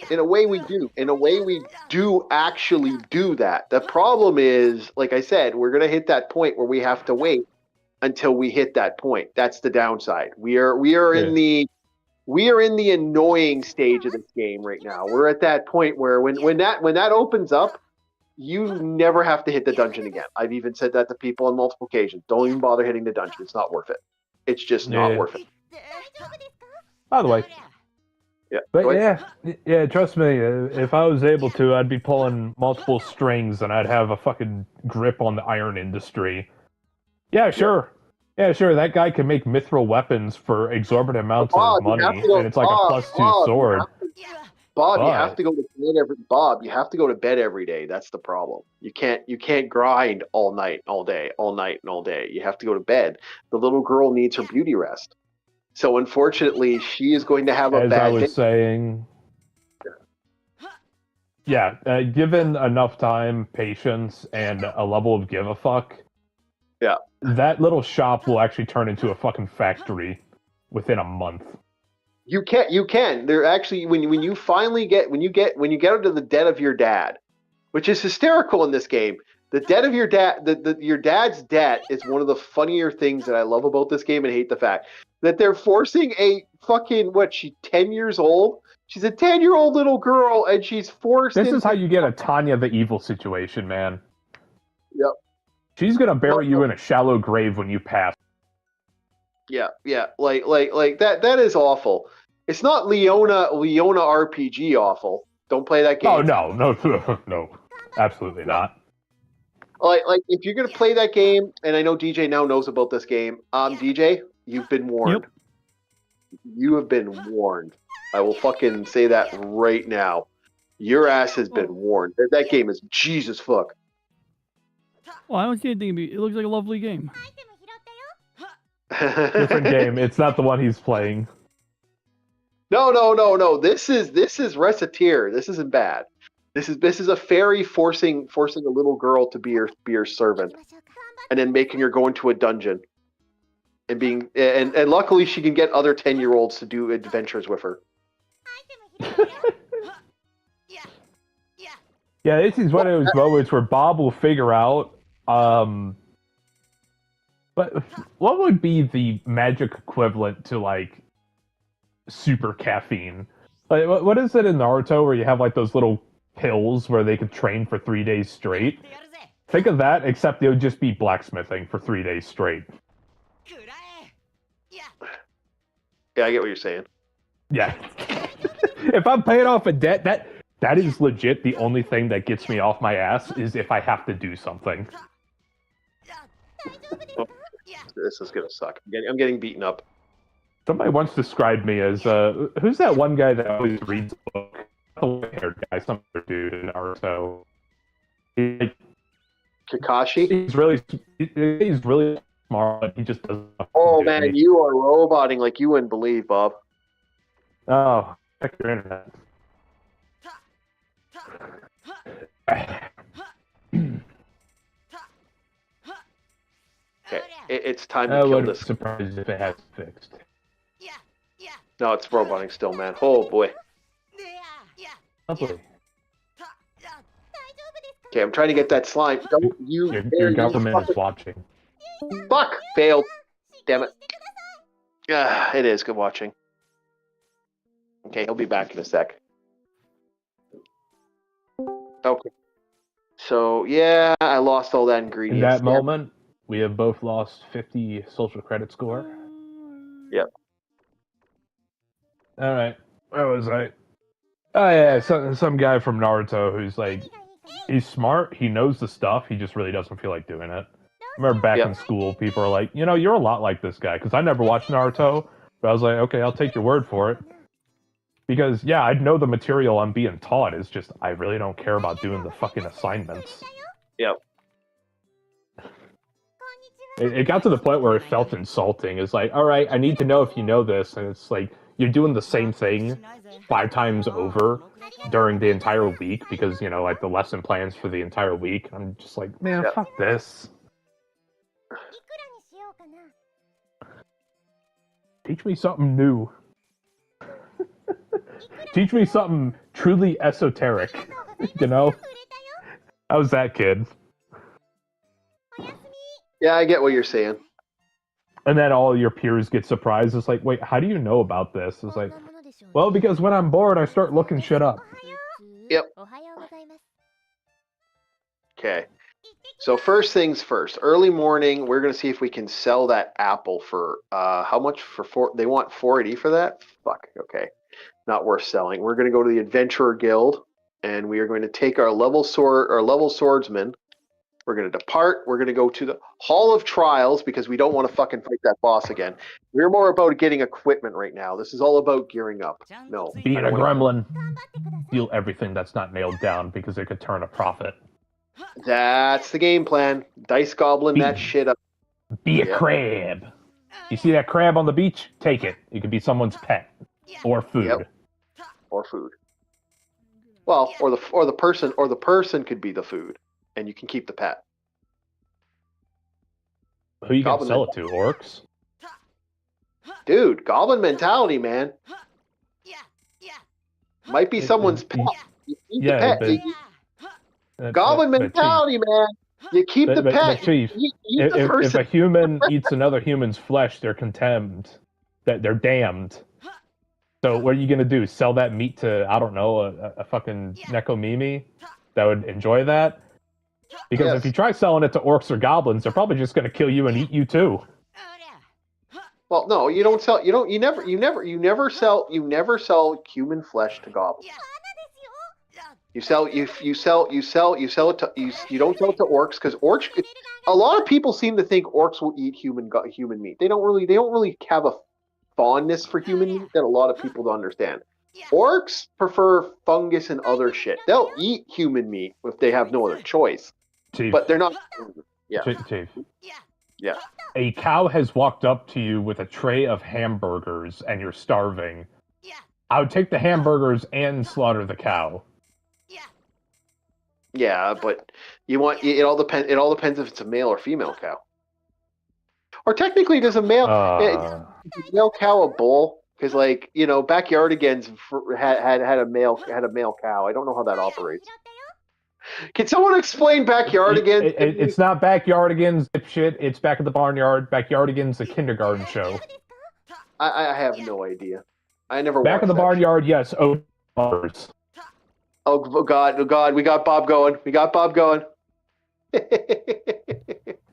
In a way, we do. In a way, we do actually do that. The problem is, like I said, we're going to hit that point where we have to wait until we hit that point. That's the downside. We are in the annoying stage of this game right now. We're at that point where when that opens up, you never have to hit the dungeon again. I've even said that to people on multiple occasions. Don't even bother hitting the dungeon. It's not worth it. It's just not worth it. By the way. Yeah. But yeah, trust me, if I was able to, I'd be pulling multiple strings and I'd have a fucking grip on the iron industry. Yeah, sure. Yeah, sure, that guy can make mithril weapons for exorbitant amounts of money, and it's like a +2 sword. You have to go to bed you have to go to bed every day. That's the problem. You can't grind all night, all day, all night, and all day. You have to go to bed. The little girl needs her beauty rest. So unfortunately, she is going to have a bad day. As I was saying, given enough time, patience, and a level of give a fuck, that little shop will actually turn into a fucking factory within a month. You can. They're actually when you finally get into the debt of your dad, which is hysterical in this game. The debt of your dad, your dad's debt is one of the funnier things that I love about this game, and hate the fact that they're forcing a fucking she's 10 years old. She's a 10-year-old little girl, and she's forced. This is how you get a Tanya the Evil situation, man. Yep. She's gonna bury you in a shallow grave when you pass. Yeah, like that is awful. It's not Leona RPG awful. Don't play that game. Oh no, absolutely not. Like if you're gonna play that game, and I know DJ now knows about this game. DJ, you've been warned. Yep. You have been warned. I will fucking say that right now. Your ass has been warned. That game is Jesus fuck. Well, I don't see anything. It looks like a lovely game. Different game. It's not the one he's playing. No. This is reciteer. This isn't bad. This is a fairy forcing a little girl to be your servant, and then making her go into a dungeon, and luckily she can get other 10-year-olds to do adventures with her. Yeah, this is one of those moments where Bob will figure out. But what would be the magic equivalent to like super caffeine? Like, what is it in Naruto where you have like those little pills where they could train for 3 days straight? Think of that, except it would just be blacksmithing for 3 days straight. Yeah, I get what you're saying. Yeah. If I'm paying off a debt, that is legit the only thing that gets me off my ass is if I have to do something. Oh, this is gonna suck. I'm getting beaten up. Somebody once described me as who's that one guy that always reads a book? The white-haired guy, some other dude in Naruto. Kakashi? He's really smart, but he just doesn't. Oh man, you are roboting like you wouldn't believe, Bob. Oh, check your internet. Okay, it's time to I kill wouldn't this. be surprised if it has fixed. No, it's roboting still, man. Oh boy. Lovely. Okay, I'm trying to get that slime. Don't you? Your government is watching. Fuck! Failed. Damn it. Ah, it is good watching. Okay, he'll be back in a sec. Okay. So, yeah, I lost all that In ingredients. that moment, we have both lost 50 social credit score. Yep. All right. Where was I? Oh yeah, some guy from Naruto who's like, he's smart, he knows the stuff, he just really doesn't feel like doing it. I remember back in school, people are like, you're a lot like this guy, because I never watched Naruto, but I was like, okay, I'll take your word for it. Because, yeah, I know the material I'm being taught, it's just, I really don't care about doing the fucking assignments. Yep. It got to the point where it felt insulting. It's like, alright, I need to know if you know this, and it's like, you're doing the same thing 5 times over during the entire week, because, like, the lesson plans for the entire week. I'm just like, man, fuck this. Teach me something new. Teach me something truly esoteric, How's that, kid? Yeah, I get what you're saying. And then all your peers get surprised. It's like, wait, how do you know about this? It's like, well, because when I'm bored, I start looking shit up. Yep. Okay. So first things first. Early morning, we're going to see if we can sell that apple for, how much? They want 480 for that? Fuck, okay. Not worth selling. We're going to go to the Adventurer Guild, and we are going to take our level swordsman. We're going to depart. We're going to go to the Hall of Trials because we don't want to fucking fight that boss again. We're more about getting equipment right now. This is all about gearing up. No. Being a gremlin, steal everything that's not nailed down because it could turn a profit. That's the game plan. Dice Goblin that shit up. Be a crab. You see that crab on the beach? Take it. It could be someone's pet. Or food. Yep. Or food. Well, or the person could be the food, and you can keep the pet. Who you gonna sell it to? Orcs? Dude, goblin mentality, man. Might be someone's pet. You keep the pet. Goblin mentality, man. You keep the pet. Chief, if a human eats another human's flesh, they're condemned. They're damned. So what are you gonna do? Sell that meat to, I don't know, a fucking Nekomimi that would enjoy that? Because if you try selling it to orcs or goblins, they're probably just gonna kill you and eat you too. Well, no, you don't sell. You never sell human flesh to goblins. You don't sell it to orcs because orcs. A lot of people seem to think orcs will eat human meat. They don't really have a fondness for human meat that a lot of people don't understand. Orcs prefer fungus and other shit. They'll eat human meat if they have no other choice. Chief. But they're not. Yeah. Chief. Yeah. A cow has walked up to you with a tray of hamburgers and you're starving. I would take the hamburgers and slaughter the cow. Yeah, but it all depends. It all depends if it's a male or female cow. Or technically, does a male cow a bull? Because backyardigans had a male cow. I don't know how that operates. Can someone explain backyardigans? It's not backyardigans, dipshit. It's back at the barnyard. Backyardigans, a kindergarten show. I have no idea. I never Back watched at the that barnyard, yes. Oh, God, we got Bob going.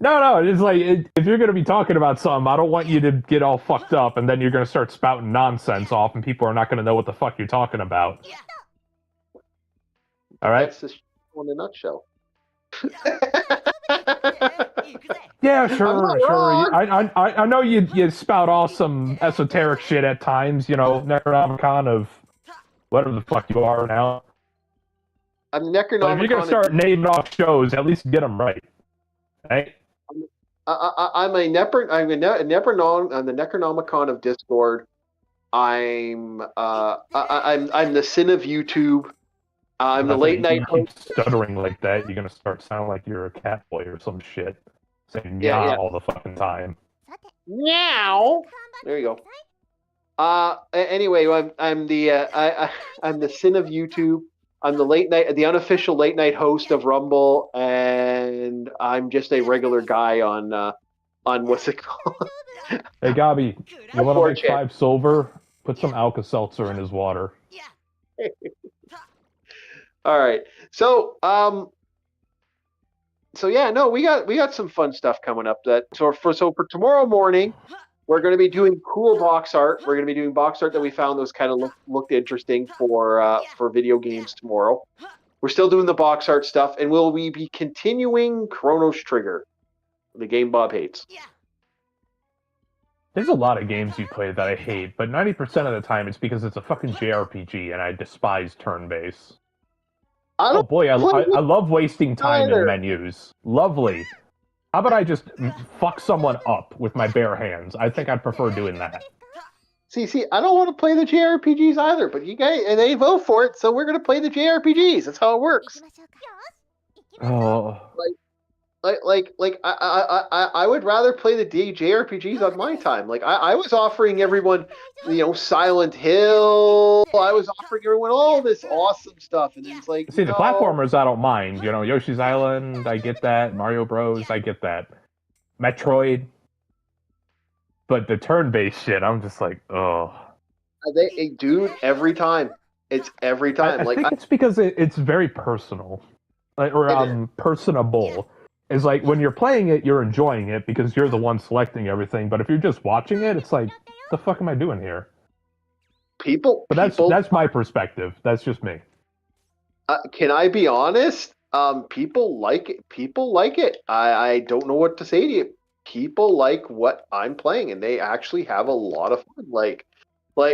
No, it's like, if you're going to be talking about something, I don't want you to get all fucked up, and then you're going to start spouting nonsense off, and people are not going to know what the fuck you're talking about. All right? That's just in a nutshell. Yeah, sure. I know you spout off some esoteric shit at times, Necronomicon of whatever the fuck you are now. I'm Necronomicon. But if you're going to start naming off shows, at least get them right. Right? I'm a Necronomicon on the Necronomicon of Discord. I'm the sin of YouTube. I'm the late night host. Stuttering like that, you're gonna start sounding like you're a cat boy or some shit, saying yeah all the fucking time. Meow. There you go. Anyway, I'm the sin of YouTube. I'm the unofficial late night host of Rumble, and I'm just a regular guy on what's it called? Hey, Gabi, you want to make 5 silver? Put some Alka-Seltzer in his water. All right. So yeah, no, we got some fun stuff coming up. So for tomorrow morning, we're going to be doing cool box art. We're going to be doing box art that we found those kind of looked interesting for video games tomorrow. We're still doing the box art stuff, and will we be continuing Chronos Trigger, the game Bob hates? There's a lot of games you play that I hate, but 90% of the time it's because it's a fucking JRPG, and I despise turn-based. Oh boy, I love wasting time in menus. Lovely. How about I just fuck someone up with my bare hands? I think I'd prefer doing that. See, I don't want to play the JRPGs either, but you guys, they vote for it, so we're going to play the JRPGs. That's how it works. Oh. I would rather play the JRPGs on my time. Like, I was offering everyone, Silent Hill. I was offering everyone all this awesome stuff, and it's like, see, the platformers I don't mind. Yoshi's Island, I get that. Mario Bros, I get that. Metroid. But the turn-based shit, I'm just like, oh. Dude, every time. It's every time. I think it's because it's very personal. Personable. Is like, when you're playing it, you're enjoying it because you're the one selecting everything. But if you're just watching it, it's like, what the fuck am I doing here? But that's my perspective. That's just me. Can I be honest? People like it. I don't know what to say to you. People like what I'm playing, and they actually have a lot of fun.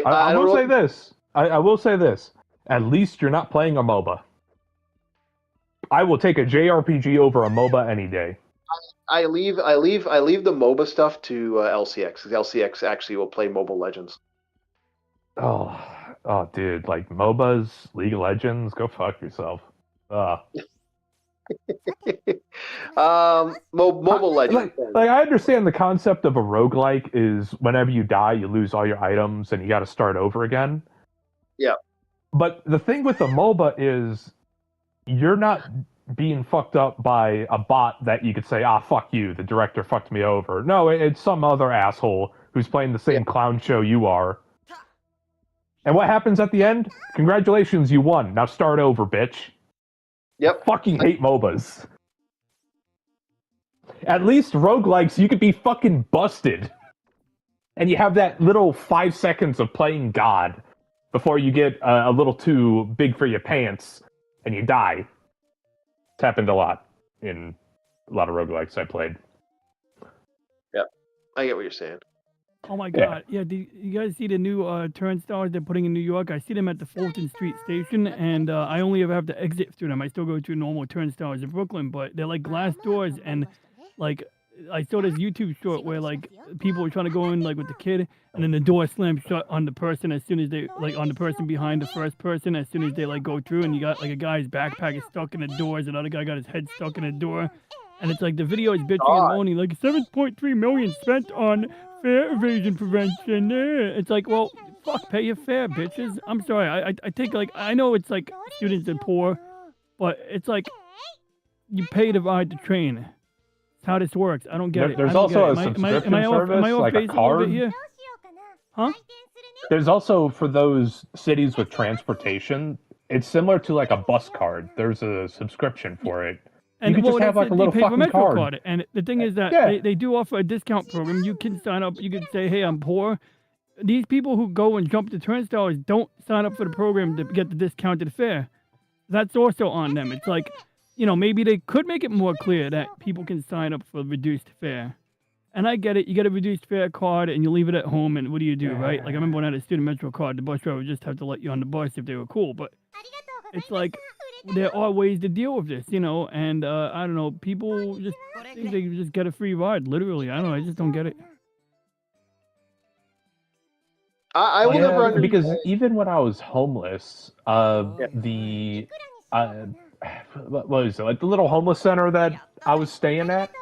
I will say this. I will say this. At least you're not playing a MOBA. I will take a JRPG over a MOBA any day. I leave the MOBA stuff to LCX, because LCX actually will play Mobile Legends. Oh, dude, like MOBAs, League of Legends, go fuck yourself. Mobile Legends. Like, I understand the concept of a roguelike is whenever you die, you lose all your items and you got to start over again. Yeah. But the thing with a MOBA is you're not being fucked up by a bot that you could say, fuck you, the director fucked me over. No, it's some other asshole who's playing the same clown show you are. And what happens at the end? Congratulations, you won. Now start over, bitch. Yep. I fucking hate MOBAs. At least roguelikes, you could be fucking busted. And you have that little 5 seconds of playing God before you get a little too big for your pants and you die. It's happened a lot in a lot of roguelikes I played. Yep. I get what you're saying. Oh my god. Yeah, do you guys see the new turnstiles they're putting in New York? I see them at the Fulton Street station, and I only ever have to exit through them. I still go to normal turnstiles in Brooklyn, but they're like glass doors, and like I saw this YouTube short where like people were trying to go in like with the kid, and then the door slams shut on the person as soon as they like on the person behind the first person as soon as they like go through, and you got like a guy's backpack is stuck in the doors, another guy got his head stuck in the door, and it's like the video is bitching and God. moaning like 7.3 million spent on fare evasion prevention. It's like, well, fuck, pay your fare, bitches. I'm sorry, I think like I know it's like students are poor, but it's like you pay to ride the train. That's how this works. I don't get it. There's I don't also get a it. subscription am I service, off like a base a little bit card. here? Huh? There's also for those cities with transportation, it's similar to like a bus card. There's a subscription for it. And You could just have like a little they pay for fucking Metro card. And the thing is that Yeah. they do offer a discount program. You can sign up. You can say, hey, I'm poor. These people who go and jump the turnstiles don't sign up for the program to get the discounted fare. That's also on them. It's like, you know, maybe they could make it more clear that people can sign up for reduced fare. And I get it. You get a reduced fare card and you leave it at home. And what do you do, right? Like I remember when I had a student Metro card, the bus driver would just have to let you on the bus if they were cool. But it's like there are ways to deal with this, you know. And I don't know, people just think they can just get a free ride. Literally, I don't know. I just don't get it. I will never understand. Because even when I was homeless, what was it, like the little homeless center that I was staying at?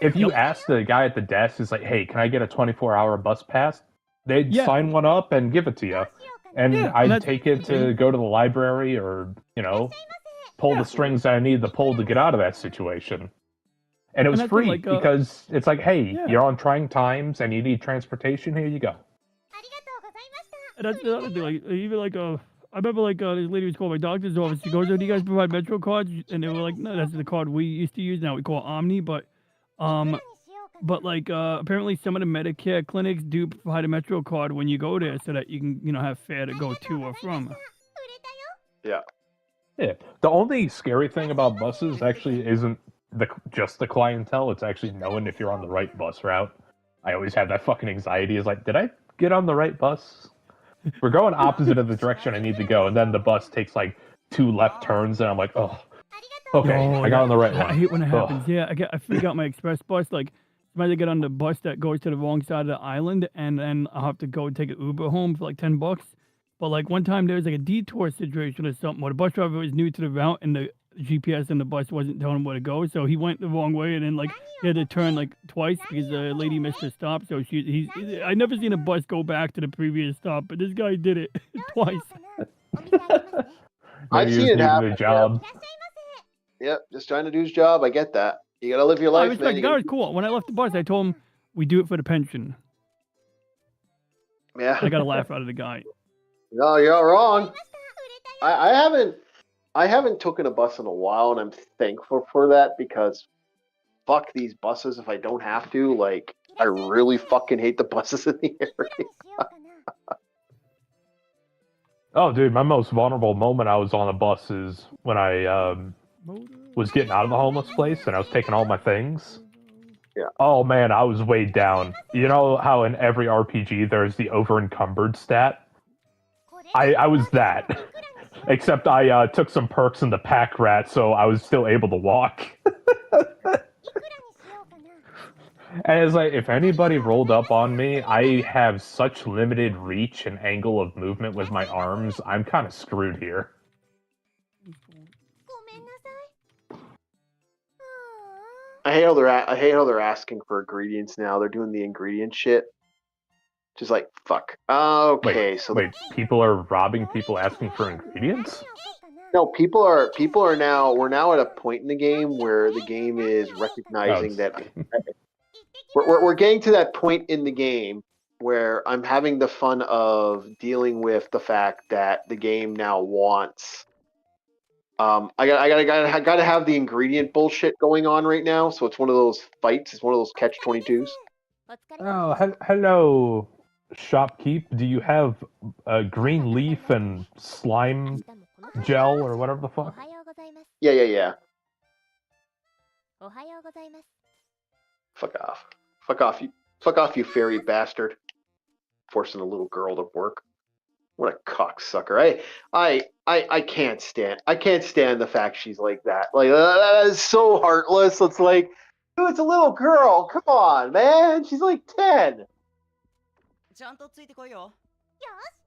If you ask the guy at the desk, it's like, hey, can I get a 24-hour bus pass? They'd sign one up and give it to you. And I'd take it to go to the library or, you know, pull the strings that I needed to pull to get out of that situation. And it was free like, because it's like, hey, you're on trying times and you need transportation, here you go. And that's the other thing. Like even like I remember like this lady was called my doctor's office. She goes, "Oh, do you guys provide Metro cards?" And they were like, "No, that's the card we used to use. Now we call it Omni." But like apparently some of the Medicare clinics do provide a Metro card when you go there, so that you can have fare to go to or from. Yeah. Yeah. The only scary thing about buses actually isn't just the clientele. It's actually knowing if you're on the right bus route. I always have that fucking anxiety. Is like, did I get on the right bus? We're going opposite of the direction I need to go, and then the bus takes like 2 left turns, and I'm like, oh, okay, I got on the right one. I hate when it happens. Yeah, I forgot my express bus. Like, sometimes I get on the bus that goes to the wrong side of the island, and then I'll have to go take an Uber home for like $10. But like one time there was like a detour situation or something where the bus driver was new to the route, and the GPS in the bus wasn't telling him where to go, so he went the wrong way, and then like he had to turn like twice because the lady missed her stop. So I never seen a bus go back to the previous stop, but this guy did it twice. I've seen it happen. Job. Yep, just trying to do his job. I get that. You gotta live your life, man. The guy was cool. When I left the bus, I told him we do it for the pension. Yeah. I got a laugh out of the guy. No, you're wrong. I haven't taken a bus in a while, and I'm thankful for that because fuck these buses if I don't have to. Like, I really fucking hate the buses in the area. Oh, dude, my most vulnerable moment I was on a bus is when I was getting out of the homeless place and I was taking all my things. Yeah. Oh man, I was weighed down. You know how in every RPG there's the over-encumbered stat? I was that. Except I took some perks in the pack rat, so I was still able to walk. And it's like, if anybody rolled up on me, I have such limited reach and angle of movement with my arms, I'm kind of screwed here. I hate how they're asking for ingredients now. They're doing the ingredient shit. Just like, fuck. Okay, wait, people are robbing people asking for ingredients? No, people are now. We're now at a point in the game where the game is recognizing that we're getting to that point in the game where I'm having the fun of dealing with the fact that the game now wants. I gotta have the ingredient bullshit going on right now. So it's one of those fights. It's one of those catch-22s. Oh, hello, shopkeep. Do you have green leaf and slime gel or whatever the fuck? Yeah. Fuck off. Fuck off, you fairy bastard. Forcing a little girl to work. What a cocksucker. I can't stand the fact she's like that. Like, that is so heartless. It's like, Dude, it's a little girl. Come on, man. She's like 10. ちゃんとついてこいよ。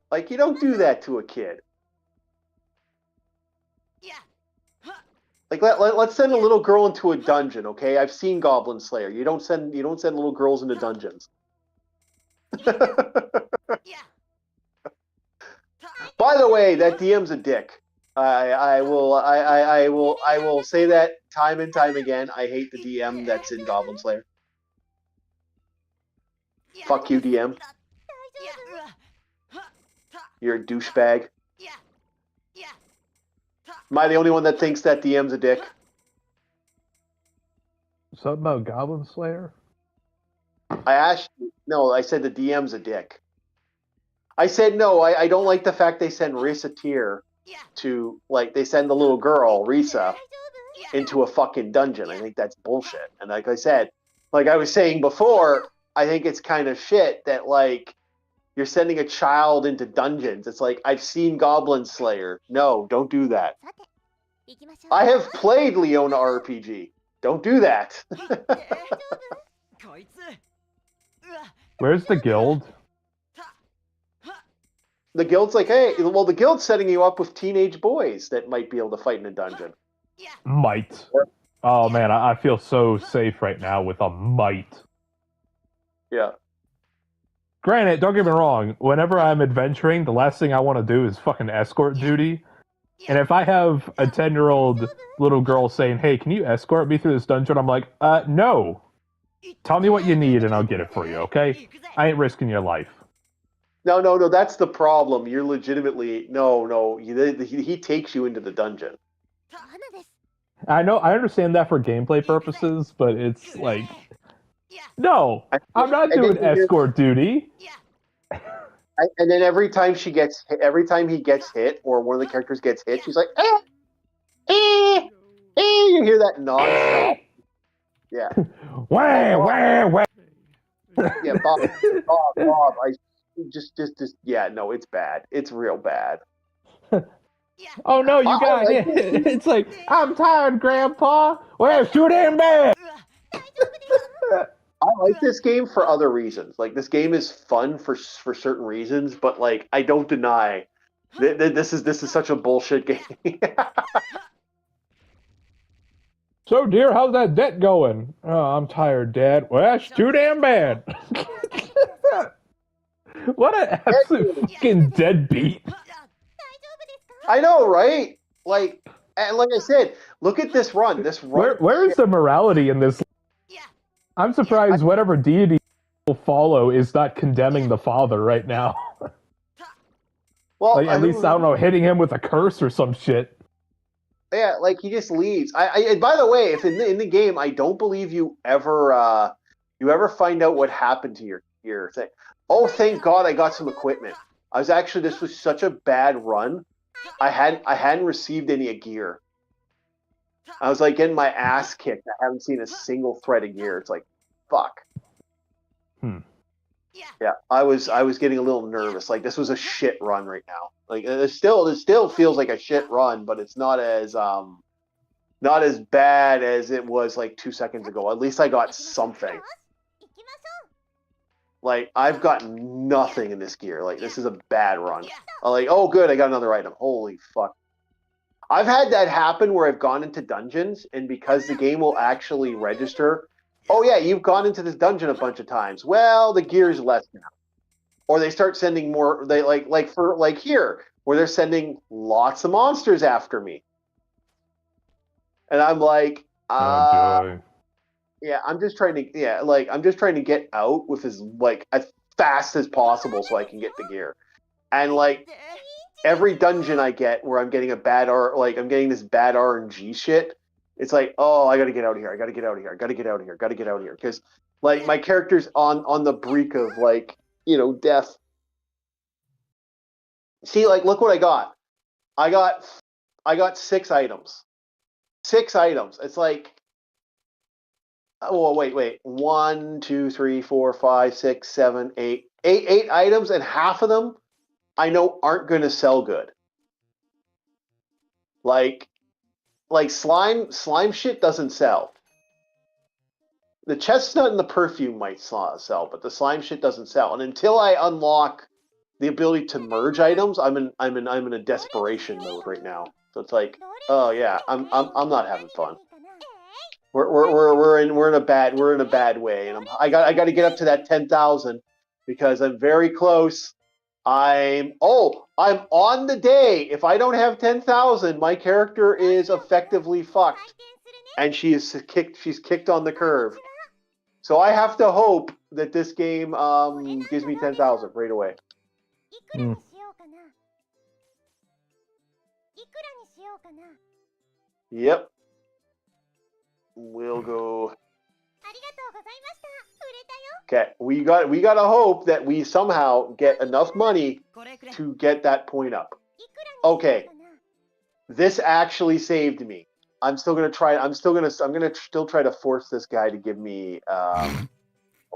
Like, you don't do that to a kid. いや。 Like, let's send a little girl into a dungeon, okay? I've seen Goblin Slayer. You don't send little girls into dungeons. By the way, that DM's a dick. I will say that time and time again. I hate the DM that's in Goblin Slayer. Fuck you, DM. You're a douchebag. Am I the only one that thinks that DM's a dick? Something about Goblin Slayer? I asked you. No, I said the DM's a dick. I said no, I don't like the fact they send Risa Tyr to, like, they send the little girl, Risa, into a fucking dungeon. I think that's bullshit. And like I said, like I was saying before, I think it's kind of shit that, like, you're sending a child into dungeons. It's like, I've seen Goblin Slayer. No, don't do that. I have played Leona RPG. Don't do that. こいつ。 Where's the guild? The guild's like, hey, well, the guild's setting you up with teenage boys that might be able to fight in a dungeon. Might. Oh man, I feel so safe right now with a might. Yeah. Granted, don't get me wrong, whenever I'm adventuring, the last thing I want to do is fucking escort duty. And if I have a 10-year-old little girl saying, hey, can you escort me through this dungeon? I'm like, no. Tell me what you need and I'll get it for you, okay? I ain't risking your life. No, that's the problem. You're legitimately, no, he takes you into the dungeon. I know, I understand that for gameplay purposes, but it's like, no, I'm not doing escort duty. And then every time he gets hit, or one of the characters gets hit, she's like, you hear that non-stop. Yeah. Wah. Yeah, Bob, yeah, no, it's bad. It's real bad. Oh no, you got hit. It's like, I'm tired, Grandpa. Well, it's too damn bad. I like this game for other reasons. Like, this game is fun for certain reasons, but like, I don't deny this is such a bullshit game. So, dear, how's that debt going? Oh, I'm tired, Dad. Well, that's too damn bad. What an absolute fucking deadbeat. I know, right? Like, and like I said, look at this run. This run. Where is the morality in this? I'm surprised whatever deity will follow is not condemning the father right now. Well, like, at least, I don't know, hitting him with a curse or some shit. Yeah, like, he just leaves. And by the way, if in the game, I don't believe you ever find out what happened to your thing. Oh, thank God I got some equipment. This was such a bad run. I hadn't received any gear. I was like getting my ass kicked. I haven't seen a single thread of gear. It's like, fuck. Yeah, I was getting a little nervous. Like, this was a shit run right now. Like, it still feels like a shit run, but it's not as bad as it was like 2 seconds ago. At least I got something. Like, I've got nothing in this gear. Like, this is a bad run. I'm like, oh good, I got another item. Holy fuck. I've had that happen where I've gone into dungeons, and because the game will actually register, oh yeah, you've gone into this dungeon a bunch of times. Well, the gear's less now. Or they start sending more, they like here, where they're sending lots of monsters after me. And I'm like, yeah, I'm just trying to get out with as fast as possible so I can get the gear. And like every dungeon I get where I'm getting I'm getting this bad RNG shit, it's like, oh, I gotta get out of here. I gotta get out of here. Because like my character's on the brink of death. See, like, look what I got. I got 6 items. 6 items. It's like, oh wait. 1, 2, 3, 4, 5, 6, 7, 8. 8 items, and half of them I know aren't gonna sell good. Like slime shit doesn't sell. The chestnut and the perfume might sell, but the slime shit doesn't sell. And until I unlock the ability to merge items, I'm in a desperation mode right now. So it's like, oh yeah, I'm not having fun. We're in a bad way, and I got to get up to that 10,000 because I'm very close. I'm on the day. If I don't have 10,000, my character is effectively fucked, and she's kicked on the curve. So I have to hope that this game gives me 10,000 right away. Mm. Yep. We'll go. Okay, we got to hope that we somehow get enough money to get that point up. Okay, this actually saved me. I'm still gonna try. I'm gonna still try to force this guy to give me at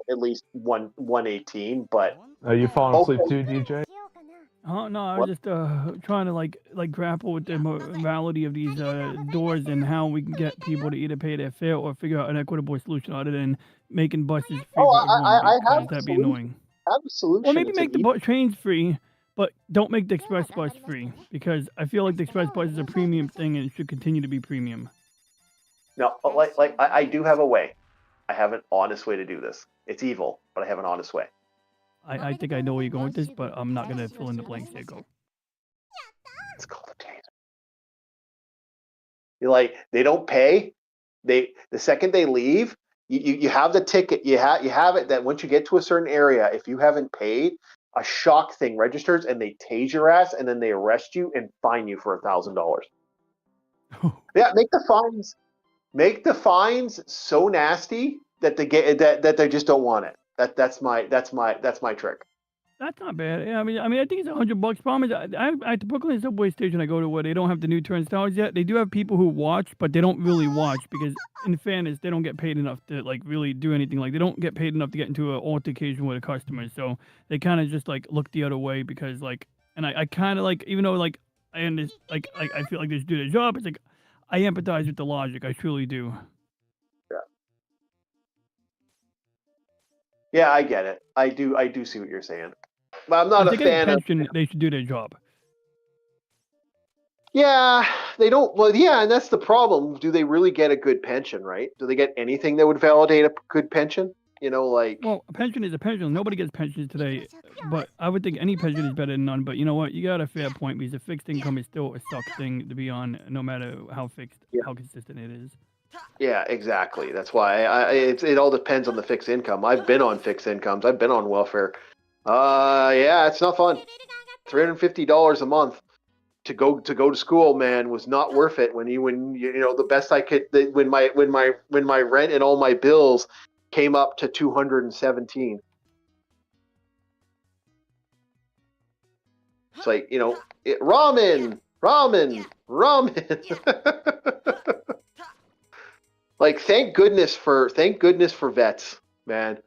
least 118. But Are you falling asleep too, DJ? Oh no, I What? was just trying to like grapple with the morality of these doors and how we can get people to either pay their fare or figure out an equitable solution other than making buses free for everyone I because have a that'd be solution. annoying. I have a solution. Or maybe It's make an the trains free, but don't make the express bus free because I feel like the express bus is a premium thing and it should continue to be premium. No, I do have a way. I have an honest way to do this. It's evil, but I have an honest way. I think I know where you're going with this, but I'm not gonna fill in the blanks here. Go. It's called a taser. You're like, they don't pay. The second they leave, you have the ticket. You have it that once you get to a certain area, if you haven't paid, a shock thing registers and they tase your ass and then they arrest you and fine you for $1,000. Yeah, make the fines so nasty that they get that they just don't want it. That's my trick. That's not bad. Yeah, I think it's $100. Problem is, I at the Brooklyn subway station I go to where they don't have the new turnstiles yet. They do have people who watch, but they don't really watch because, in fairness, they don't get paid enough to like really do anything. Like they don't get paid enough to get into an altercation with a customer, so they kind of just like look the other way because like, and I kind of like even though like I understand, like I feel like they should do their job. It's like I empathize with the logic. I truly do. Yeah, I get it. I do see what you're saying. But I'm not If a they get a fan of. pension, they should do their job. Yeah, they don't. Well, yeah, and that's the problem. Do they really get a good pension, right? Do they get anything that would validate a good pension? You know, like. Well, a pension is a pension. Nobody gets pensions today, but I would think any pension is better than none. But you know what? You got a fair point because a fixed income is still a suck thing to be on, no matter how fixed, how consistent it is. Yeah, exactly. That's why it all depends on the fixed income. I've been on fixed incomes. I've been on welfare. Yeah, it's not fun. $350 a month to go to school, man, was not worth it. When you know the best I could when my rent and all my bills came up to 217. It's like, you know, ramen. Like thank goodness for vets, man.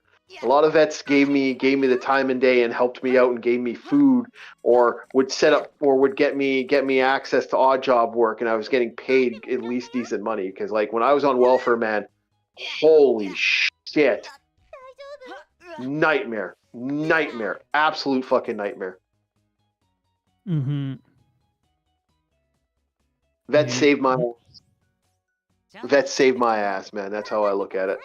A lot of vets gave me the time and day and helped me out and gave me food or would set up or would get me access to odd job work, and I was getting paid at least decent money because like when I was on welfare, man, holy shit. Nightmare. Absolute fucking nightmare. Mm-hmm. Vets saved my ass, man. That's how I look at it.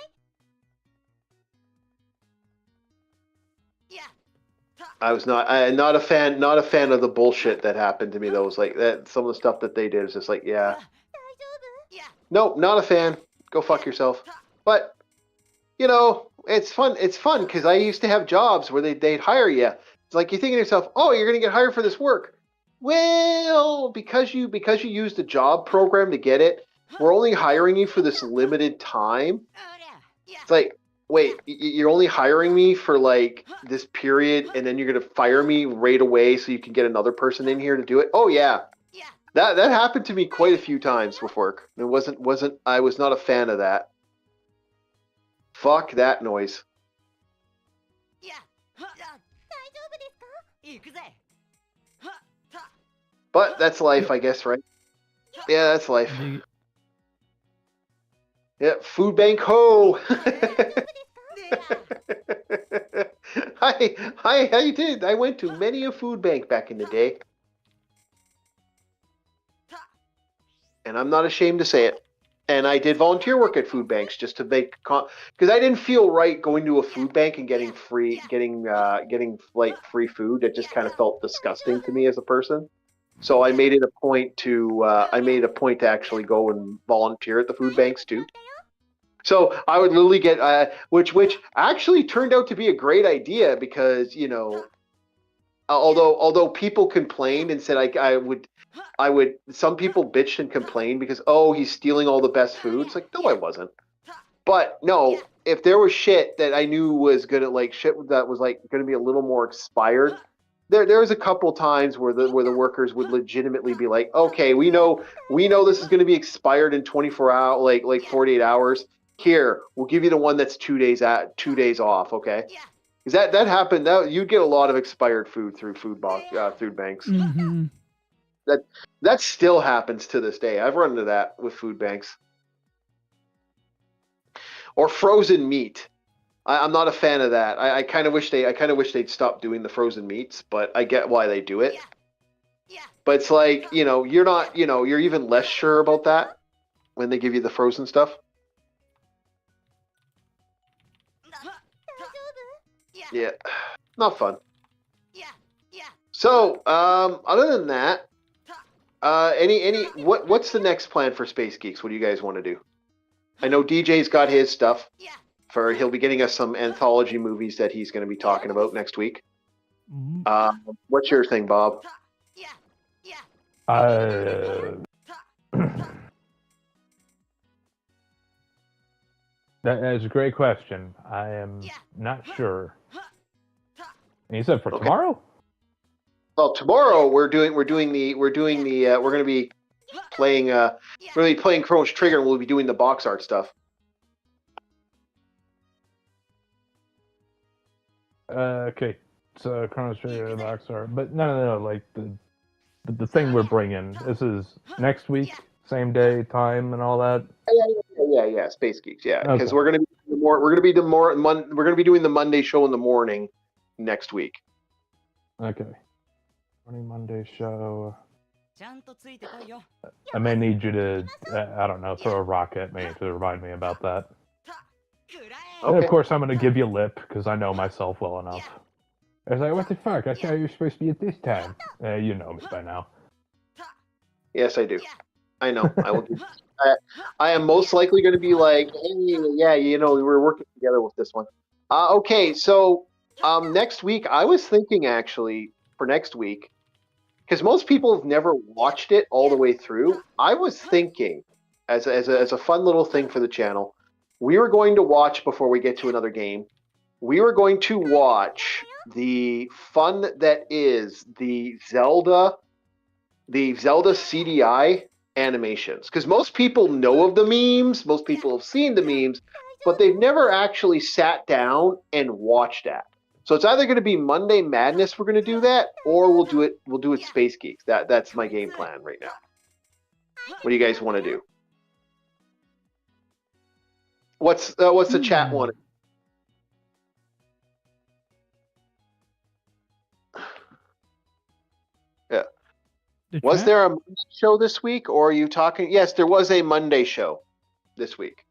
I was not a fan of the bullshit that happened to me though. It was like that some of the stuff that they did is just like, yeah. Nope, not a fan. Go fuck yourself. But you know, it's fun because I used to have jobs where they'd hire you. It's like you think to yourself, oh, you're gonna get hired for this work. Well, because you used the job program to get it, we're only hiring you for this limited time. It's like, wait, you're only hiring me for like this period, and then you're gonna fire me right away so you can get another person in here to do it? Oh yeah, that happened to me quite a few times with work. It wasn't. I was not a fan of that. Fuck that noise. But that's life, I guess, right? Yeah, that's life. Yeah, food bank ho. I did. I went to many a food bank back in the day, and I'm not ashamed to say it. And I did volunteer work at food banks just to make because I didn't feel right going to a food bank and getting like free food. It just kind of felt disgusting to me as a person. So I made it a point to actually go and volunteer at the food banks too. So I would literally get which actually turned out to be a great idea because although people complained and said I would some people bitched and complained because he's stealing all the best food. It's like no I wasn't. But no, if there was shit that I knew was gonna like shit that was like gonna be a little more expired, there was a couple times where the workers would legitimately be like, okay, we know this is gonna be expired in 24 hours, like 48 hours. Here, we'll give you the one that's 2 days off, okay? Because that happened. You'd get a lot of expired food through food banks. Mm-hmm. That still happens to this day. I've run into that with food banks. Or frozen meat. I'm not a fan of that. I kind of wish they'd stop doing the frozen meats, but I get why they do it. But it's like, you're even less sure about that when they give you the frozen stuff. Yeah, not fun. So, other than that, what's the next plan for Space Geeks? What do you guys want to do? I know DJ's got his stuff. He'll be getting us some anthology movies that he's going to be talking about next week. What's your thing, Bob? That is a great question. I am not sure. And you said for tomorrow? Well, tomorrow we're going to be playing Chrono's Trigger, and we'll be doing the box art stuff. Okay, so Chrono's Trigger, the box art, but no, like the thing we're bringing. This is next week, same day, time, and all that. Yeah, Space Geeks, yeah, because Okay. we're gonna be doing the Monday show in the morning next week. Okay. Morning Monday show. ちゃんとついてこいよ I may need you to, I don't know, throw a rock at me to remind me about that. くら And 'Kay. of course, I'm going to give you lip because I know myself well enough. I was like, what the fuck? I thought you were supposed to be at this time. You know me by now. Yes, I do. I know. I will. I am most likely going to be like, hey, yeah, we're working together with this one. Okay, so next week, I was thinking actually for next week, because most people have never watched it all the way through. I was thinking, as a fun little thing for the channel, we were going to watch before we get to another game. We were going to watch the fun that is the Zelda CDI animations, because most people know of the memes, most people have seen the memes, but they've never actually sat down and watched that. So it's either going to be Monday Madness, we're going to do that, or we'll do it Space Geeks. That's my game plan right now. What do you guys want to do? What's the chat want? Yeah. Was there a Monday show this week, or are you talking? Yes, there was a Monday show this week.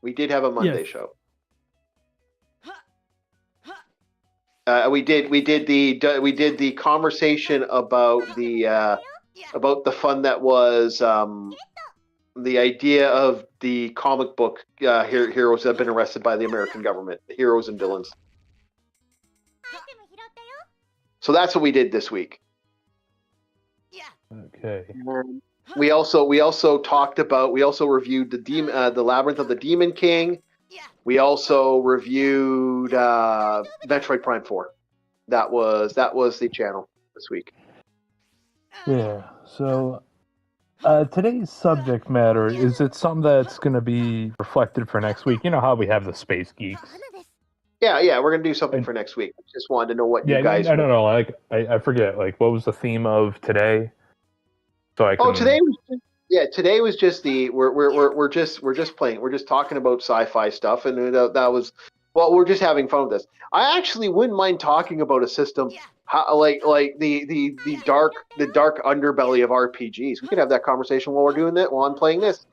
We did have a Monday show. We did the conversation about the fun that was the idea of the comic book heroes that have been arrested by the American government, the heroes and villains. So that's what we did this week. Okay. We also reviewed the Labyrinth of the Demon King. We also reviewed Metroid Prime 4. That was the channel this week. Yeah. So today's subject matter, is it something that's going to be reflected for next week? You know how we have the Space Geeks. Yeah, we're gonna do something for next week. Just wanted to know what you guys. I don't know. Like I forget. Like what was the theme of today? So I can. Yeah, today was just the we're just playing. We're just talking about sci-fi stuff, and that was well, we're just having fun with this. I actually wouldn't mind talking about a system, how, like the dark underbelly of RPGs. We could have that conversation while we're doing that, while I'm playing this.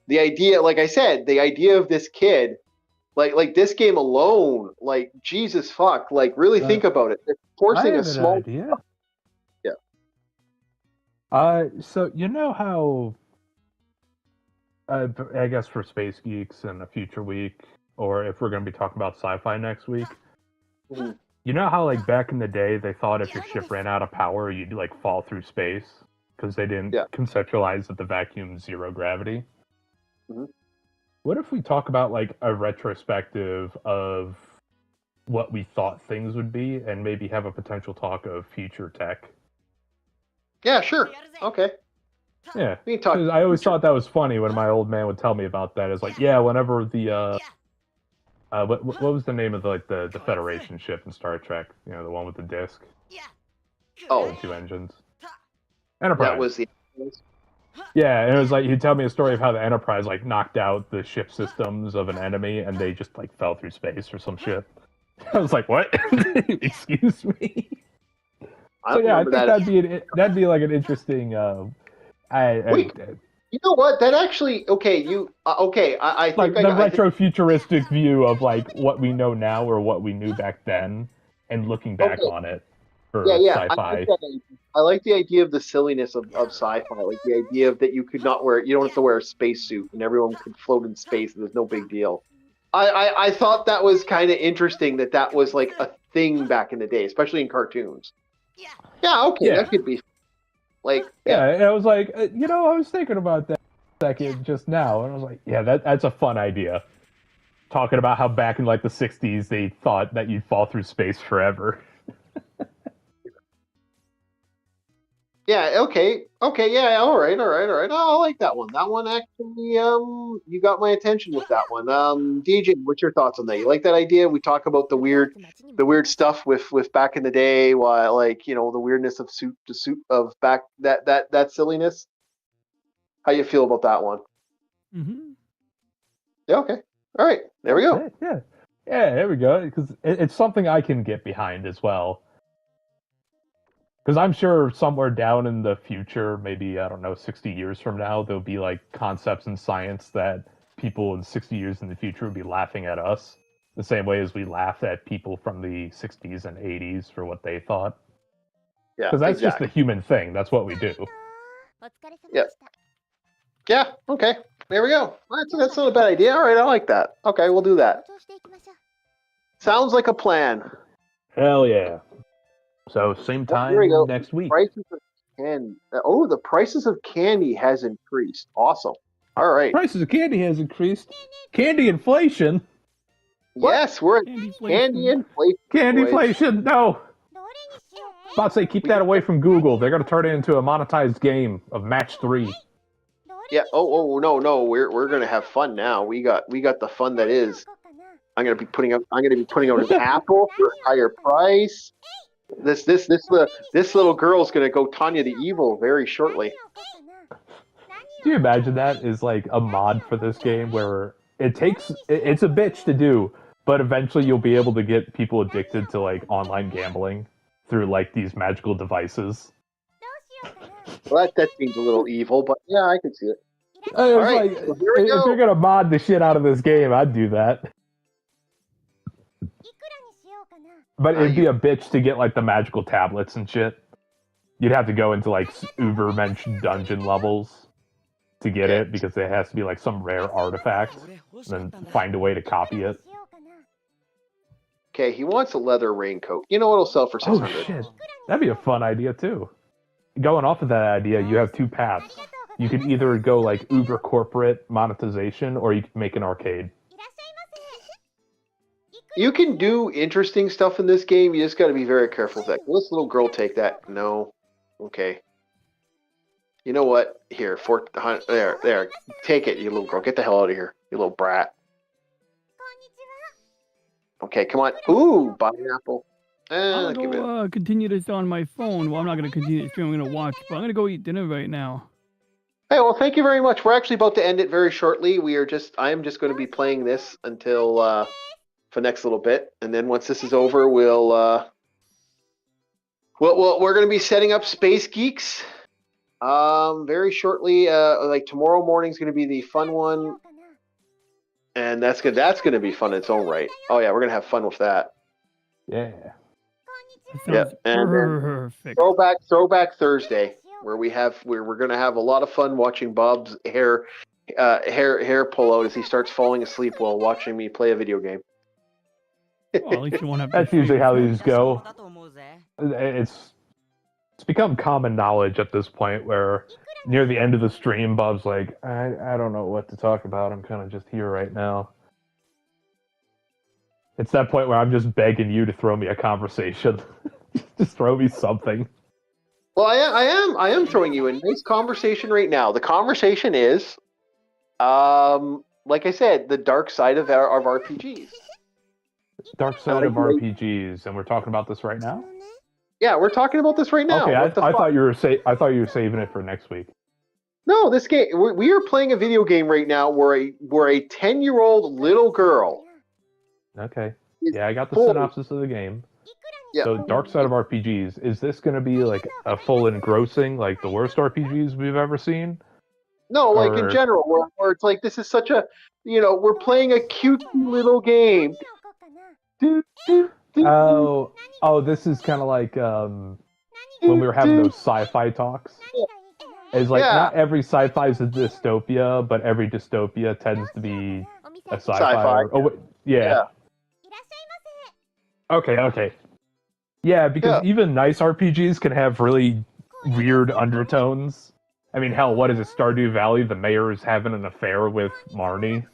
The idea, like I said, the idea of this kid, like this game alone, like Jesus fuck, like really think about it. It's I forcing a have an small. idea. Yeah. So you know how I guess for Space Geeks in a future week, or if we're going to be talking about sci-fi next week, Mhm. you know how like back in the day they thought if your ship ran out of power you'd like fall through space because they didn't Yeah. conceptualize that the vacuum's zero gravity. Mhm. What if we talk about like a retrospective of what we thought things would be, and maybe have a potential talk of future tech? Yeah, sure. Okay. Yeah, We can talk. because I always thought that was funny when my old man would tell me about that. It's like, yeah, whenever the what was the name of the Federation ship in Star Trek? You know, the one with the disc, Oh, the two engines, that Enterprise. was the. Yeah, and it was like he'd tell me a story of how the Enterprise like knocked out the ship systems of an enemy, and they just like fell through space or some shit. I was like, what? Excuse me. I So yeah, I remember think that. that'd be like an interesting. Wait, you know what? That actually okay. You okay? I think like the I think retro futuristic view of like what we know now or what we knew back then, and looking back okay. on it Yeah, for yeah. sci-fi. I like the idea of the silliness of sci-fi. Like the idea of that you could not wear. You don't have to wear a spacesuit, and everyone could float in space, and there's no big deal. I thought that was kind of interesting that that was like a thing back in the day, especially in cartoons. Yeah, okay, Yeah, that could be like yeah. And I was like, you know, I was thinking about that a second just now, and I was like, yeah, that's a fun idea. Talking about how back in like the '60s they thought that you'd fall through space forever. yeah, okay, yeah, all right. Oh, I like that one. That one actually, you got my attention with that one. DJ, what's your thoughts on that? You like that idea? We talk about the weird stuff with back in the day, why like you know the weirdness of suit to suit of back that silliness. How you feel about that one? Mm-hmm. Yeah, okay, all right, there we go. Yeah. There we go. Because it's something I can get behind as well. Because I'm sure somewhere down in the future, maybe, I don't know, 60 years from now, there'll be like concepts in science that people in 60 years in the future would be laughing at us the same way as we laughed at people from the 60s and 80s for what they thought. Yeah, Because that's just the exactly. human thing. That's what we do. Yeah, yeah, okay, there we go. That's not a bad idea. All right, I like that. Okay, we'll do that. Sounds like a plan. Hell yeah. So, same Oh, here we time go. next week. Prices of candy. Oh, the prices of candy has increased. Awesome. All right. Prices of candy has increased. Candy inflation? What? Yes, we're at Candy candy inflation. inflation. Candy boys. inflation? No. About to say, keep that away from Google. They're going to turn it into a monetized game of Match 3. Yeah. Oh, no. We're gonna have fun now. We got the fun that is. I'm gonna be putting out an apple for a higher price. This little girl's gonna go Tanya the Evil very shortly. Do you imagine that is like a mod for this game where it's a bitch to do, but eventually you'll be able to get people addicted to like online gambling through like these magical devices. Well, that seems a little evil, but yeah, I can see it. It's All right, like, so here we if go. you're gonna mod the shit out of this game, I'd do that. But it'd be a bitch to get like the magical tablets and shit. You'd have to go into like Ubermensch dungeon levels to get it because it has to be like some rare artifact, and then find a way to copy it. Okay, he wants a leather raincoat. You know what'll sell for 600? Oh shit, that'd be a fun idea too. Going off of that idea, you have two paths. You could either go like uber corporate monetization, or you could make an arcade. You can do interesting stuff in this game. You just got to be very careful with that. Will this little girl take that? No. Okay. You know what? Here, there. Take it, you little girl. Get the hell out of here, you little brat. Okay, come on. Ooh, buy an apple. I'm Give it. gonna go continue this on my phone. Well, I'm not gonna continue the stream. I'm gonna watch, but I'm gonna go eat dinner right now. Hey, well, thank you very much. We're actually about to end it very shortly. I am just going to be playing this until for the next little bit, and then once this is over, we're going to be setting up Space Geeks. Very shortly. Like tomorrow morning is going to be the fun one, and that's gonna be fun in its own right. Oh yeah, we're gonna have fun with that. Yeah. That sounds and then perfect. throwback Thursday, where we're gonna have a lot of fun watching Bob's hair pull out as he starts falling asleep while watching me play a video game. Well, at least you won't have to That's sleep usually how before. these go. It's become common knowledge at this point where near the end of the stream, Bob's like, I don't know what to talk about. I'm kind of just here right now. It's that point where I'm just begging you to throw me a conversation. Just throw me something. Well, I am throwing you a nice conversation right now. The conversation is, like I said, the dark side of RPGs. Dark side of RPGs, and we're talking about this right now. Yeah, we're talking about this right now. Okay, I thought you were saving it for next week. No, this game we are playing a video game right now where a 10-year-old little girl. Okay. Yeah, I got the synopsis of the game. Yeah. So, dark side of RPGs, is this going to be like a full engrossing, like the worst RPGs we've ever seen? No, like in general, where it's like this is such a, we're playing a cute little game. Oh, this is kind of like when we were having those sci-fi talks. It's like not every sci-fi is a dystopia, but every dystopia tends to be a sci-fi. Yeah. Okay. Yeah, because even nice RPGs can have really weird undertones. I mean, hell, what is it? Stardew Valley? The mayor is having an affair with Marnie.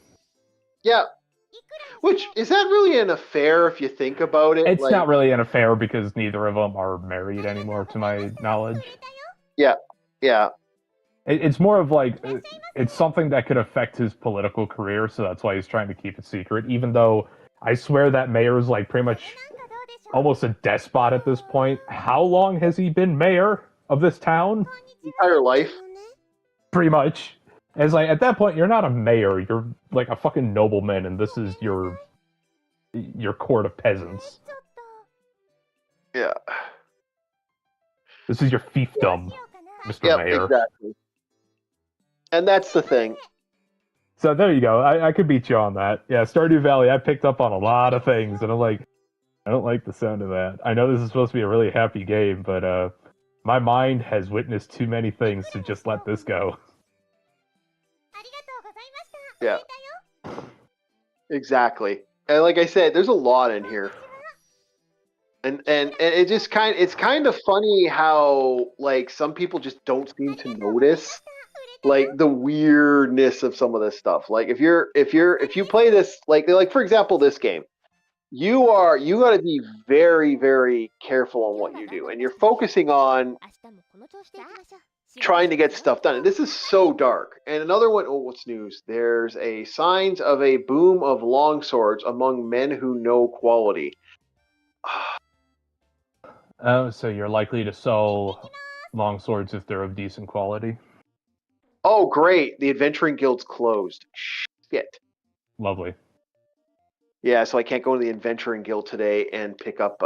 Yeah. Which, is that really an affair if you think about it? It's not really an affair because neither of them are married anymore, to my knowledge. Yeah. It's more of like, it's something that could affect his political career, so that's why he's trying to keep it secret, even though I swear that mayor is like pretty much almost a despot at this point. How long has he been mayor of this town? Entire life. Pretty much. It's like, at that point, you're not a mayor, you're like a fucking nobleman, and this is your court of peasants. Yeah. This is your fiefdom, Mr. Mayor. Exactly. And that's the thing. So there you go. I could beat you on that. Yeah, Stardew Valley, I picked up on a lot of things, and I'm like, I don't like the sound of that. I know this is supposed to be a really happy game, but my mind has witnessed too many things to just let this go. Yeah. Exactly. And like I said, there's a lot in here. And it just it's kind of funny how like some people just don't seem to notice like the weirdness of some of this stuff. Like if you play this like for example this game, you got to be very, very careful on what you do, and you're focusing on trying to get stuff done. And this is so dark. And another one, what's news? There's a signs of a boom of longswords among men who know quality. Oh, so you're likely to sell longswords if they're of decent quality? Oh, great. The Adventuring Guild's closed. Shit. Lovely. Yeah, so I can't go to the Adventuring Guild today and pick up,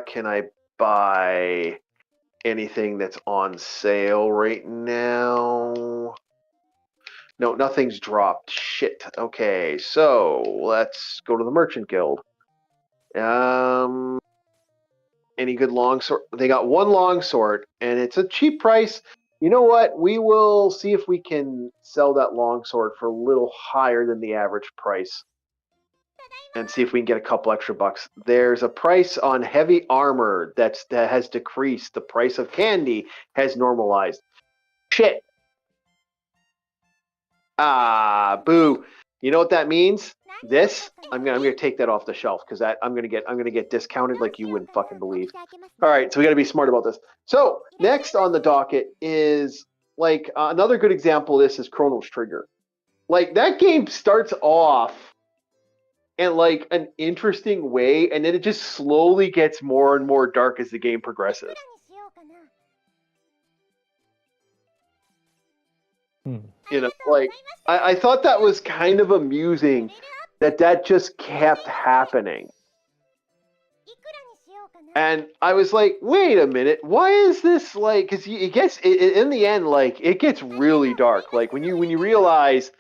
can I buy anything that's on sale right now? No, nothing's dropped. Shit. Okay, so let's go to the Merchant Guild. Any good longsword? They got one longsword, and it's a cheap price. You know what? We will see if we can sell that longsword for a little higher than the average price. And see if we can get a couple extra bucks. There's a price on heavy armor that has decreased. The price of candy has normalized. Shit. Ah, boo. You know what that means? This, I'm gonna take that off the shelf because I'm gonna get discounted like you wouldn't fucking believe. All right, so we gotta be smart about this. So next on the docket is like another good example of this is Chrono's Trigger. Like that game starts off in like an interesting way, and then it just slowly gets more and more dark as the game progresses. You know, like I thought that was kind of amusing that just kept happening. And I was like, wait a minute, why is this like? Because it gets in the end, like it gets really dark. Like when you realize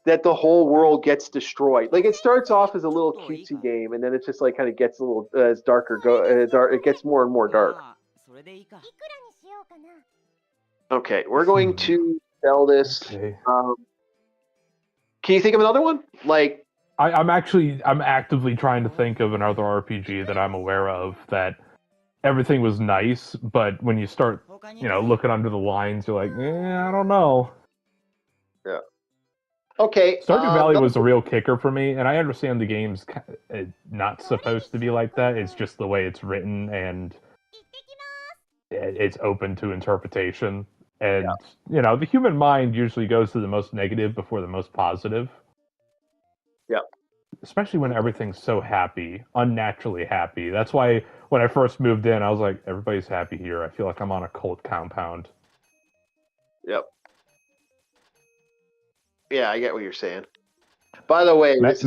that the whole world gets destroyed. Like it starts off as a little cutesy game, and then it just like kind of gets a little as darker dark. It gets more and more dark. それでいいか。いくらにしようかな。 Okay, we're going to sell this. Okay. Can you think of another one? Like, I'm actively trying to think of another RPG that I'm aware of that everything was nice, but when you start, 他に you know, looking under the lines, you're like, I don't know. okay, Stardew Valley no- was a real kicker for me, and I understand the game's not supposed to be like that. It's just the way it's written, and it's open to interpretation. And, you know, the human mind usually goes to the most negative before the most positive. Yeah. Especially when everything's so happy, unnaturally happy. That's why when I first moved in, I was like, everybody's happy here. I feel like I'm on a cult compound. Yep. Yeah, I get what you're saying. By the way, this is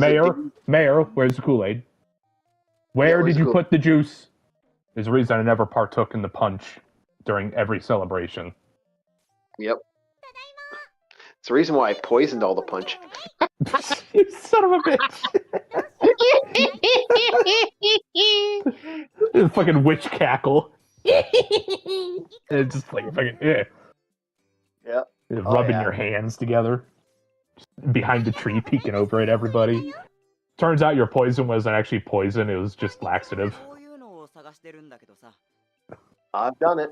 Mayor, where's the Kool-Aid? Where where's did the you Kool-Aid? put the juice? There's a reason I never partook in the punch during every celebration. Yep. It's the reason why I poisoned all the punch. You son of a bitch! The fucking witch cackle. It's just like fucking Yeah. rubbing yeah. your hands together behind the tree, peeking over at everybody. Turns out your poison wasn't actually poison; it was just laxative. こういうのを探してるんだけどさ。 I've done it.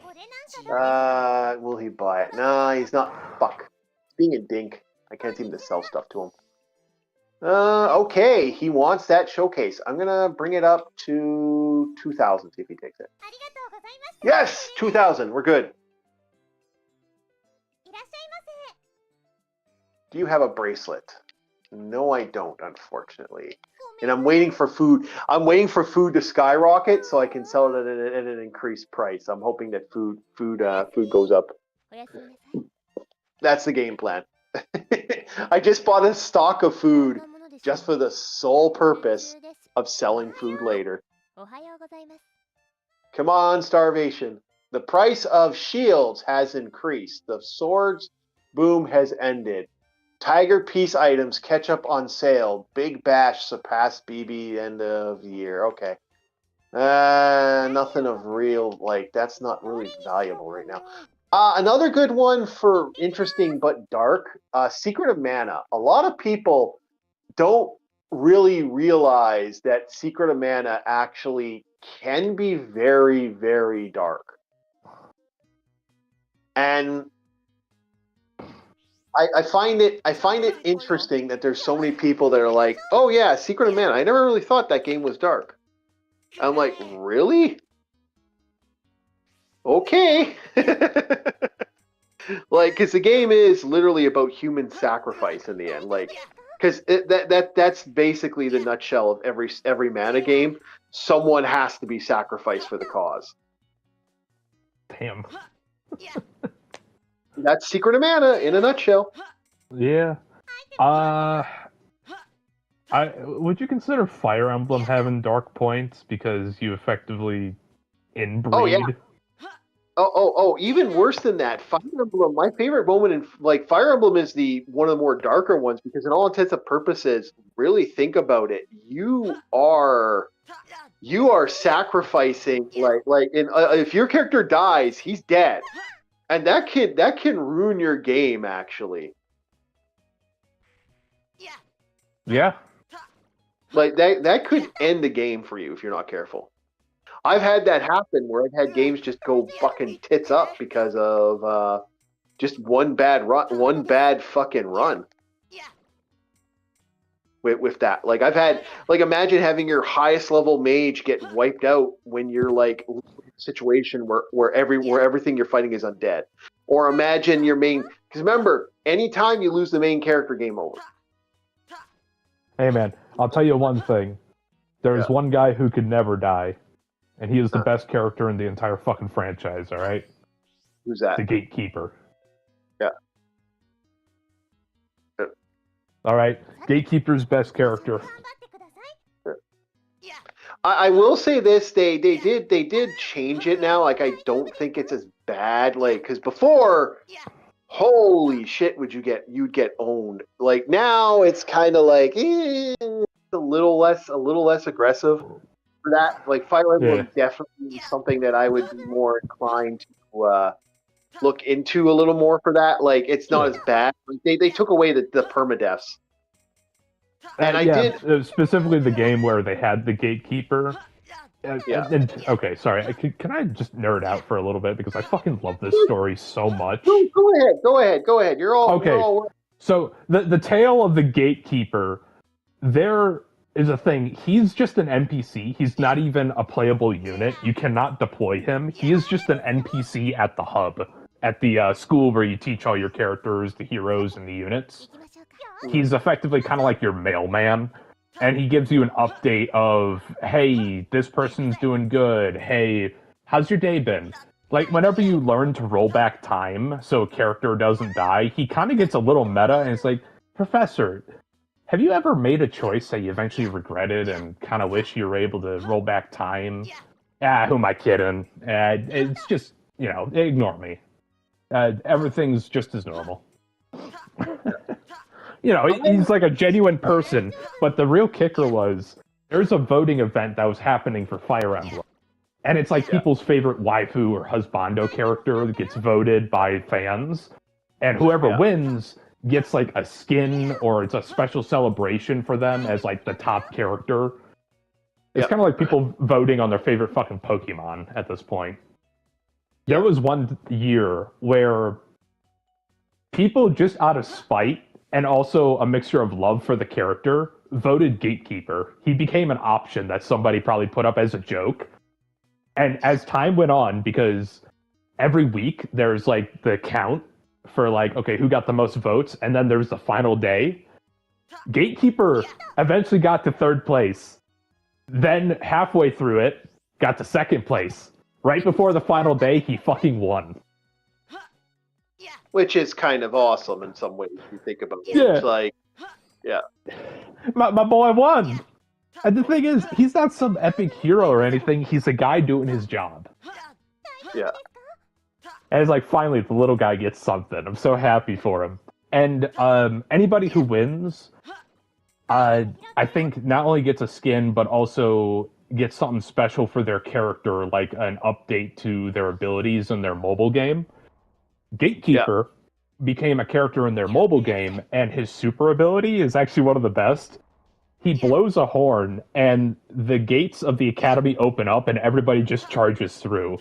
これなんかどう？ Will he buy it? Nah, he's not. Fuck. Being a dink, I can't seem to sell stuff to him. Okay, he wants that showcase. I'm gonna bring it up to 2,000. See if he takes it. ありがとうございました。 Yes, 2,000. We're good. いらっしゃいませ。 Do you have a bracelet? No, I don't, unfortunately. And I'm waiting for food. I'm waiting for food to skyrocket so I can sell it at an increased price. I'm hoping that food goes up. おやすみなさい。 That's the game plan. I just bought a stock of food just for the sole purpose of selling food later. おはようございます。 Come on, starvation. The price of shields has increased. The swords boom has ended. Tiger piece items catch up on sale. Big bash surpassed BB end of year. Okay. Nothing of real, like, that's not really valuable right now. Another good one for interesting but dark, Secret of Mana. A lot of people don't really realize that Secret of Mana actually can be very, very dark. And I find it interesting that there's so many people that are like, oh yeah, Secret of Mana. I never really thought that game was dark. I'm like, really? Okay. Like, because the game is literally about human sacrifice in the end. Like, because that's basically the nutshell of every Mana game. Someone has to be sacrificed for the cause. Damn. That's Secret of Mana in a nutshell. Yeah. Would you consider Fire Emblem having dark points because you effectively inbreed? Oh, yeah. Oh! Even worse than that, Fire Emblem. My favorite moment in Fire Emblem is one of the more darker ones because, in all intents and purposes, really think about it. You are sacrificing if your character dies, he's dead, and that can ruin your game actually. Yeah. Like that could end the game for you if you're not careful. I've had that happen where I've had games just go fucking tits up because of just one bad fucking run. With that, like I've had, imagine having your highest level mage get wiped out when you're like in a situation where everything you're fighting is undead, or imagine your main. Because remember, anytime you lose the main character, game over. Hey man, I'll tell you one thing. There's one guy who could never die, and he is the best character in the entire fucking franchise, alright? Who's that? The gatekeeper. Yeah. All right, gatekeeper's best character. I will say this: they did change it now. Like I don't think it's as bad. Like because before, holy shit, you'd get owned. Like now it's kind of like it's a little less aggressive for that. Like Fire Emblem definitely is something that I would be more inclined to look into a little more for that. Like it's not as bad. Like, they took away the permadeaths. And I did specifically the game where they had the gatekeeper. Okay, sorry. Can I just nerd out for a little bit because I fucking love this story so much. Go ahead. You're all okay. You're all... So the tale of the gatekeeper, there is a thing. He's just an NPC. He's not even a playable unit. You cannot deploy him. He is just an NPC at the hub, at the school where you teach all your characters, the heroes, and the units. He's effectively kind of like your mailman, and he gives you an update of, hey, this person's doing good. Hey, how's your day been? Like, whenever you learn to roll back time so a character doesn't die, he kind of gets a little meta, and it's like, Professor, have you ever made a choice that you eventually regretted and kind of wish you were able to roll back time? Who am I kidding? It's just, ignore me. Everything's just as normal. He's like a genuine person, but the real kicker was there's a voting event that was happening for Fire Emblem. And it's like people's favorite waifu or husbando character that gets voted by fans. And whoever wins gets like a skin or it's a special celebration for them as like the top character. It's kind of like people voting on their favorite fucking Pokemon at this point. There was one year where people just out of spite and also a mixture of love for the character, voted Gatekeeper. He became an option that somebody probably put up as a joke. And as time went on, because every week there's like the count for like, okay, who got the most votes, and then there's the final day. Gatekeeper eventually got to third place. Then halfway through it, got to second place. Right before the final day, he fucking won. Which is kind of awesome in some ways, if you think about it. Yeah. It's like, My boy won! And the thing is, he's not some epic hero or anything, he's a guy doing his job. Yeah. And it's like, finally, the little guy gets something. I'm so happy for him. And anybody who wins, I think not only gets a skin, but also gets something special for their character, like an update to their abilities in their mobile game. Gatekeeper became a character in their mobile game, and his super ability is actually one of the best. He blows a horn, and the gates of the academy open up, and everybody just charges through.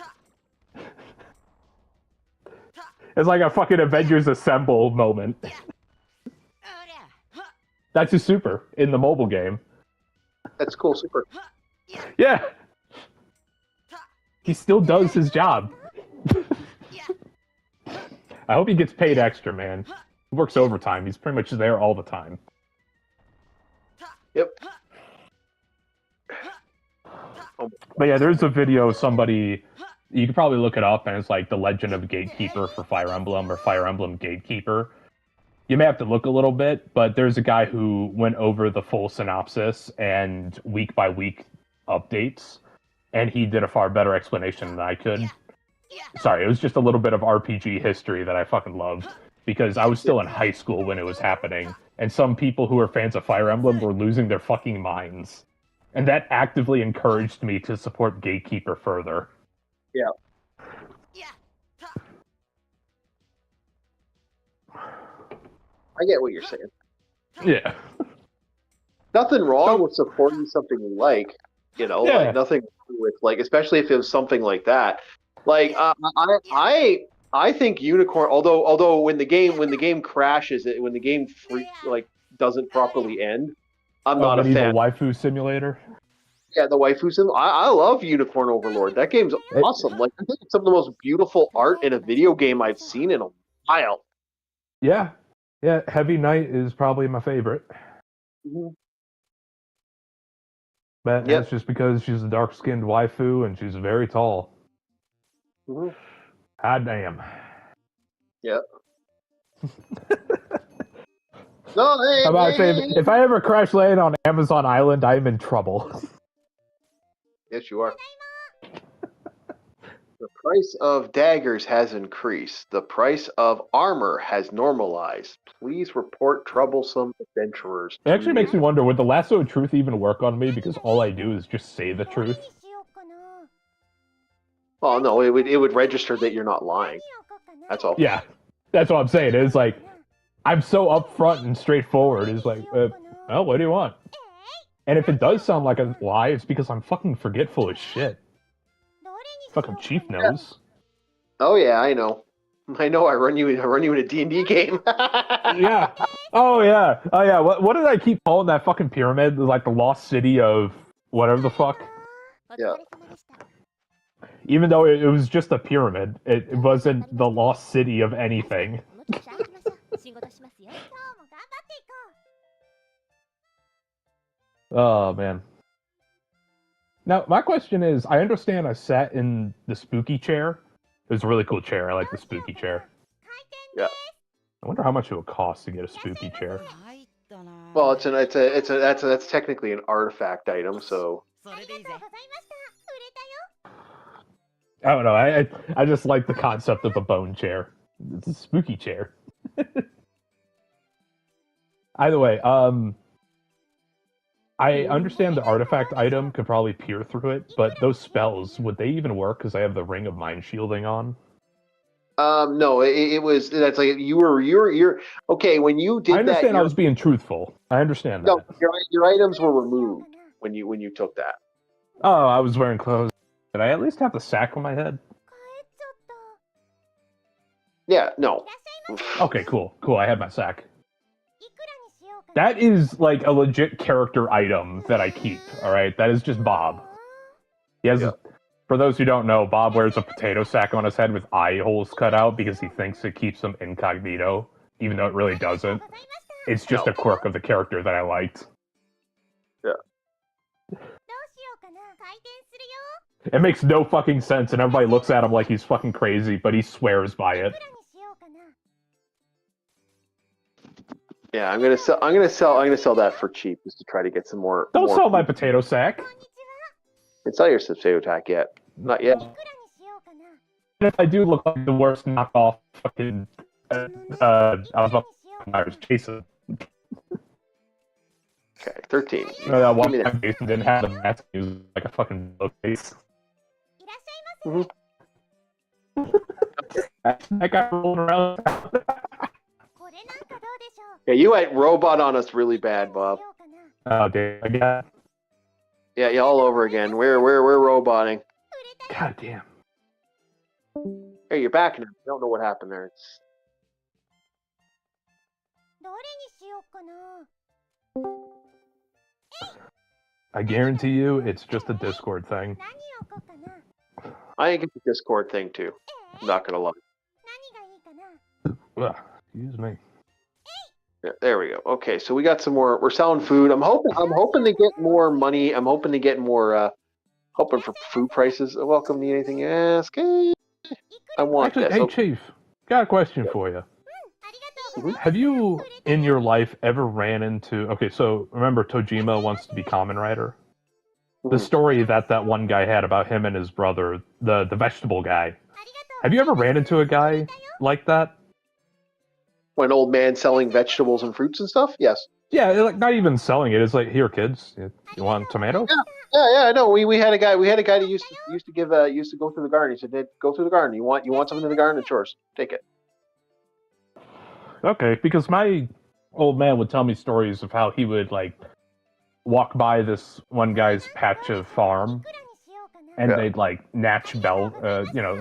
It's like a fucking Avengers Assemble moment. That's his super in the mobile game. That's cool, super. Yeah. He still does his job. I hope he gets paid extra, man. He works overtime. He's pretty much there all the time. Yep. But yeah, there's a video of somebody, you can probably look it up, and it's like The Legend of Gatekeeper for Fire Emblem, or Fire Emblem Gatekeeper. You may have to look a little bit, but there's a guy who went over the full synopsis and week-by-week updates, and he did a far better explanation than I could. Sorry, it was just a little bit of RPG history that I fucking loved, because I was still in high school when it was happening, and some people who were fans of Fire Emblem were losing their fucking minds. And that actively encouraged me to support Gatekeeper further. Yeah. I get what you're saying. Yeah. Nothing wrong with supporting something you like, like nothing with like, especially if it was something like that. Like I think Unicorn, although when the game crashes, when the game doesn't properly end, I'm not a fan. The waifu simulator. Yeah, the waifu sim. I love Unicorn Overlord. That game's awesome. Like I think it's some of the most beautiful art in a video game I've seen in a while. Yeah. Yeah, Heavy Knight is probably my favorite. Mm-hmm. But that's just because she's a dark-skinned waifu and she's very tall. Mm-hmm. God damn. Yep. No, hey, I'm about to say, hey. if I ever crash land on Amazon Island, I'm in trouble. Yes, you are. The price of daggers has increased. The price of armor has normalized. Please report troublesome adventurers. It actually to makes the- me wonder, would the lasso of truth even work on me? Because all I do is just say the どれに truth. しようかな。 Oh no, it would register that you're not lying. 何を置こうかな。 That's all. Yeah, that's what I'm saying. It's like, I'm so upfront and straightforward. It's like, well, what do you want? And if it does sound like a lie, it's because I'm fucking forgetful as shit. どれにしよう Fucking か Chief な。 knows. Oh yeah, I know. I know. I run you in a D&D game. Yeah. Oh yeah. Oh yeah. What did I keep calling that fucking pyramid? Like the lost city of whatever the fuck. お疲 Yeah. れ様でした。 Even though it was just a pyramid, it wasn't the lost city of anything. もっとじゃあ行きましょう。仕事しますよ。今日も頑張っていこう。 Oh man. Now my question is, I understand I sat in the spooky chair. It was a really cool chair. I like the spooky chair. 開店 Yeah. I wonder how much it would cost to get a spooky chair. 入ったな。 Well, that's technically an artifact item, so それでいいぜありがとうございました。売れたよ。 I don't know. I just like the concept of the bone chair. It's a spooky chair. Either way, I understand the artifact item could probably peer through it, but those spells, would they even work? Because I have the Ring of Mind Shielding on. no, it was that's like you're okay when you did I understand that. I was being truthful. I understand that. No, your items were removed when you took that. Oh, I was wearing clothes. Did I at least have the sack on my head? 帰っちゃった。 Yeah, no. いらっしゃいませ。 Okay, cool. Cool, I have my sack. いくらにしようかな。 That is like a legit character item that I keep, alright? That is just Bob. He has, Yeah. for those who don't know, Bob wears a potato sack on his head with eye holes cut out because he thinks it keeps him incognito, even though it really doesn't. ございました。 It's just a quirk of the character that I liked. どうしようかな。開店するよ。 It makes no fucking sense, and everybody looks at him like he's fucking crazy, but he swears by い it. くらにしようかな。 Yeah, I'm gonna sell that for cheap just to try to get some more. Don't more sell my potato sack. こんにちは。 It's not your potato attack yet. Not yet. いくらにしようかな。 If I do look like the worst knockoff fucking, I was about I was Jason. Okay, 13. That Give one me that. time Jason didn't have the mask, he was like a fucking face. いらっしゃいませ。 That guy rolling around. これなんかどうでしょう。 Yeah, you went robot on us really bad, Bob. しようかな。 Oh damn! Again. Yeah, all over again. We're roboting. 売れたよ。 God damn. Hey, you're back now. I don't know what happened there. It's どれにしようかな。 I guarantee you, it's just a Discord thing. 何を置こうかな。 I think it's a Discord thing too. I'm not gonna lie. 何がいいかな。 Ugh, excuse me. Yeah, there we go. Okay, so we got some more. We're selling food. I'm hoping to get more money. I'm hoping to get more. Hoping for food prices. Welcome to anything you ask. I want Actually, this. hey Okay. Chief, got a question for you. ありがとうございます。 Have you, in your life, ever ran into? Okay, so remember Tojima wants to be Kamen Rider. The Mhm. story that one guy had about him and his brother, the vegetable guy. ありがとう。 Have you ever ran into a guy like that? An old man selling vegetables and fruits and stuff. Yes. Yeah, like not even selling it. It's like, here, kids, you want tomato? Yeah. No, we had a guy. We had a guy that used to go through the garden. He said, "Dad, go through the garden. You want something in the garden? It's yours. Take it." Okay, because my old man would tell me stories of how he would like walk by this one guy's patch of farm, いくらにしようかな。 and Yeah. they'd like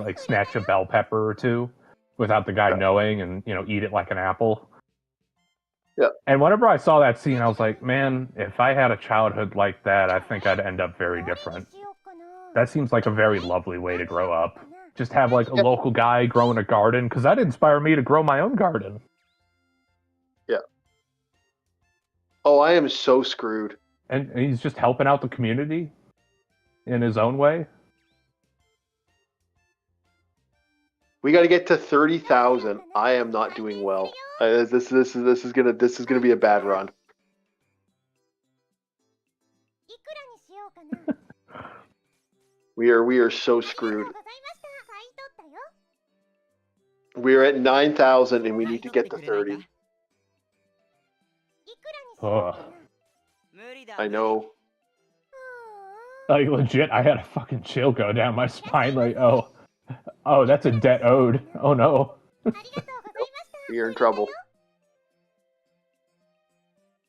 like snatch a bell pepper or two without the guy Yeah. knowing, and eat it like an apple. Yeah. And whenever I saw that scene, I was like, man, if I had a childhood like that, I think I'd end up very どれに different. しようかな。 That seems like a very lovely way to grow up. かな。 Just have like a Yeah. local guy growing a garden, because that'd inspire me to grow my own garden. Oh, I am so screwed. And he's just helping out the community in his own way. We got to get to 30,000. I am not doing well. This is gonna be a bad run. いくらにしようかな。 We are so screwed. ありがとうございました。買い取ったよ。 We're at 9,000 and we need to get to 30. いくらにしようかな。 無理だ。 I know. Like, legit, I had a fucking chill go down my spine, like, oh, that's a debt owed. Oh, no. ありがとうございました。 You're in trouble.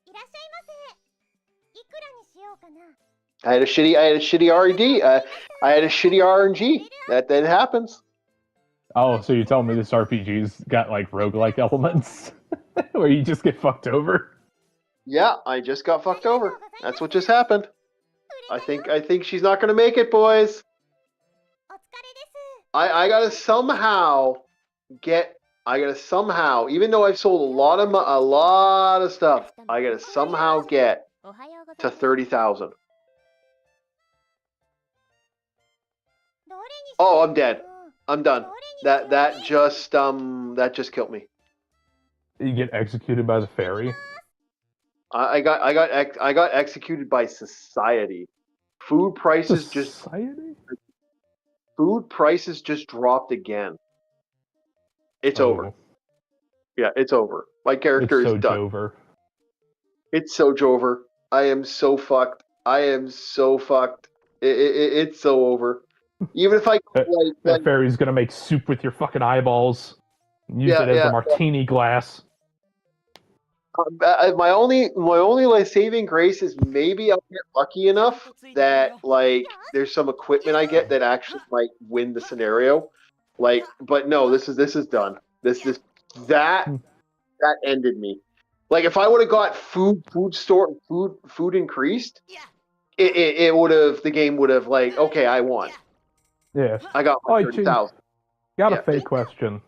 いらっしゃいませ。いくらにしようかな。 I had a shitty RED. I had a shitty RNG. That happens. Oh, so you tell me this RPG's got, like, roguelike elements? Where you just get fucked over? Yeah, I just got fucked over. That's what just happened. I think she's not gonna make it, boys. お疲れです。 I gotta somehow, even though I've sold a lot of stuff, I gotta somehow get おはようござい to ます。 30,000. どれにし Oh, よ I'm うか dead. な。 I'm done. どれにしよう That just killed me. You get executed by the fairy? I got executed by society. Food prices Society? just dropped again. It's Oh, over. Yeah, it's over. My It's character so is done. Jover. It's so Jover. I am so fucked. It's so over. Even if I That like fairy's gonna make soup with your fucking eyeballs. Use Yeah, it as yeah. a martini glass. my only like saving grace is maybe I'll get lucky enough that like there's some equipment I get that actually might win the scenario. Like, but no, this is done. That ended me. Like if I would have got food increased, it would have, the game would have like, okay, I won. Yeah. I got Oh, 30,000. Got Yeah. a fake question.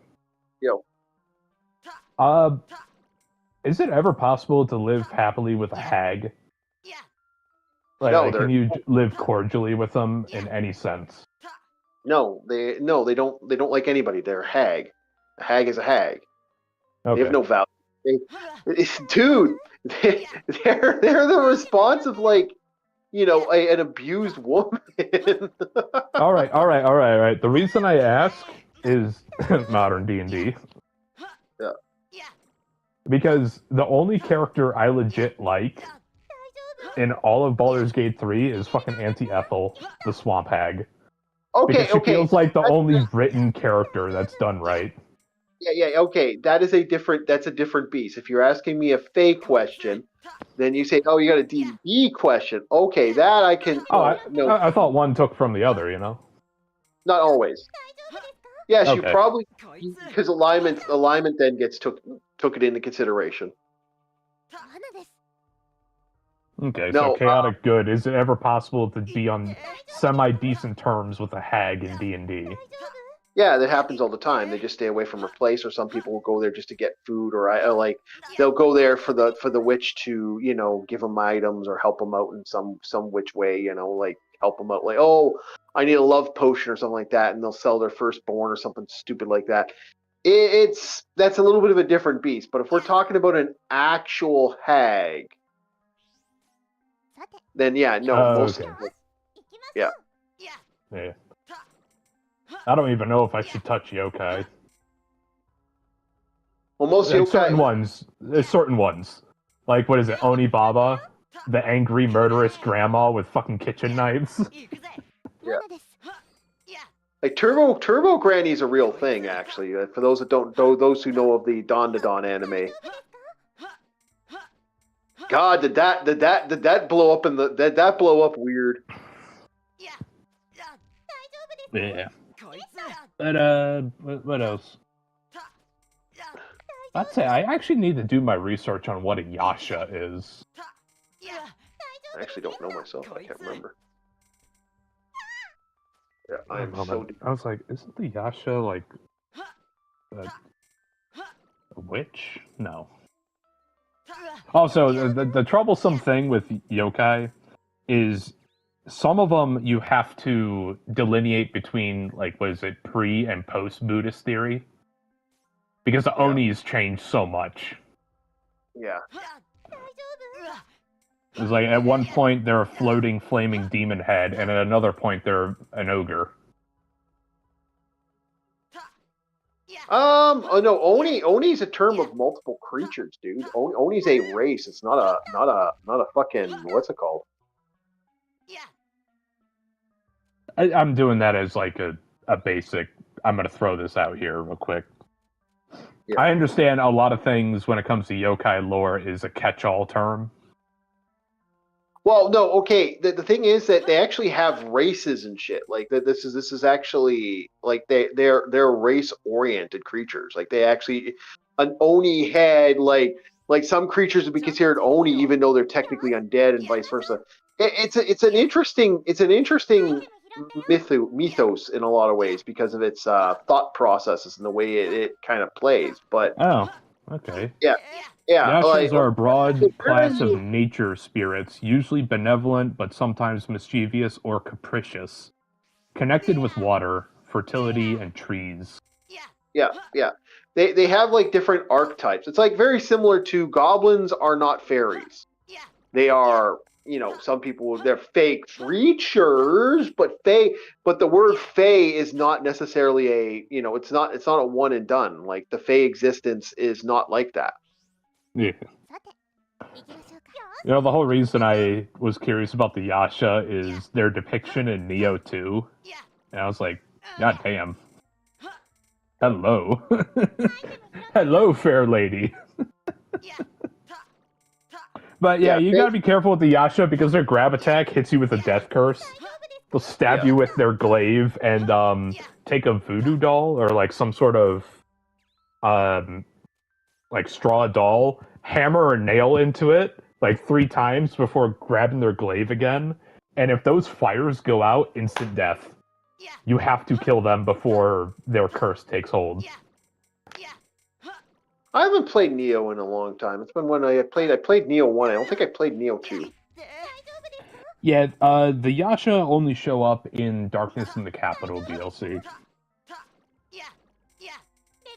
Yo. Is it ever possible to live happily with a hag? Like, No, like, they're- can you live cordially with them in any sense? No, they don't like anybody. They're a hag. A hag is a hag. They Okay. have no value. Dude, they're the response of like, you know, an abused woman. All right. The reason I ask is modern D&D. Yeah. Because the only character I legit like in all of Baldur's Gate 3 is fucking Auntie Ethel, the Swamp Hag. Okay, Because she okay. feels like the only written character that's done right. Yeah, okay. That's a different beast. If you're asking me a fake question, then you say, oh, you got a D&D question. Okay, that I can. Oh, no, I thought one took from the other, you know? not always. Yes, you Okay. probably, because alignment then gets took it into consideration. 花です。 Okay, No, so chaotic good. Is it ever possible to be on semi-decent terms with a hag in D&D? Yeah, that happens all the time. They just stay away from her place, or some people will go there just to get food, or like they'll go there for the witch to, you know, give them items or help them out in some which way, you know, like help them out, like, oh, I need a love potion or something like that, and they'll sell their firstborn or something stupid like that. That's a little bit of a different beast. But if we're talking about an actual hag, さて、 then yeah, no, most okay. 行きましょう。 Yeah. Yeah. I don't even know if I should touch yokai. well, most Like, certain yokai. ones. There's certain ones. Like, what is it, Onibaba? The angry, murderous grandma with fucking kitchen knives? Yeah. 罠です。 Like Turbo Granny's a real thing, actually. For those that don't, those who know of the Dawn to Dawn anime. God, did that blow up that blow up weird? Yeah. But, what else? I'd say I actually need to do my research on what a Yasha is. I actually don't know myself. I can't remember. Yeah, I am Hold so. on. I was like, isn't the Yasha like a witch? No. Also, the troublesome thing with yokai is some of them you have to delineate between, like, what is it, pre and post Buddhist theory, because the Onis change so much. Yeah. It's like at one point they're a floating flaming demon head, and at another point they're an ogre. Oh no, Oni's a term of multiple creatures, dude. Oni's a race. It's not a fucking, what's it called? I'm doing that as like a basic. I'm gonna throw this out here real quick. Yeah. I understand a lot of things when it comes to yokai lore is a catch-all term. Well, no, okay. The thing is that they actually have races and shit. Like this is actually like they're race oriented creatures. Like they actually, an Oni had like some creatures would be considered Oni even though they're technically undead and vice versa. It's an interesting mythos in a lot of ways because of its thought processes and the way it kind of plays. But Oh, okay. yeah, Yashas are a broad it's class very- of nature spirits, usually benevolent but sometimes mischievous or capricious, connected with water, fertility, and trees. yeah. They have like different archetypes. It's like very similar to goblins are not fairies. They are, some people they're fake creatures, but the word fey is not necessarily it's not a one and done. Like the fey existence is not like that. Yeah. You know, the whole reason I was curious about the Yasha is their depiction in Neo 2. And I was like, God damn. Hello. Hello, fair lady. But yeah, you gotta be careful with the Yasha because their grab attack hits you with a death curse. They'll stab you with their glaive and take a voodoo doll or like some sort of like straw doll, hammer a nail into it like 3 times before grabbing their glaive again. And if those fires go out, instant death. You have to kill them before their curse takes hold. I haven't played Neo in a long time. It's been when I played Neo 1. I don't think I played Neo 2. Yeah, the Yasha only show up in Darkness in the Capital DLC.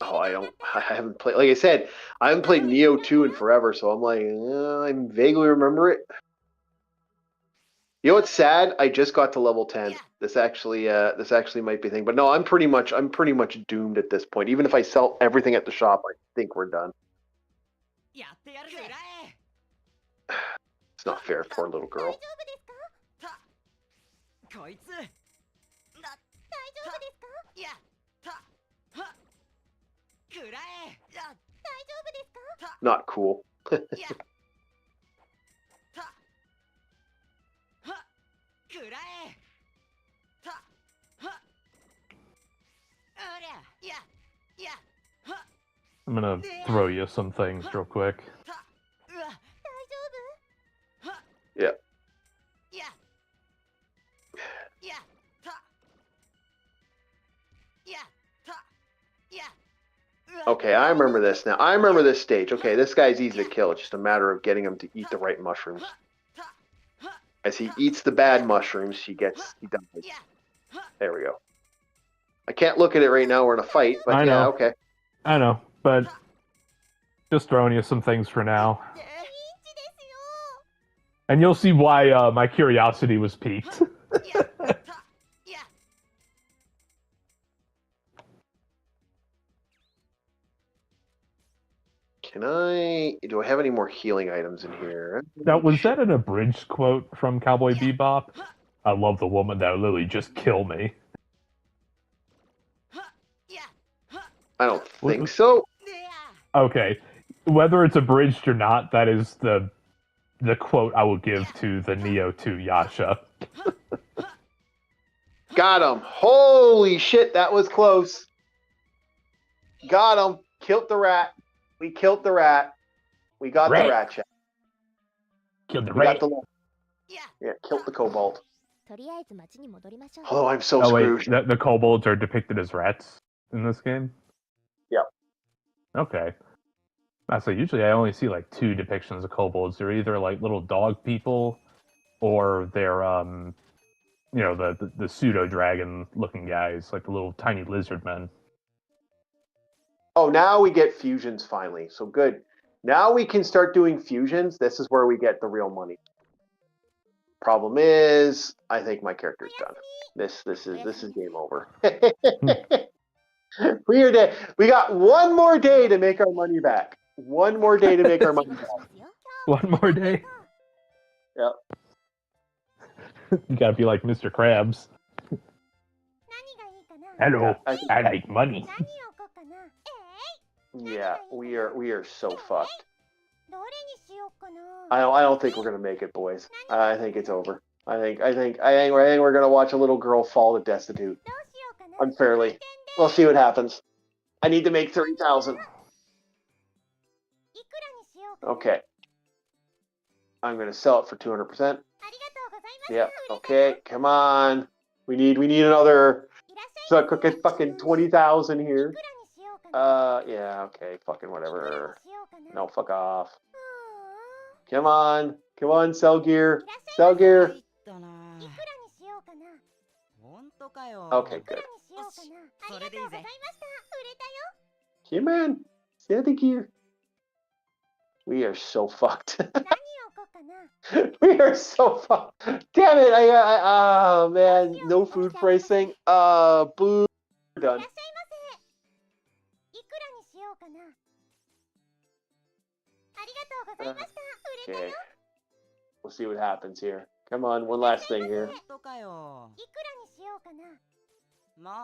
Oh, I haven't played, like I said, I haven't played Neo 2 in forever, so I'm like, I vaguely remember it. You know what's sad? I just got to level 10. This actually might be a thing. But no, I'm pretty much doomed at this point. Even if I sell everything at the shop, I think we're done. It's not fair, poor little girl. Not cool. I'm gonna throw you some things real quick. Yeah. Okay, I remember this now. I remember this stage. Okay, this guy's easy to kill. It's just a matter of getting him to eat the right mushrooms. As he eats the bad mushrooms, he dies. There we go. I can't look at it right now. We're in a fight, but I yeah, know. okay. I know, but just throwing you some things for now. And you'll see why my curiosity was piqued. Do I have any more healing items in here? Now, was that an abridged quote from Cowboy Bebop? I love the woman that would literally just kill me. I don't think so. Okay. Whether it's abridged or not, that is the quote I will give to the Neo 2 Yasha. Got him. Holy shit, that was close. Got him. Killed the rat. We killed the rat. We got the rat check. Killed the We rat. got the yeah, killed the kobold. Oh, I'm so Oh wait, screwed. the kobolds are depicted as rats in this game? Yeah. Okay. So usually I only see like 2 depictions of kobolds. They're either like little dog people, or they're the pseudo dragon looking guys, like the little tiny lizard men. Oh, now we get fusions finally. So good. Now we can start doing fusions. This is where we get the real money. Problem is, I think my character's done. This is game over. We are dead. We got one more day to make our money back. One more day to make our money back. One more day. Yep. You gotta be like Mr. Krabs. Hello, Yeah, I like money. Yeah, we are so fucked. I don't think we're gonna make it, boys. I think it's over. I think we're gonna watch a little girl fall to destitute unfairly. We'll see what happens. I need to make 30,000. Okay. I'm gonna sell it for 200%. Yeah. Okay. Come on. We need another. So I could get fucking 20,000 here. Yeah. Okay. Fucking whatever. No. Fuck off. Come on. Come on. Sell gear. Sell gear. Okay. Good. Come on. Sell the gear. We are so fucked. We are so fucked. Damn it! Oh man, no food pricing. Boo. We're done. Okay. We'll see what happens here. Come on, one last thing here.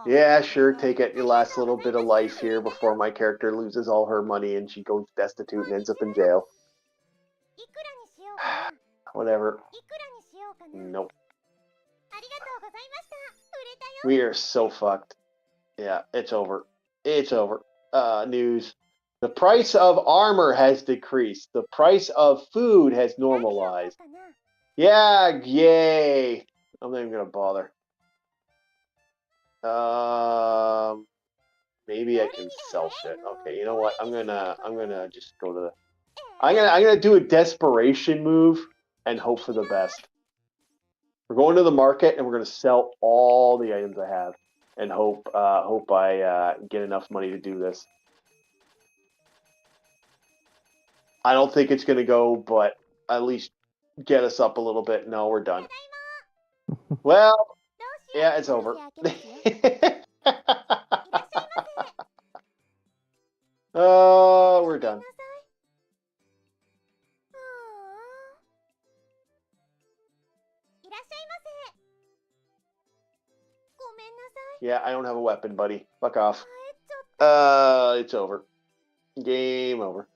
Yeah, sure. Take it. Your last little bit of life here before my character loses all her money and she goes destitute and ends up in jail. Whatever. Nope. We are so fucked. Yeah, it's over. It's over. News. The price of armor has decreased. The price of food has normalized. Yeah, yay. I'm not even gonna bother. Maybe I can sell shit. Okay, you know what? I'm gonna just go to the. I'm gonna do a desperation move and hope for the best. We're going to the market and we're gonna sell all the items I have and hope I get enough money to do this. I don't think it's gonna go, but at least get us up a little bit. No, we're done. Well, yeah, it's over. Oh, we're done. Yeah, I don't have a weapon, buddy. Fuck off. It's over. Game over.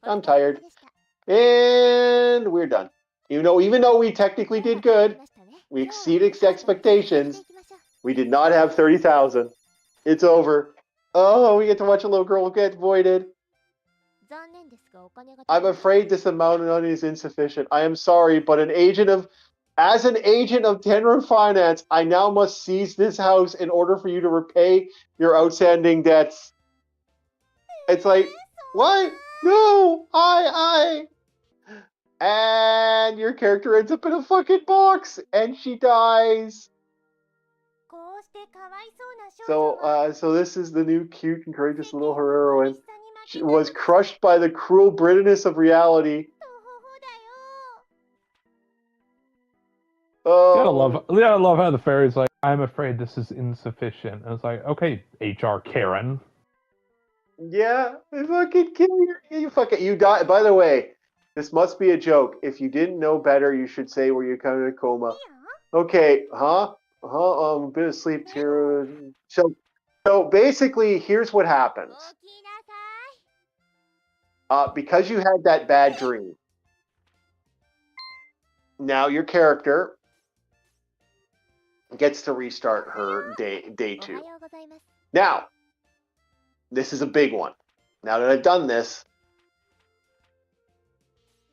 I'm tired. And we're done. Even though we technically did good, we exceeded expectations. We did not have 30,000. It's over. Oh, we get to watch a little girl get voided. I'm afraid this amount of money is insufficient. I am sorry, but as an agent of Tenra Finance, I now must seize this house in order for you to repay your outstanding debts. It's like, what? No, and your character ends up in a fucking box, and she dies. So this is the new cute and courageous little heroine. She was crushed by the cruel bitterness of reality. Oh, You gotta love how the fairy's like, I'm afraid this is insufficient. And it's like, okay, HR Karen. Yeah, they fucking kill you die. By the way, this must be a joke. If you didn't know better, you should say where you come in a coma. Okay, a bit of sleep here. So basically, here's what happens. Because you had that bad dream, now your character gets to restart her day 2. Now, this is a big one. Now that I've done this,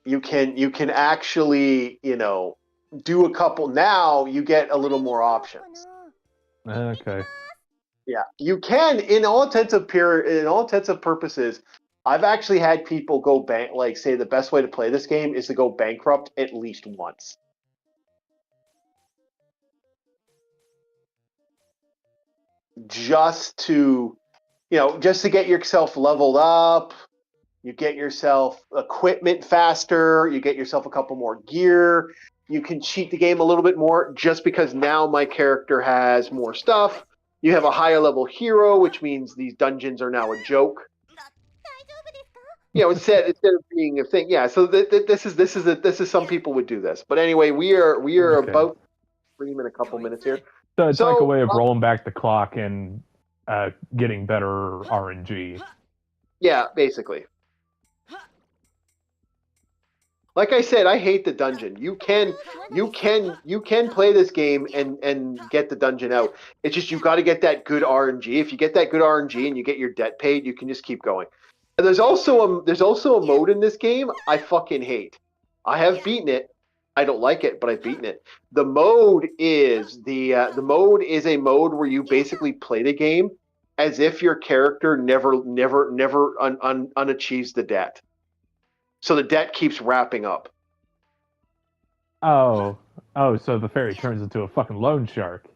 you can actually, do a couple. Now you get a little more options. Okay. Yeah, you can, in all intents and purposes. I've actually had people go say the best way to play this game is to go bankrupt at least once. just to, just to get yourself leveled up. You get yourself equipment faster. You get yourself a couple more gear. You can cheat the game a little bit more just because now my character has more stuff. You have a higher level hero, which means these dungeons are now a joke. Instead of being a thing. Yeah. So this is some people would do this, but anyway, we are Okay. about stream in a couple minutes here. So it's like a way of rolling back the clock and getting better RNG. Yeah, basically. Like I said, I hate the dungeon. You can play this game and get the dungeon out. It's just you got to get that good RNG. If you get that good RNG and you get your debt paid, you can just keep going. And there's also a mode in this game I fucking hate. I have beaten it. I don't like it, but I've beaten it. The mode is a mode where you basically play the game as if your character never unachieves the debt. So the debt keeps wrapping up. Oh, so the fairy turns into a fucking loan shark.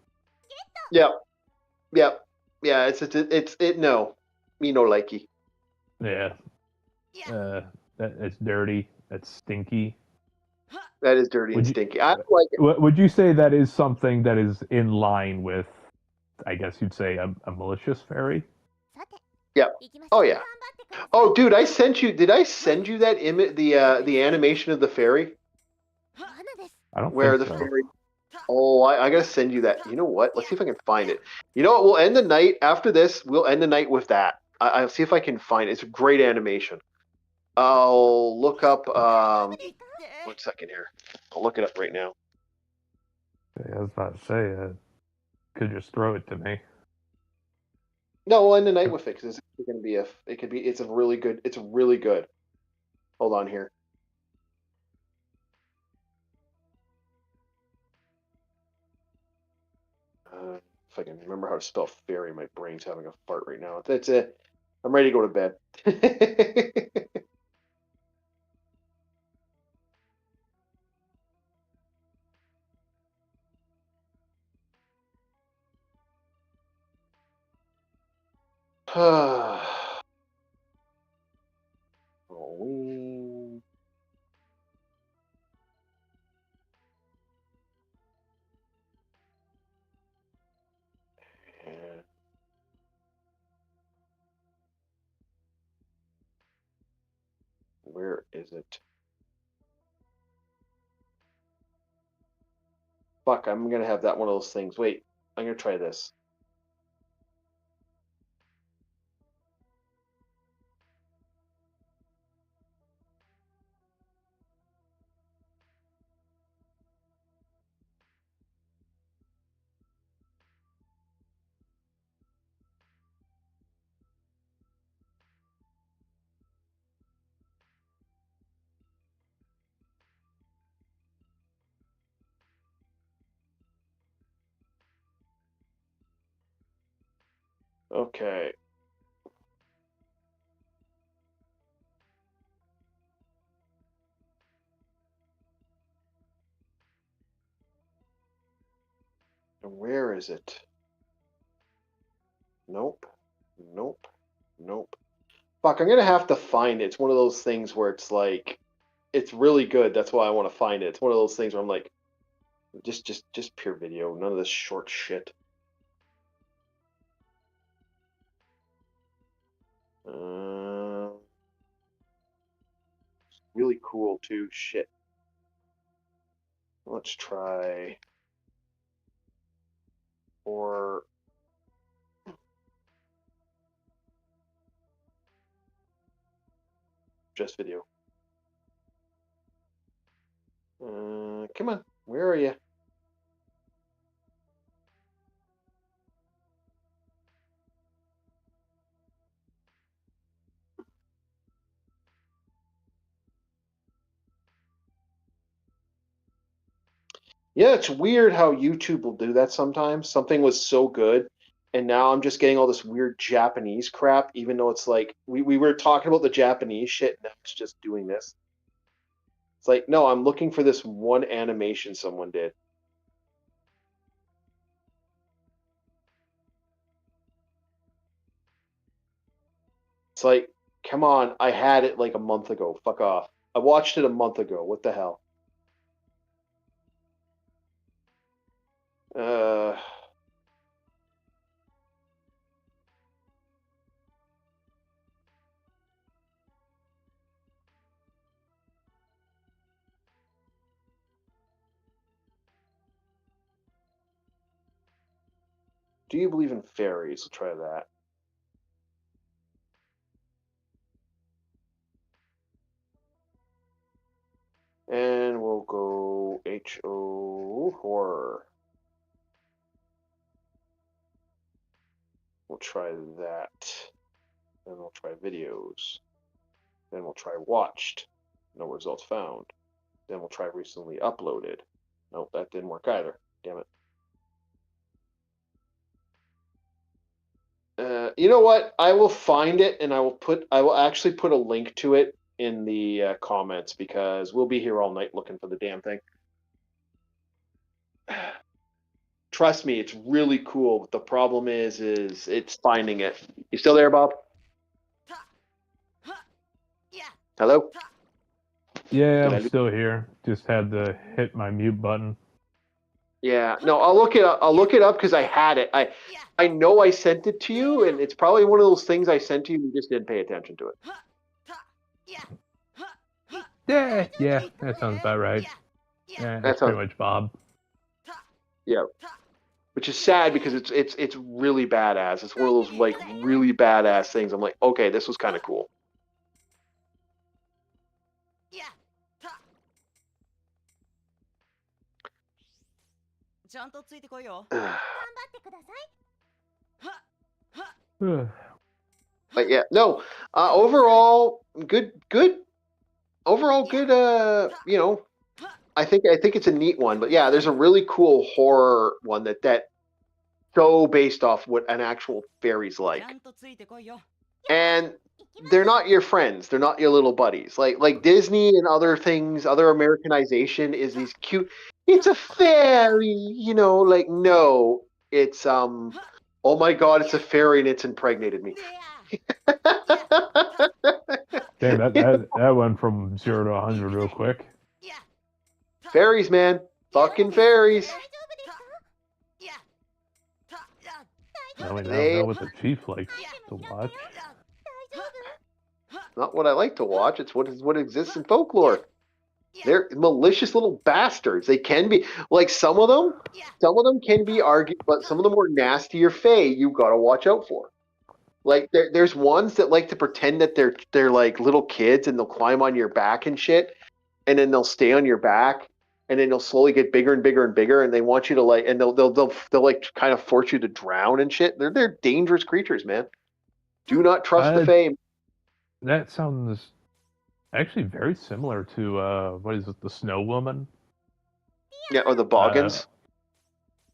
Yep. Yeah. It's no, me no likey. Yeah. That's dirty. That's stinky. That is dirty and stinky. I don't like it. Would you say that is something that is in line with, I guess you'd say, a malicious fairy? Yeah. Oh yeah. Oh, dude, I sent you. Did I send you that image? The animation of the fairy. I don't Where think the so. fairy. Oh, I gotta send you that. You know what? Let's see if I can find it. You know what? We'll end the night after this. We'll end the night with that. I'll see if I can find it. It's a great animation. I'll look up. 1 second here. I'll look it up right now. I was about to say, could just throw it to me. No, we'll end the night with it because it's going to be it's a really good. It's really good. Hold on here. If I can remember how to spell fairy, my brain's having a fart right now. That's it. I'm ready to go to bed. Halloween. And where is it? Fuck, I'm gonna have that one of those things. Wait, I'm gonna try this. Okay. And where is it? Nope. Nope. Nope. Fuck, I'm gonna have to find it. It's one of those things where it's like, it's really good. That's why I want to find it. It's one of those things where I'm like, just pure video. None of this short shit. Really cool too. Shit. Let's try. Or just video. Come on. Where are you? Yeah, it's weird how YouTube will do that sometimes. Something was so good, and now I'm just getting all this weird Japanese crap, even though it's like we were talking about the Japanese shit, now it's just doing this. It's like, no, I'm looking for this one animation someone did. It's like, come on, I had it like a month ago. Fuck off. I watched it a month ago. What the hell? Do you believe in fairies? Let's try that. And we'll go HO horror. We'll try that. Then we'll try videos. Then we'll try watched. No results found. Then we'll try recently uploaded. Nope, that didn't work either. Damn it. You know what? I will find it and I will actually put a link to it in the comments because we'll be here all night looking for the damn thing. Trust me, it's really cool. But the problem is it's finding it. You still there, Bob? Hello? Yeah, Did I I'm lose- still here. Just had to hit my mute button. Yeah. No, I'll look it up. I'll look it up because I had it. I know I sent it to you, and it's probably one of those things I sent to you and you just didn't pay attention to it. Yeah, that sounds about right. Yeah, that's sounds- pretty much Bob. Yeah. Which is sad because it's really badass. It's one of those like really badass things. I'm like, okay, this was kind of cool. But yeah, no. Overall, good. Overall, good. I think it's a neat one. But yeah, there's a really cool horror one that so based off what an actual fairy's like, and they're not your friends. They're not your little buddies. Like Disney and other things, other Americanization is these cute. It's a fairy, like no, it's oh my god, it's a fairy and it's impregnated me. Damn, that went from 0 to 100 real quick. Fairies, man, fucking fairies. Now we know what the chief likes to watch. Not what I like to watch. It's what exists in folklore. They're malicious little bastards. They can be like some of them can be argued, but some of them were nastier fey you gotta watch out for. Like there's ones that like to pretend that they're like little kids and they'll climb on your back and shit, and then they'll stay on your back, and then they'll slowly get bigger and bigger and bigger, and they want you to like, and they'll like kind of force you to drown and shit. They're dangerous creatures, man. Do not trust the fae. That sounds actually very similar to what is it, the Snow Woman? Yeah, or the Boggins.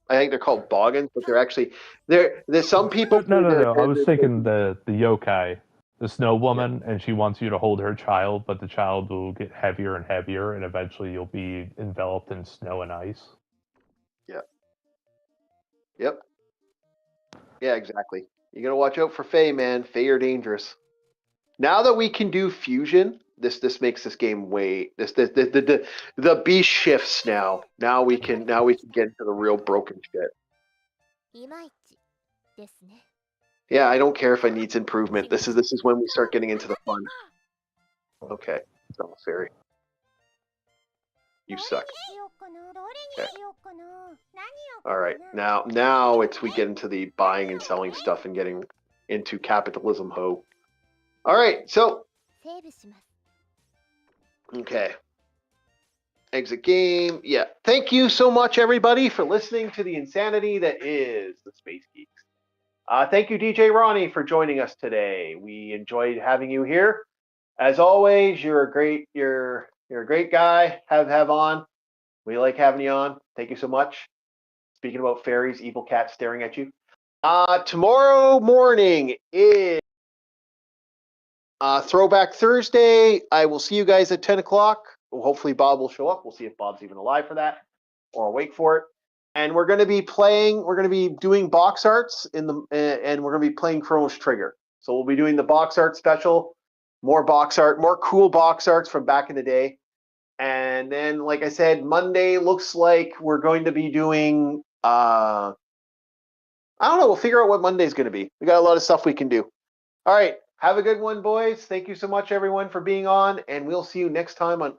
I think they're called Boggins, but they're actually there's some people. No. I was thinking the yokai, the Snow Woman, and she wants you to hold her child, but the child will get heavier and heavier, and eventually you'll be enveloped in snow and ice. Yep. Yeah, exactly. You gotta watch out for Fae, man. Fae are dangerous. Now that we can do fusion, this makes this game way the beast shifts now. Now we can get into the real broken shit. Yeah, I don't care if it needs improvement. This is when we start getting into the fun. Okay, it's not fairy. You suck. Okay. All right, now we get into the buying and selling stuff and getting into capitalism ho. All right, so okay. Exit game. Yeah. Thank you so much, everybody, for listening to the insanity that is the Space Geeks. Thank you, DJ Ronnie, for joining us today. We enjoyed having you here. As always, you're a great guy. Have on. We like having you on. Thank you so much. Speaking about fairies, evil cats staring at you. Tomorrow morning is Throwback Thursday. I will see you guys at 10 o'clock. Well, hopefully Bob will show up. We'll see if Bob's even alive for that or awake for it. And we're going to be doing box arts and we're going to be playing Chronos Trigger. So we'll be doing the box art special, more box art, more cool box arts from back in the day. And then, like I said, Monday looks like we're going to be doing, I don't know, we'll figure out what Monday's going to be. We got a lot of stuff we can do. All right, have a good one, boys. Thank you so much, everyone, for being on, and we'll see you next time on